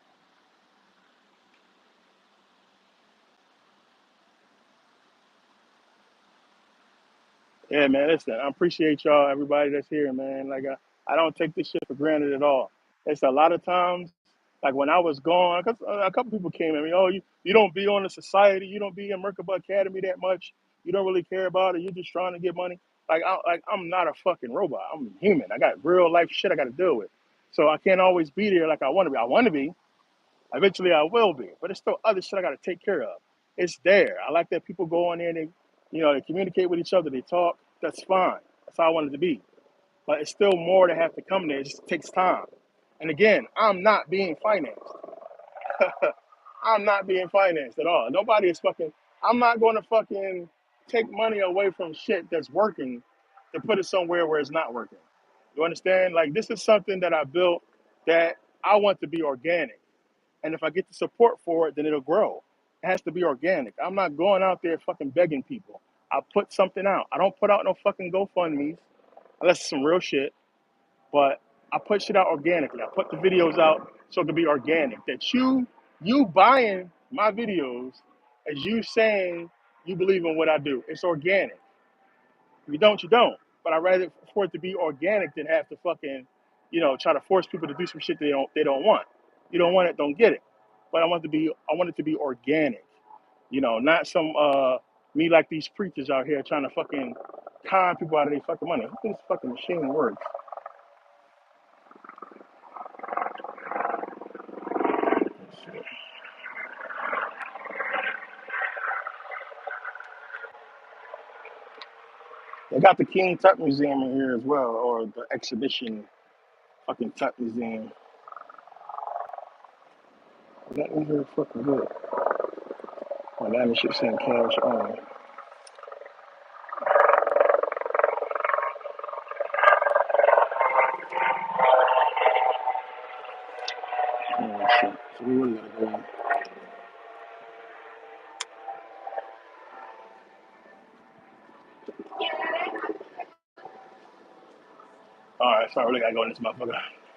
Speaker 1: Yeah, man, listen, I appreciate y'all, everybody that's here, man. Like, I don't take this shit for granted at all. It's a lot of times, like when I was gone, cause a couple people came at me, oh, you don't be on the society, you don't be in Merkaba Academy that much, you don't really care about it, you're just trying to get money. I'm not a fucking robot. I'm human. I got real life shit I got to deal with. So I can't always be there like I want to be. I want to be. Eventually, I will be, but there's still other shit I got to take care of. It's there. I like that people go on there and they communicate with each other. They talk. That's fine. That's how I want it to be. But it's still more that have to come there. It just takes time. And again, I'm not being financed. I'm not being financed at all. Nobody is fucking. I'm not going to fucking take money away from shit that's working to put it somewhere where it's not working. You understand? Like this is something that I built that I want to be organic. And if I get the support for it, then it'll grow. It has to be organic. I'm not going out there fucking begging people. I put something out. I don't put out no fucking GoFundMe's unless it's some real shit. But I put shit out organically. I put the videos out so it can be organic. That you buying my videos as you saying you believe in what I do. It's organic. If you don't, you don't. But I'd rather for it to be organic than have to fucking, try to force people to do some shit they don't want. You don't want it, don't get it. But I want it to be organic. Not some me like these preachers out here trying to fucking con people out of their fucking money. How this fucking machine works? They got the King Tut Museum in here as well, or the exhibition fucking Tut Museum. That in here fucking good. My damn shit saying cash on. Oh shit. So we really gotta go in. Alright, so I really gotta go in this motherfucker.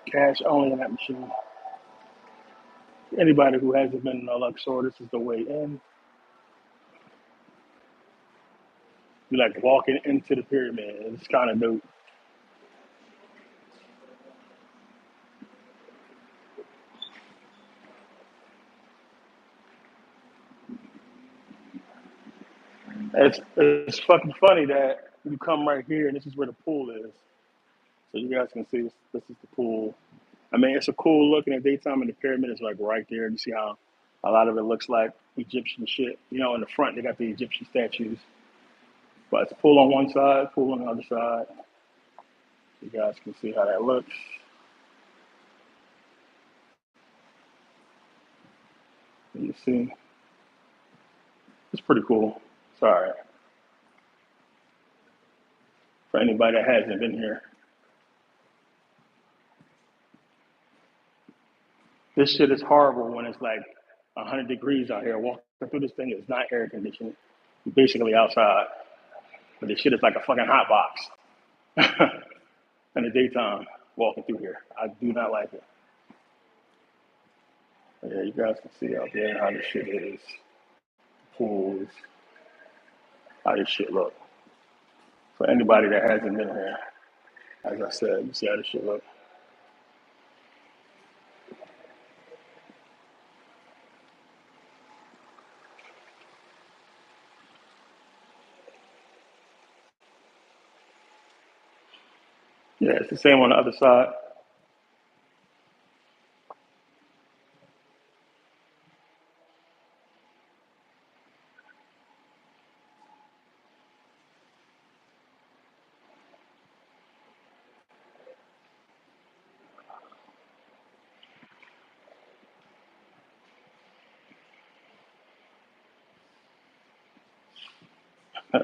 Speaker 1: Cash only in that machine. Anybody who hasn't been in a Luxor, this is the way in. You like walking into the pyramid. It's kind of dope. It's fucking funny that you come right here and this is where the pool is. So you guys can see this is the pool. I mean, it's a cool look in the daytime, and the pyramid is like right there. You see how a lot of it looks like Egyptian shit. In the front they got the Egyptian statues, but it's pool on one side, pool on the other side. You guys can see how that looks. You see, it's pretty cool. Sorry for anybody that hasn't been here. This shit is horrible when it's like 100 degrees out here. Walking through this thing is not air conditioned. You're basically outside, but this shit is like a fucking hot box in the daytime. Walking through here, I do not like it. But yeah, you guys can see out there how this shit is. Pools, how this shit look. For anybody that hasn't been here, as I said, you see how this shit look. Yeah, it's the same on the other side.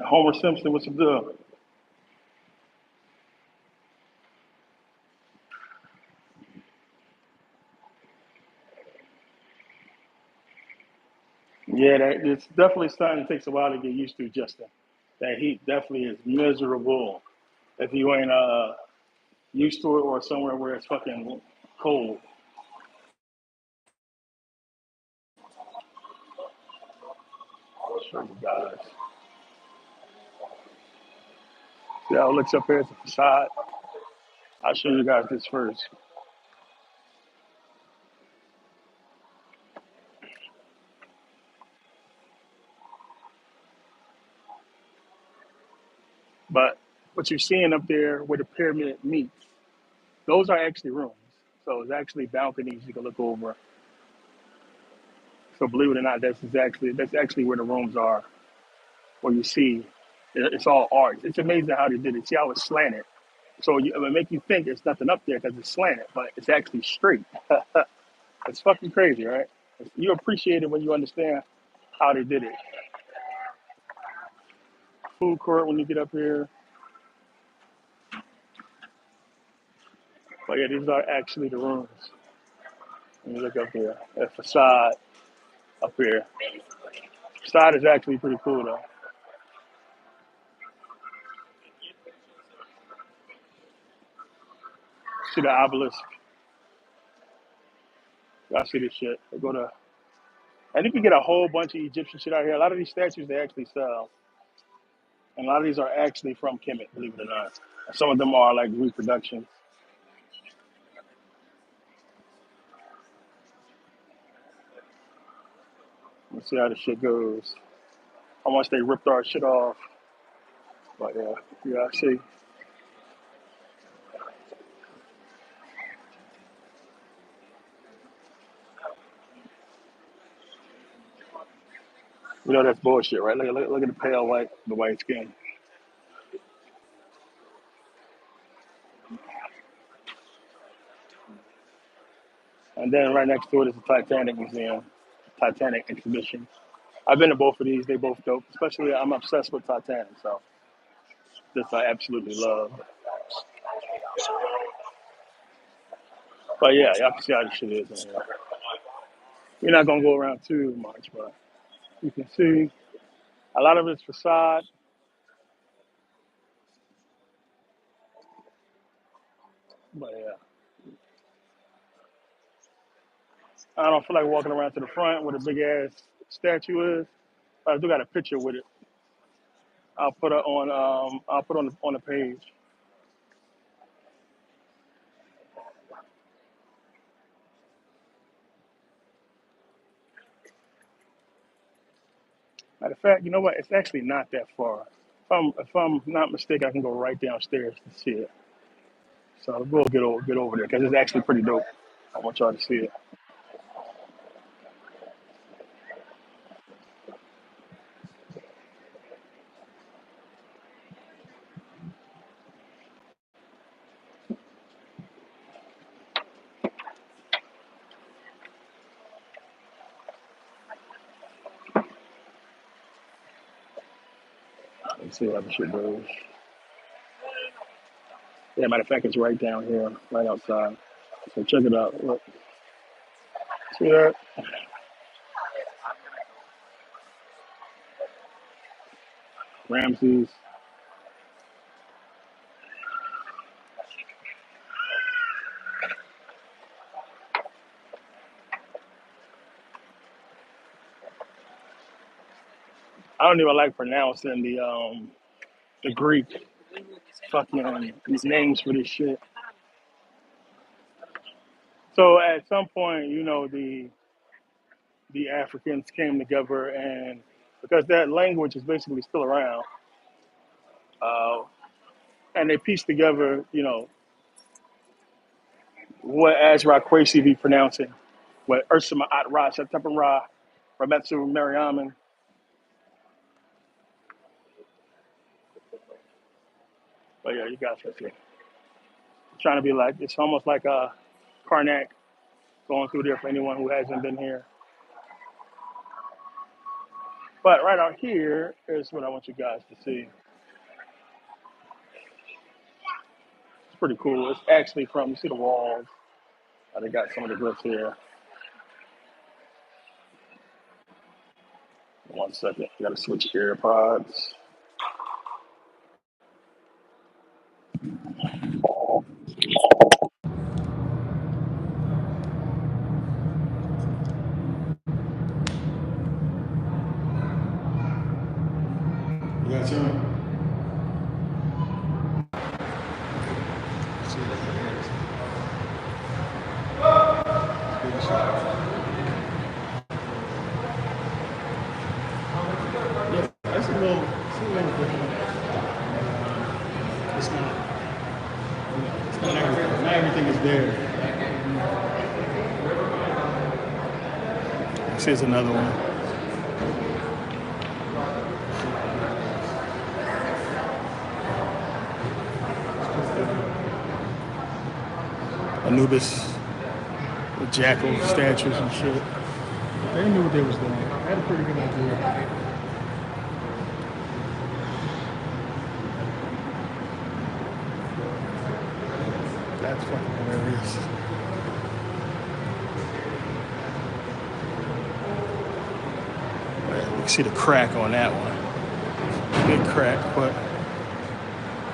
Speaker 1: Homer Simpson, what's the deal? Yeah, it's definitely something that takes a while to get used to, Justin. That heat definitely is miserable if you ain't used to it or somewhere where it's fucking cold. I'll show you guys. See how it looks up here at the facade? I'll show you guys this first. But what you're seeing up there where the pyramid meets, those are actually rooms. So it's actually balconies you can look over. So believe it or not, that's actually where the rooms are. Where you see, it's all art. It's amazing how they did it. See how it's slanted. So it would make you think there's nothing up there because it's slanted, but it's actually straight. It's fucking crazy, right? You appreciate it when you understand how they did it. Food court when you get up here. But yeah, these are actually the rooms. When you look up here, that facade up here. Facade is actually pretty cool though. See the obelisk. I see this shit. Go to And you can get a whole bunch of Egyptian shit out here. A lot of these statues they actually sell, and a lot of these are actually from Kemet, believe it or not. Some of them are like reproductions. Let's see how this shit goes. How much they ripped our shit off. But yeah, I see. You know that's bullshit, right? Look at the pale white, the white skin. And then right next to it is the Titanic Museum, Titanic exhibition. I've been to both of these. They both dope. Especially, I'm obsessed with Titanic, so this I absolutely love. But yeah, y'all can see how this shit is in here. We're not gonna go around too much, but you can see a lot of it's facade. But yeah, I don't feel like walking around to the front where the big ass statue is. But I do got a picture with it. I'll put it on. I'll put on the page. Matter of fact, you know what? It's actually not that far. If I'm not mistaken, I can go right downstairs to see it. So we'll get over there because it's actually pretty dope. I want y'all to see it. Let's see how the shit goes. Yeah, matter of fact, it's right down here, right outside. So check it out. Look, see that? Ramses. I don't even like pronouncing the Greek fucking these names for this shit. So at some point, the Africans came together, and because that language is basically still around, uh, and they pieced together, what Azra Quasi be pronouncing, what Ursula At Ra, Shatapan Ra, Rametsu Mariaman. But yeah, you guys can see. Trying to be like, it's almost like a Karnak going through there for anyone who hasn't been here. But right out here is what I want you guys to see. It's pretty cool. It's actually from, you see the walls. They got some of the glyphs here. One second. You gotta switch AirPods. You got some? See yeah, it's a little different. It's not, it's not everything. Not everything is there. This is another one. Anubis, the jackal statues and shit. They knew what they was doing. I had a pretty good idea. That's fucking hilarious. You can see the crack on that one. Big crack, but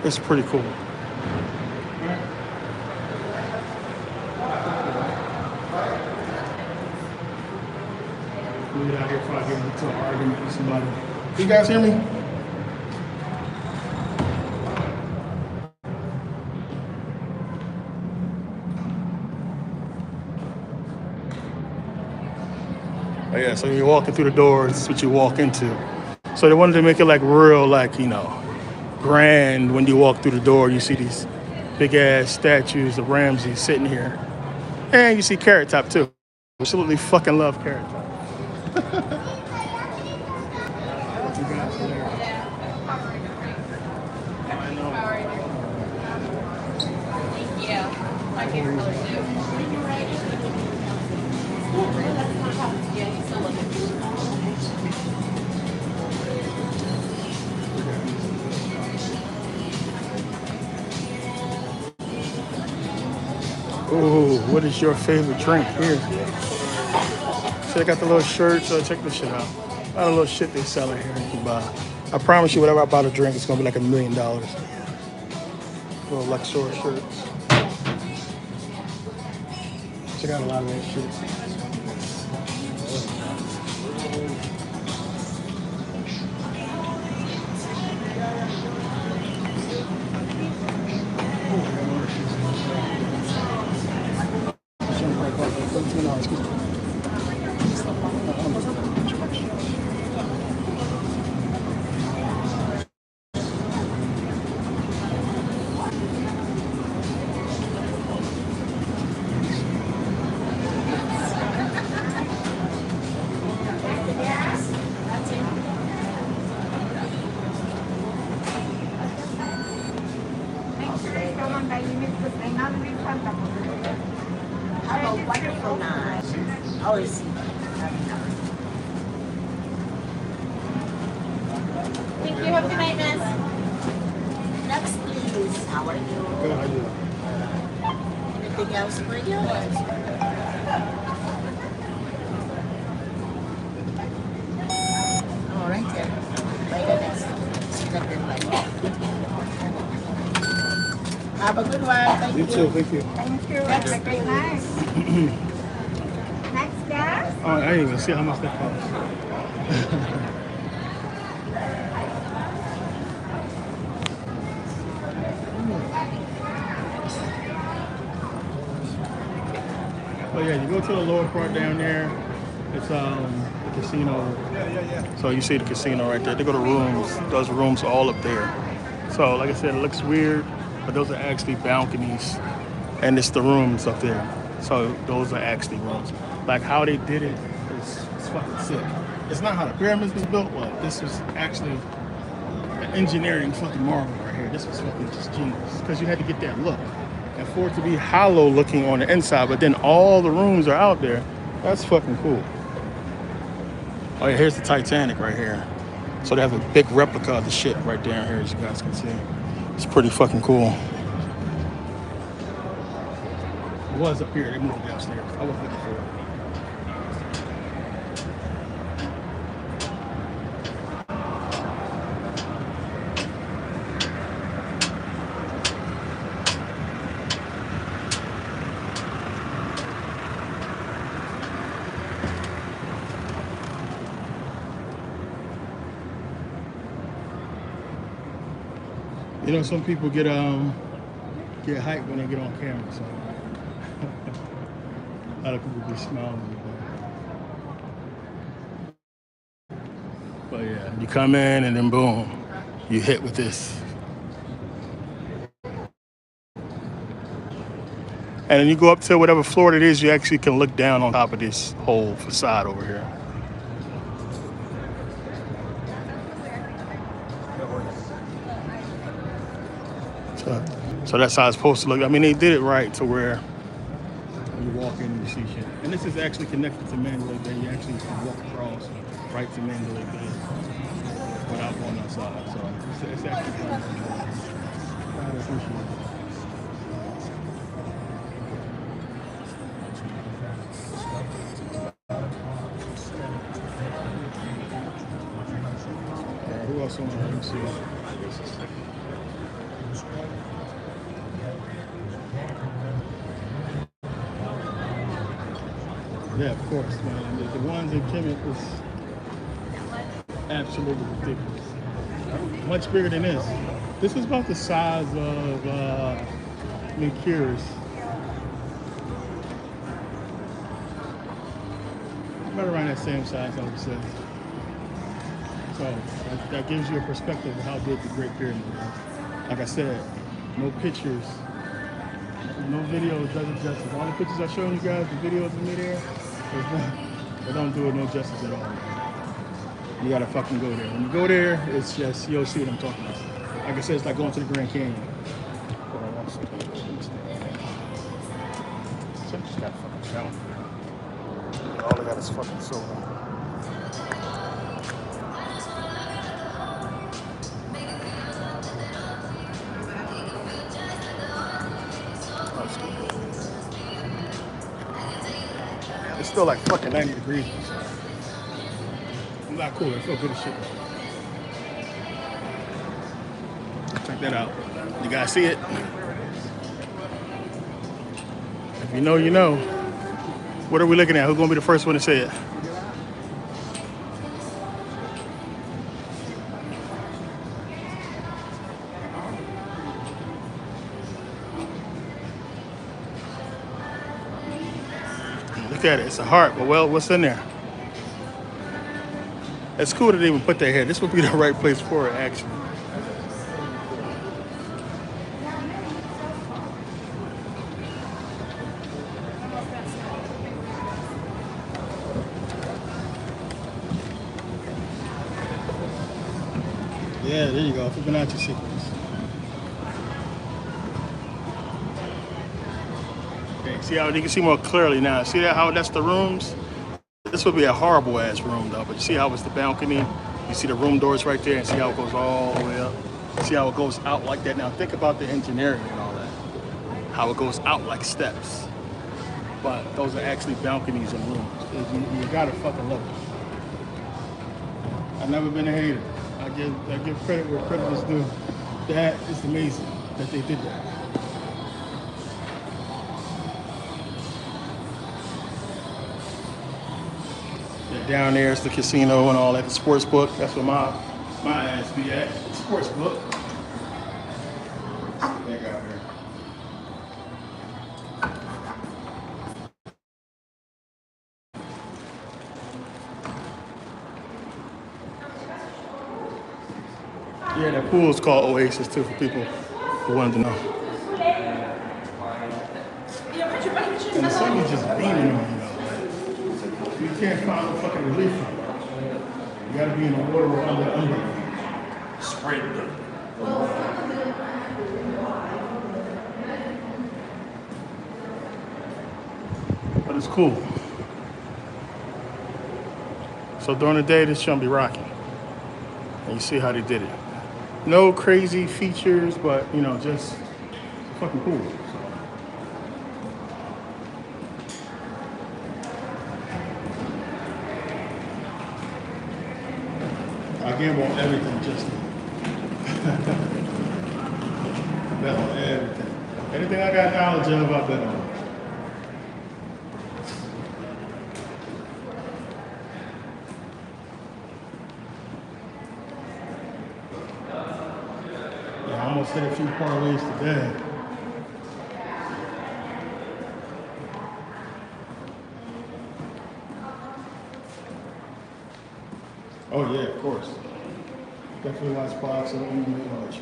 Speaker 1: it's pretty cool.
Speaker 2: Leave it out here before I get into an argument with somebody. You guys hear me? Oh yeah, so you're walking through the door, this is what you walk into. So they wanted to make it like real, like, you know, grand. When you walk through the door, you see these big ass statues of Ramses sitting here. And you see Carrot Top too. Absolutely fucking love Carrot Top. You guys are there. I know.
Speaker 3: Thank you. My favorite color too. Yeah, you still looking.
Speaker 2: Ooh, what is your favorite drink here? Check out the little shirts. Check this shit out. A lot of little shit they sell in here you can buy. I promise you, whatever I buy to drink, it's gonna be like $1 million. Little Luxor shirts. Check out a lot of that shit.
Speaker 3: Have a wonderful night. Always. Thank you. Have a good night, miss. Next, please. How are you?
Speaker 2: Good idea.
Speaker 3: Anything else for you? All right, then. My goodness. Have a good one. Thank you.
Speaker 2: You too. Thank you.
Speaker 4: Thank you. Have a great night. Next guest.
Speaker 2: Oh, I didn't even see how much that costs. Oh yeah, you go to the lower part down there. It's the casino. So you see the casino right there. They go to rooms. Those rooms are all up there. So like I said, it looks weird, but those are actually balconies, and it's the rooms up there. So those are actually rooms. Like how they did it is fucking sick. It's not how the pyramids was built, but this was actually an engineering fucking marvel right here. This was fucking just genius because you had to get that look. And for it to be hollow looking on the inside, but then all the rooms are out there, that's fucking cool. Oh yeah, here's the Titanic right here. So they have a big replica of the ship right there here, as you guys can see. It's pretty fucking cool. It was up here, they moved it downstairs. I was looking for it. You know, some people get hyped when they get on camera, so a lot of people be smiling. But yeah, you come in and then boom, you hit with this. And then you go up to whatever floor it is, you actually can look down on top of this whole facade over here. So that's how it's supposed to look. I mean, they did it right to where you walk in and you see shit. And this is actually connected to Mandalay Bay. You actually can walk across right to Mandalay Bay without going outside. So it's actually kind of appreciate it. Who else on the MC? Yeah, of course, man. The ones in Kemet is absolutely ridiculous. Much bigger than this. This is about the size of Mercurius. Right around that same size, I would say. So that gives you a perspective of how big the Great Pyramid is. Like I said, no pictures, no videos does it justice. All the pictures I showed you guys, the videos of me there, they don't do it no justice at all. You gotta fucking go there. When you go there, it's just, you'll see what I'm talking about. Like I said, it's like going to the Grand Canyon. Just got fucking fountain. All they got is fucking soda. It's still like fucking 90 degrees. I'm not cool. I feel good as shit. Check that out. You guys see it? If you know, you know. What are we looking at? Who's gonna be the first one to say it? Look at it. It's a heart. But well, what's in there? It's cool that they even put that here. This would be the right place for it, actually. Yeah, there you go. Fibonacci sequence. Okay, see how you can see more clearly now. See that how that's the rooms? This would be a horrible ass room though, but you see how it's the balcony? You see the room doors right there and see how it goes all the way up? See how it goes out like that? Now think about the engineering and all that. How it goes out like steps. But those are actually balconies and rooms. You gotta fucking love it. I've never been a hater. I give credit where credit is due. That is amazing that they did that. Yeah, down there is the casino and all that, the sports book. That's where my ass be at. Sports book. They got here. Yeah, that pool is called Oasis too for people who wanted to know. And the sun is just beaming on you though. You can't find no fucking relief from it. You gotta be in the water or under. Spread them. But it's cool. So during the day, this shouldn't be rocking. And you see how they did it. No crazy features, but you know, just fucking cool. I gamble on everything, just bet on everything. Anything I got knowledge of, I bet on. Yeah, I almost hit a few parlays today. Oh yeah, of course. Definitely watch box and watch.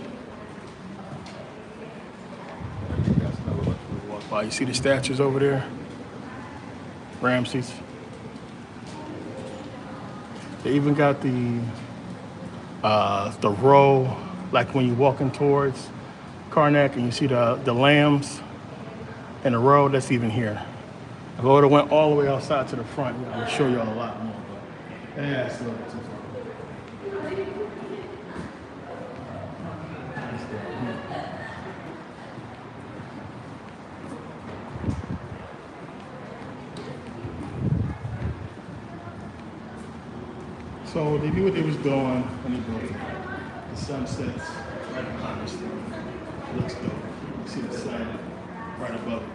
Speaker 2: That's another one we walk by. You see the statues over there? Ramses. They even got the row, like when you're walking towards Karnak and you see the lambs in the row, that's even here. If I would have went all the way outside to the front, I would show you all a lot more. But yeah, it's a little bit too far. So they knew what they was doing when they built it. The sun sets right behind this thing. It looks dope. You see the sun right above it.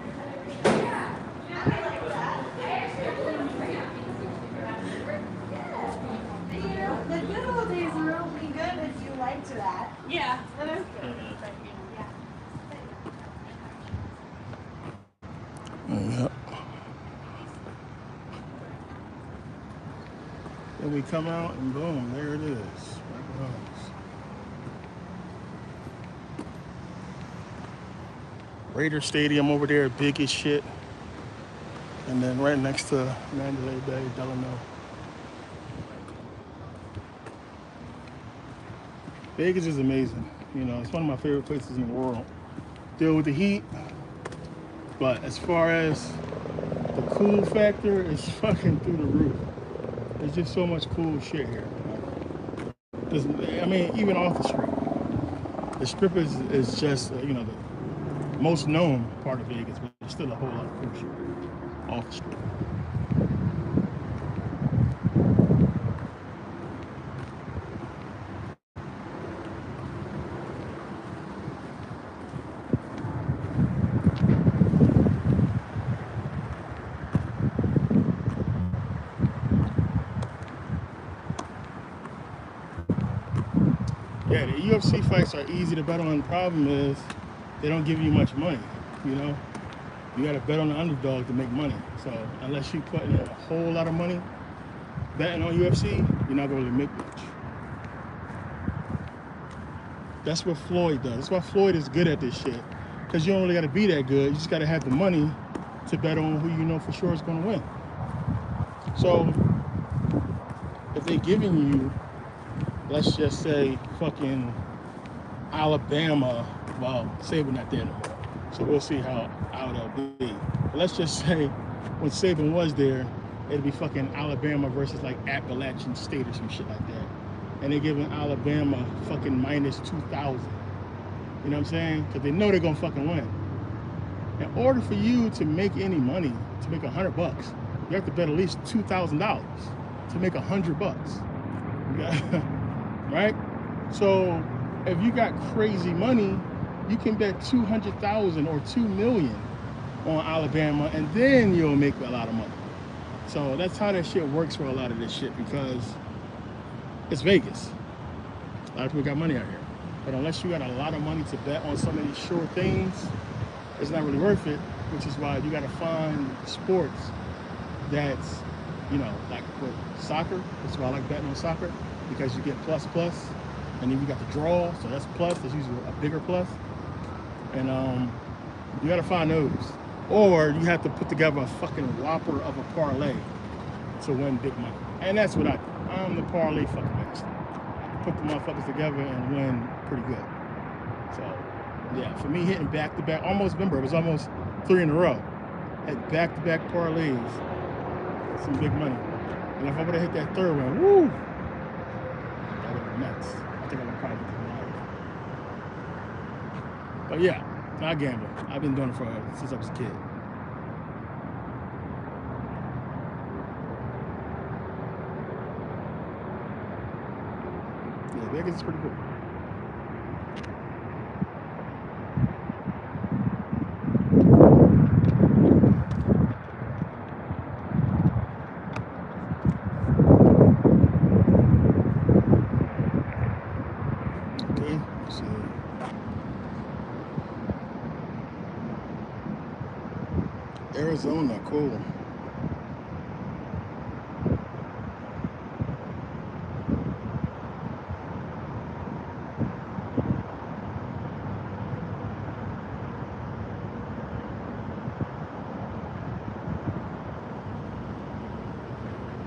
Speaker 2: Then we come out and boom, there it is. Raider Stadium over there, big as shit. And then right next to Mandalay Bay, Delano. Vegas is amazing. You know, it's one of my favorite places in the world. Deal with the heat, but as far as the cool factor, it's fucking through the roof. There's just so much cool shit here. I mean, even off the strip. The strip is just, you know, the most known part of Vegas, but there's still a whole lot of cool shit off the strip. Yeah, the UFC fights are easy to bet on. The problem is they don't give you much money, you know? You gotta bet on the underdog to make money. So unless you put in a whole lot of money betting on UFC, you're not gonna really make much. That's what Floyd does. That's why Floyd is good at this shit. Because you don't really gotta be that good. You just gotta have the money to bet on who you know for sure is gonna win. So if they're giving you, let's just say, fucking Alabama, well, Saban not there no more. So we'll see how it'll be. But let's just say when Saban was there, it'd be fucking Alabama versus like Appalachian State or some shit like that. And they're giving Alabama fucking minus 2,000. You know what I'm saying? Because they know they're gonna fucking win. In order for you to make any money, to make $100, you have to bet at least $2,000 to make $100. Right? So if you got crazy money, you can bet 200,000 or 2 million on Alabama, and then you'll make a lot of money. So that's how that shit works for a lot of this shit, because it's Vegas. A lot of people got money out here. But unless you got a lot of money to bet on some of these sure things, it's not really worth it, which is why you got to find sports that's, you know, like with soccer. That's why I like betting on soccer, because you get plus, and then you got the draw, so that's plus. That's usually a bigger plus. And you got to find those. Or you have to put together a fucking whopper of a parlay to win big money. And that's what I do. I'm the parlay fucking master. Put the motherfuckers together and win pretty good. So, yeah, for me, hitting back-to-back, remember, it was almost 3 in a row. At back-to-back parlays, some big money. And if I would have hit that third one, woo, that would have been nuts. I think I would have probably become alive. But yeah, I gamble. I've been doing it since I was a kid. Yeah, Vegas is pretty cool. Okay, let's see. Arizona, cool.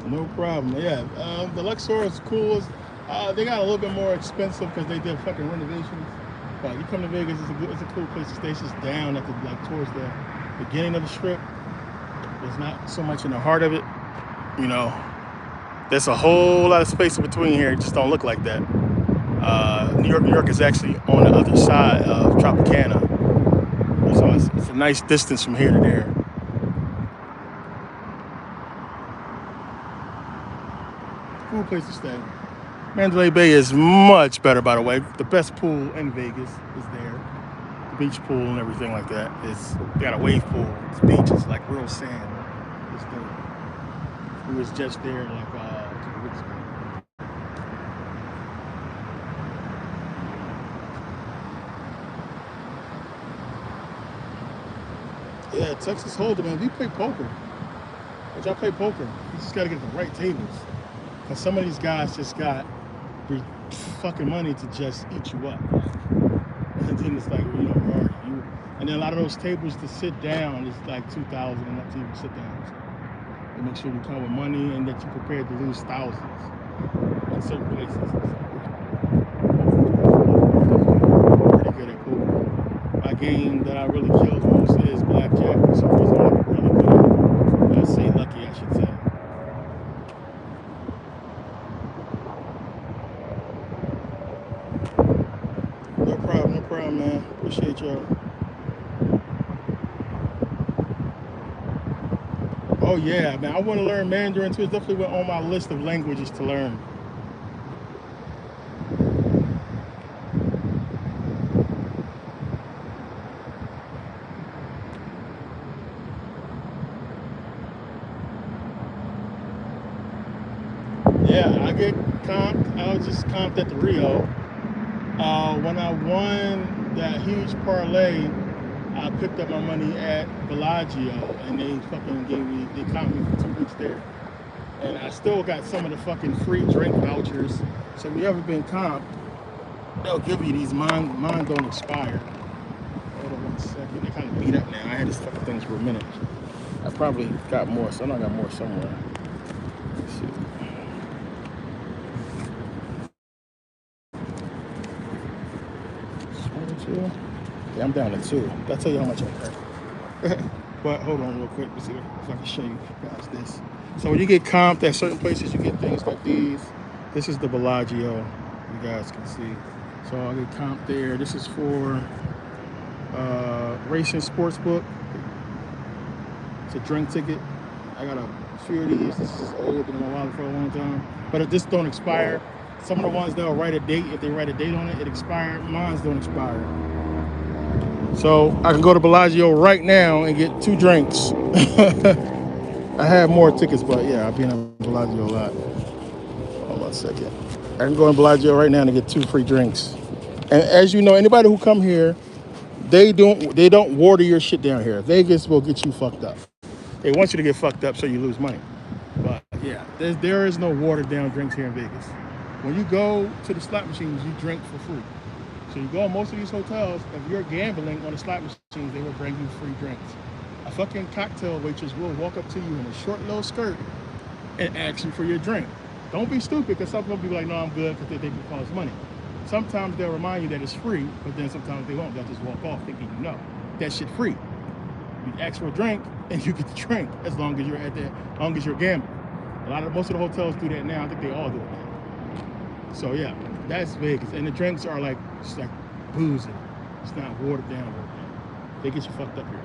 Speaker 2: No problem. Yeah, the Luxor is cool. They got a little bit more expensive because they did fucking renovations. But you come to Vegas, it's a cool place to stay. It's just down at towards the beginning of the strip. It's not so much in the heart of it. You know, there's a whole lot of space in between here. It just don't look like that. New York is actually on the other side of Tropicana. So it's a nice distance from here to there. Cool place to stay. Mandalay Bay is much better, by the way. The best pool in Vegas is there. The beach pool and everything like that. They got a wave pool. It's beach. It's like real sand. It's dope. We was just there like a couple weeks ago. Yeah, Texas Hold'em, man. We play poker. But y'all play poker. You just gotta get the right tables. But some of these guys just got fucking money to just eat you up. And then it's like, where are you? And then a lot of those tables to sit down is like 2,000 and not to even sit down. So and make sure you come with money and that you're prepared to lose thousands in certain places. Pretty good at poker. My game that I really killed most is blackjack. For some reason, I'm really good at it. Let's say lucky, I should say. No problem, man. Appreciate y'all. Oh yeah, man. I want to learn Mandarin too. It's definitely on my list of languages to learn. Yeah, I get comped. I was just comped at the Rio. When I won that huge parlay, I picked up my money at Bellagio, and they fucking they comped me for 2 weeks there. And I still got some of the fucking free drink vouchers. So if you ever been comped, they'll give you these. Mine don't expire. Hold on 1 second. They kind of beat up now. I had these fucking things for a minute. I probably got more, so I know I got more somewhere. Let's see. Two. Yeah, I'm down to 2. I'll tell you how much I pay. But hold on real quick. Let's see if I can show you guys this. So when you get comped at certain places, you get things like these. This is the Bellagio. You guys can see. So I'll get comped there. This is for Racing Sportsbook. It's a drink ticket. I got a few of these. This is old, been in my wallet for a long time. But if this don't expire, some of the ones they'll write a date. If they write a date on it, it expires. Mine don't expire. So I can go to Bellagio right now and get 2 drinks. I have more tickets, but yeah, I've been in Bellagio a lot. Hold on a second. I can go in Bellagio right now and get 2 free drinks. And as you know, anybody who come here, they don't water your shit down here. Vegas will get you fucked up. They want you to get fucked up so you lose money. But yeah, there is no watered down drinks here in Vegas. When you go to the slot machines, you drink for free. So you go in most of these hotels, if you're gambling on the slot machines, they will bring you free drinks. A fucking cocktail waitress will walk up to you in a short little skirt and ask you for your drink. Don't be stupid, because some people be like, no, I'm good, because they think it costs money. Sometimes they'll remind you that it's free, but then sometimes they won't. They'll just walk off thinking that shit free. You ask for a drink and you get the drink as long as you're as long as you're gambling. Most of the hotels do that now. I think they all do it now. So yeah, that's Vegas, and the drinks are like boozy. It's not watered down. They get you fucked up here.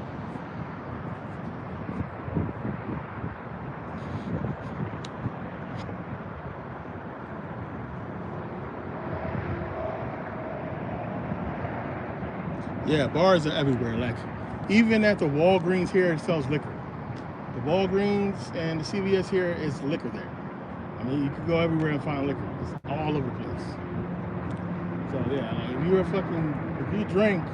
Speaker 2: Yeah, bars are everywhere. Like even at the Walgreens here, it sells liquor. The Walgreens and the CVS here is liquor there. I mean, you can go everywhere and find liquor. It's all over the place. So yeah, like if you drink,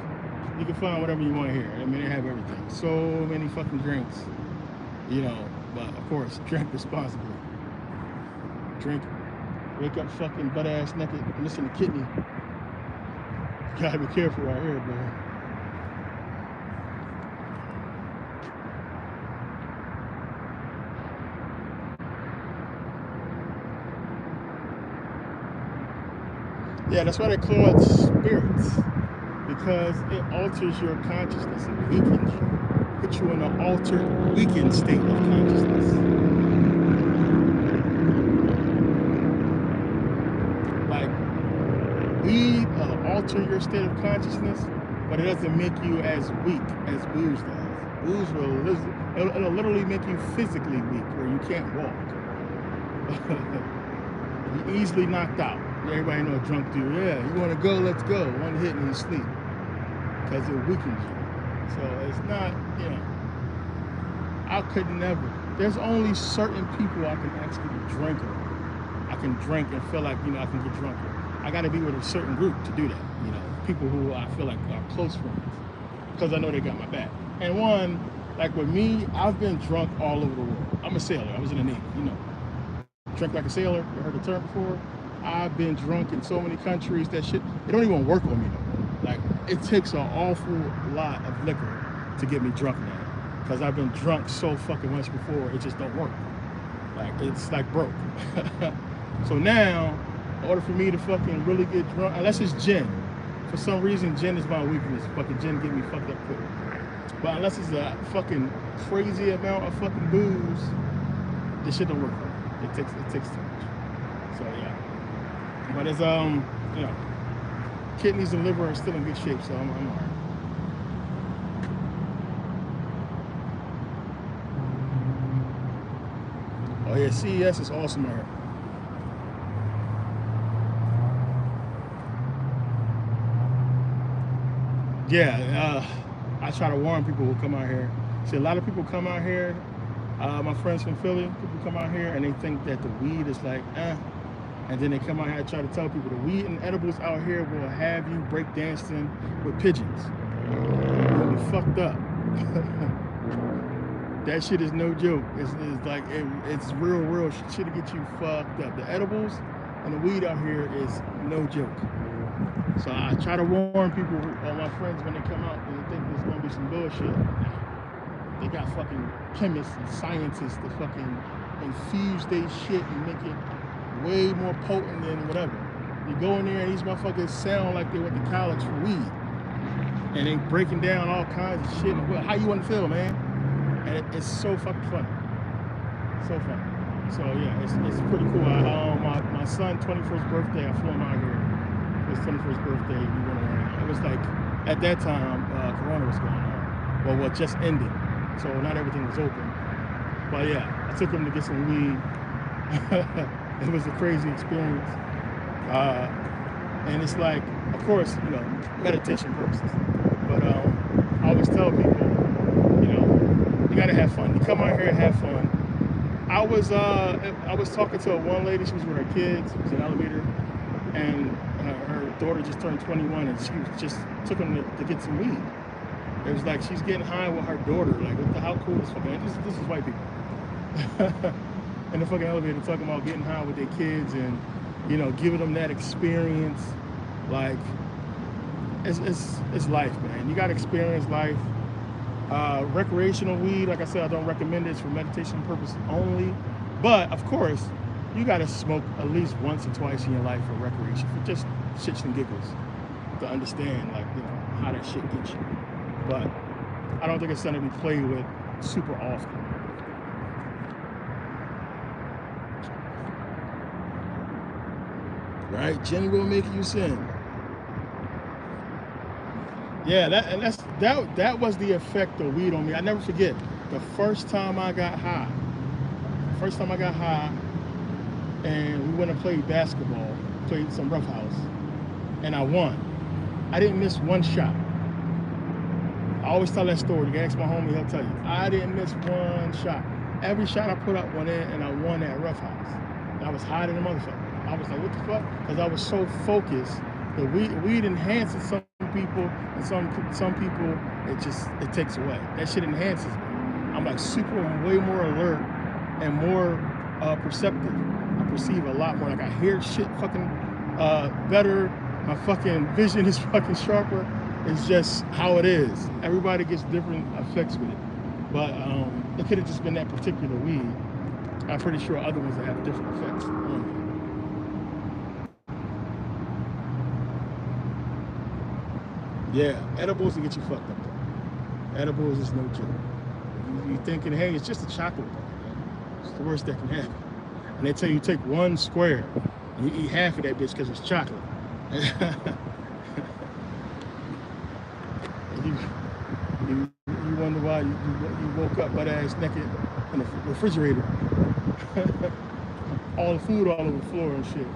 Speaker 2: you can find whatever you want here. I mean, they have everything. So many fucking drinks, But of course, drink responsibly. Drink, wake up fucking butt ass naked, missing a kidney. You gotta be careful out here, bro. Yeah, that's why they call it spirits, because it alters your consciousness. It weakens you, puts you in an altered, weakened state of consciousness. Like, weed alter your state of consciousness, but it doesn't make you as weak as booze does. Booze it'll literally make you physically weak, where you can't walk. You're easily knocked out. Everybody know a drunk dude. Yeah, you want to go? Let's go. One hit and you sleep, because it weakens you. So it's not, I could never. There's only certain people I can actually drink with. I can drink and feel like, I can get drunk with. I got to be with a certain group to do that. People who I feel like are close friends, because I know they got my back. And one, like with me, I've been drunk all over the world. I'm a sailor. I was in the Navy, Drink like a sailor. You heard the term before? I've been drunk in so many countries. That shit, it don't even work on me no more. Like, it takes an awful lot of liquor to get me drunk now. Because I've been drunk so fucking much before, it just don't work. Like, it's like broke. So now, in order for me to fucking really get drunk, unless it's gin. For some reason, gin is my weakness. Fucking gin get me fucked up quick. But unless it's a fucking crazy amount of fucking booze, this shit don't work for me. It takes too much. So yeah. But it's you know, kidneys and liver are still in good shape, so I'm alright. Oh yeah, CES is awesome out here. Yeah, I try to warn people who come out here. See, a lot of people come out here. My friends from Philly, people come out here and they think that the weed is like, and then they come out here and try to tell people the weed and edibles out here will have you break dancing with pigeons. You'll be fucked up. That shit is no joke. It's like, it's real shit to get you fucked up. The edibles and the weed out here is no joke. So I try to warn people, all my friends, when they come out, and they think there's gonna be some bullshit. They got fucking chemists and scientists to fucking infuse their shit and make it way more potent than whatever. You go in there and these motherfuckers sound like they went to college for weed. And they breaking down all kinds of shit. How you want to feel, man? And it's so fucking funny. So funny. So yeah, it's pretty cool. My son's 21st birthday, I flew him out here. His 21st birthday, we went around. It was like, at that time, Corona was going on. Well, just ended. So not everything was open. But yeah, I took him to get some weed. It was a crazy experience. And it's like, of course, you know, meditation purposes. But I always tell people, you know, you gotta have fun. You come out here and have fun. I was talking to one lady. She was with her kids. It was an elevator, and her daughter just turned 21, and she just took them to get some weed. It was like she's getting high with her daughter. Like, what the, how cool is fucking? This is white people. In the fucking elevator, talking about getting high with their kids and, you know, giving them that experience. Like, it's life, man. You gotta experience life. Recreational weed, like I said, I don't recommend it. It's for meditation purposes only. But of course, you gotta smoke at least once or twice in your life for recreation, for just shits and giggles, to understand, like, you know, how that shit gets you. But I don't think it's something to be played with super often. Right? Gin will make you sin. Yeah, that was the effect of weed on me. I never forget the first time I got high. And we went and played basketball, played some rough house, and I won. I didn't miss one shot. I always tell that story. You can ask my homie, he'll tell you. I didn't miss one shot. Every shot I put up went in, and I won that rough house. And I was high than a motherfucker. I was like, what the fuck? Because I was so focused. The weed enhances some people, and some people it takes away. That shit enhances me. I'm like way more alert and more perceptive. I perceive a lot more. Like, I hear shit fucking better. My fucking vision is fucking sharper. It's just how it is. Everybody gets different effects with it. But it could have just been that particular weed. I'm pretty sure other ones that have different effects on you. Yeah, edibles will get you fucked up though. Edibles is no joke. You thinking, hey, it's just a chocolate bar, man. It's the worst that can happen. And they tell you take one square and you eat half of that bitch because it's chocolate. You wonder why you woke up butt ass naked in the refrigerator. All the food all over the floor and shit.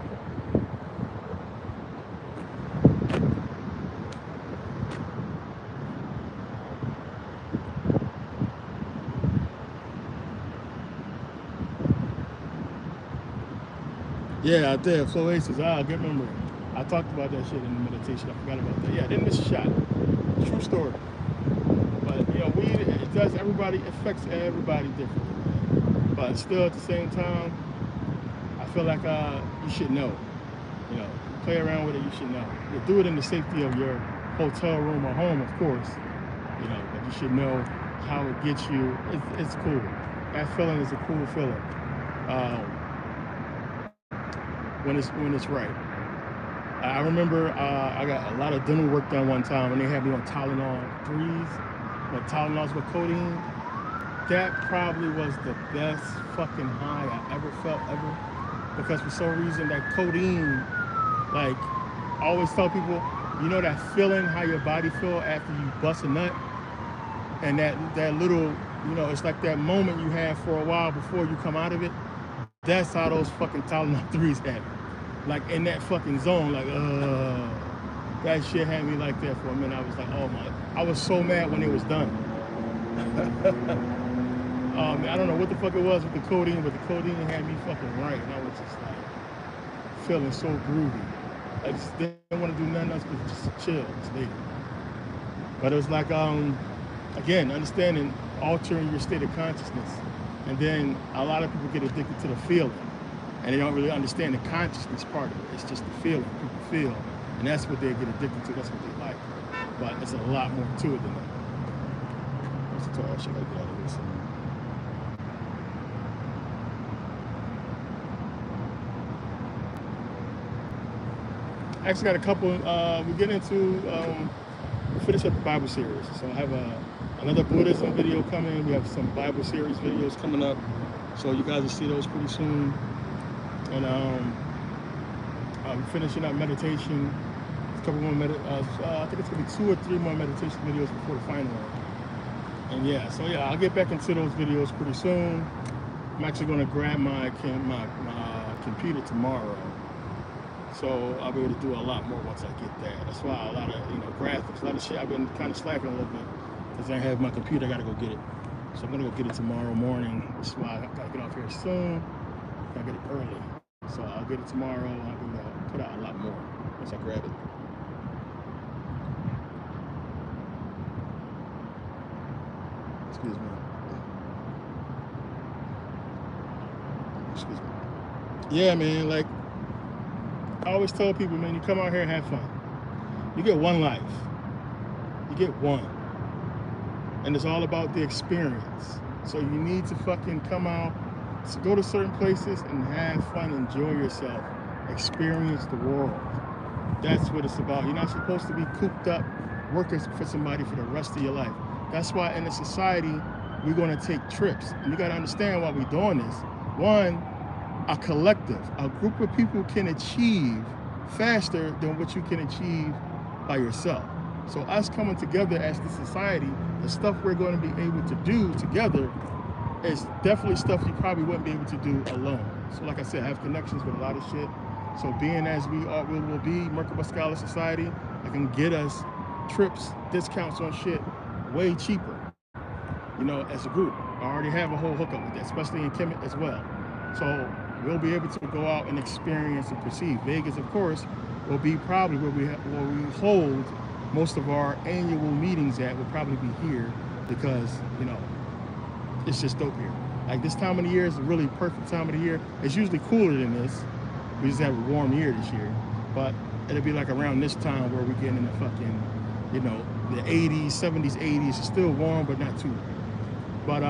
Speaker 2: Yeah, I did. Floaces. Good memory. I talked about that shit in the meditation. I forgot about that. Yeah, I didn't miss a shot. True story. But, you know, weed, affects everybody differently. But still, at the same time, feel like you should know. You know, play around with it. You should know. You do it in the safety of your hotel room or home, of course. You know, but you should know how it gets you. It's cool. That feeling is a cool feeling. When it's right. I remember I got a lot of dental work done one time, and they had me on Tylenol 3s, but Tylenols with codeine. That probably was the best fucking high I ever felt ever, because for some reason that codeine, like, I always tell people, you know that feeling how your body feel after you bust a nut, and that little, you know, it's like that moment you have for a while before you come out of it. That's how those fucking Tylenol 3s had me. Like in that fucking zone, like, that shit had me like that for a minute. I was like, oh my, I was so mad when it was done. I don't know what the fuck it was with the codeine, but the codeine had me fucking right, and I was just like feeling so groovy. I just didn't want to do nothing else but just chill, stay. But it was like, again, understanding, altering your state of consciousness, and then a lot of people get addicted to the feeling, and they don't really understand the consciousness part of it. It's just the feeling people feel, and that's what they get addicted to. That's what they like. But it's a lot more to it than that. What's the toy? I should get out of this. I actually got a couple. We get into finish up the Bible series. So I have another Buddhism video coming. We have some Bible series videos coming up. So you guys will see those pretty soon. And I'm finishing up meditation. A couple more I think it's gonna be 2 or 3 more meditation videos before the final one. And yeah, so yeah, I'll get back into those videos pretty soon. I'm actually gonna grab my computer tomorrow. So I'll be able to do a lot more once I get there. That's why a lot of, you know, graphics, a lot of shit, I've been kind of slacking a little bit because I have my computer, I gotta go get it. So I'm gonna go get it tomorrow morning. That's why I gotta get off here soon. I gotta get it early. So I'll get it tomorrow. I'll be able to put out a lot more once I grab it. Excuse me. Excuse me. Yeah, man, like, I always tell people, man, you come out here and have fun. You get one life. You get one. And it's all about the experience. So you need to fucking come out, to go to certain places and have fun, enjoy yourself, experience the world. That's what it's about. You're not supposed to be cooped up working for somebody for the rest of your life. That's why in a society, we're gonna take trips. And you gotta understand why we're doing this. One, a collective, a group of people can achieve faster than what you can achieve by yourself. So us coming together as the society, the stuff we're going to be able to do together is definitely stuff you probably wouldn't be able to do alone. So like I said, I have connections with a lot of shit. So being as we will be Merkaba Scholar Society, I can get us trips, discounts on shit way cheaper, you know, as a group. I already have a whole hookup with that, especially in Kemet as well. So we'll be able to go out and experience and perceive. Vegas, of course, will be probably where we hold most of our annual meetings at. Will probably be here because, you know, it's just dope here. Like this time of the year is a really perfect time of the year. It's usually cooler than this. We just have a warm year this year, but it'll be like around this time where we're getting in the fucking, you know, the 80s, 70s, 80s. It's still warm, but not too. But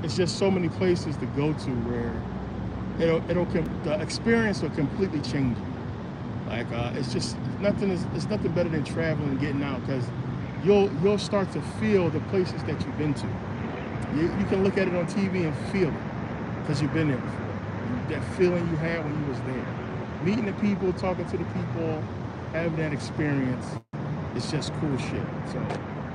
Speaker 2: it's just so many places to go to where the experience will completely change you. Like it's just it's nothing better than traveling and getting out, because you'll start to feel the places that you've been to. You can look at it on TV and feel it because you've been there before. That feeling you had when you was there, meeting the people, talking to the people, having that experience, it's just cool shit. So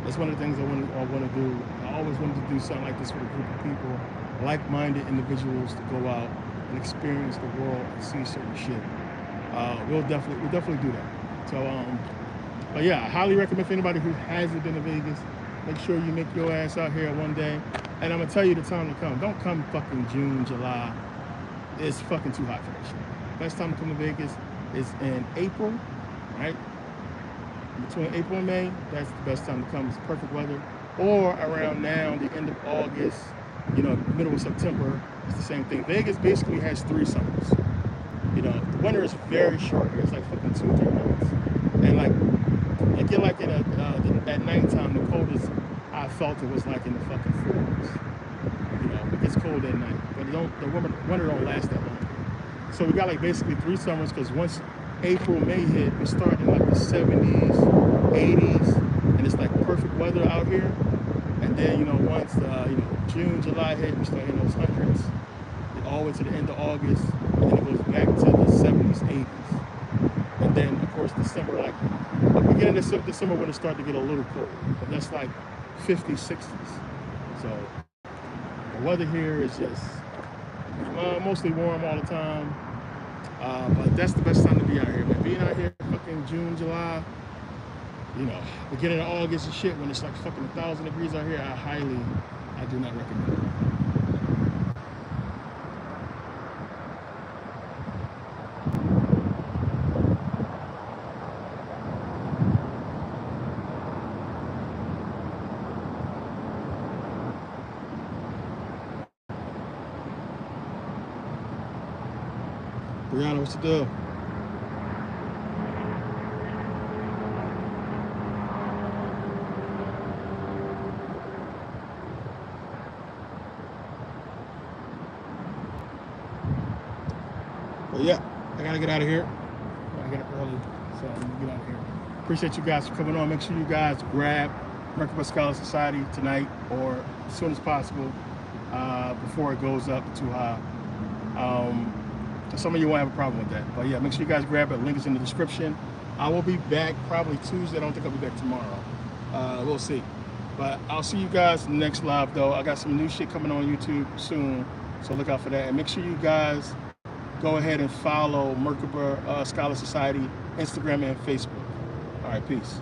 Speaker 2: that's one of the things I want to do. I always wanted to do something like this with a group of people, like-minded individuals, to go out and experience the world and see certain shit. We'll definitely do that. So, but yeah, I highly recommend for anybody who hasn't been to Vegas, make sure you make your ass out here one day. And I'm gonna tell you the time to come. Don't come fucking June, July. It's fucking too hot for that shit. Best time to come to Vegas is in April, right? Between April and May, that's the best time to come. It's perfect weather. Or around now, the end of August, you know, middle of September, it's the same thing. Vegas basically has 3 summers. winter is very short here. It's like fucking 2-3 months, and like you're like in at nighttime, the coldest I felt it was like in the fucking 40s. You know, it gets cold at night, but the winter don't last that long. So we got like basically 3 summers, because once April, May hit, we start in like the 70s, 80s, and it's like perfect weather out here. And then, you know, once June, July hit, we start hitting those hundreds, all the way to the end of August, and then it goes back to the 70s, 80s. And then, of course, December, like beginning of December when it started to get a little cold, but that's like 50s, 60s. So the weather here is just mostly warm all the time. But that's the best time to be out here. But being out here fucking June, July, you know, beginning of August and shit, when it's like fucking 1,000 degrees out here, I do not recommend it. Brianna, what's the deal? But yeah, I gotta get out of here. I get up early, so I'm gonna get out of here. Appreciate you guys for coming on. Make sure you guys grab Merkaba Scholar Society tonight or as soon as possible before it goes up too high. Some of you won't have a problem with that. But yeah, make sure you guys grab it. Link is in the description. I will be back probably Tuesday. I don't think I'll be back tomorrow. We'll see. But I'll see you guys next live, though. I got some new shit coming on YouTube soon, so look out for that. And make sure you guys go ahead and follow Merkaba Scholar Society, Instagram and Facebook. All right, peace.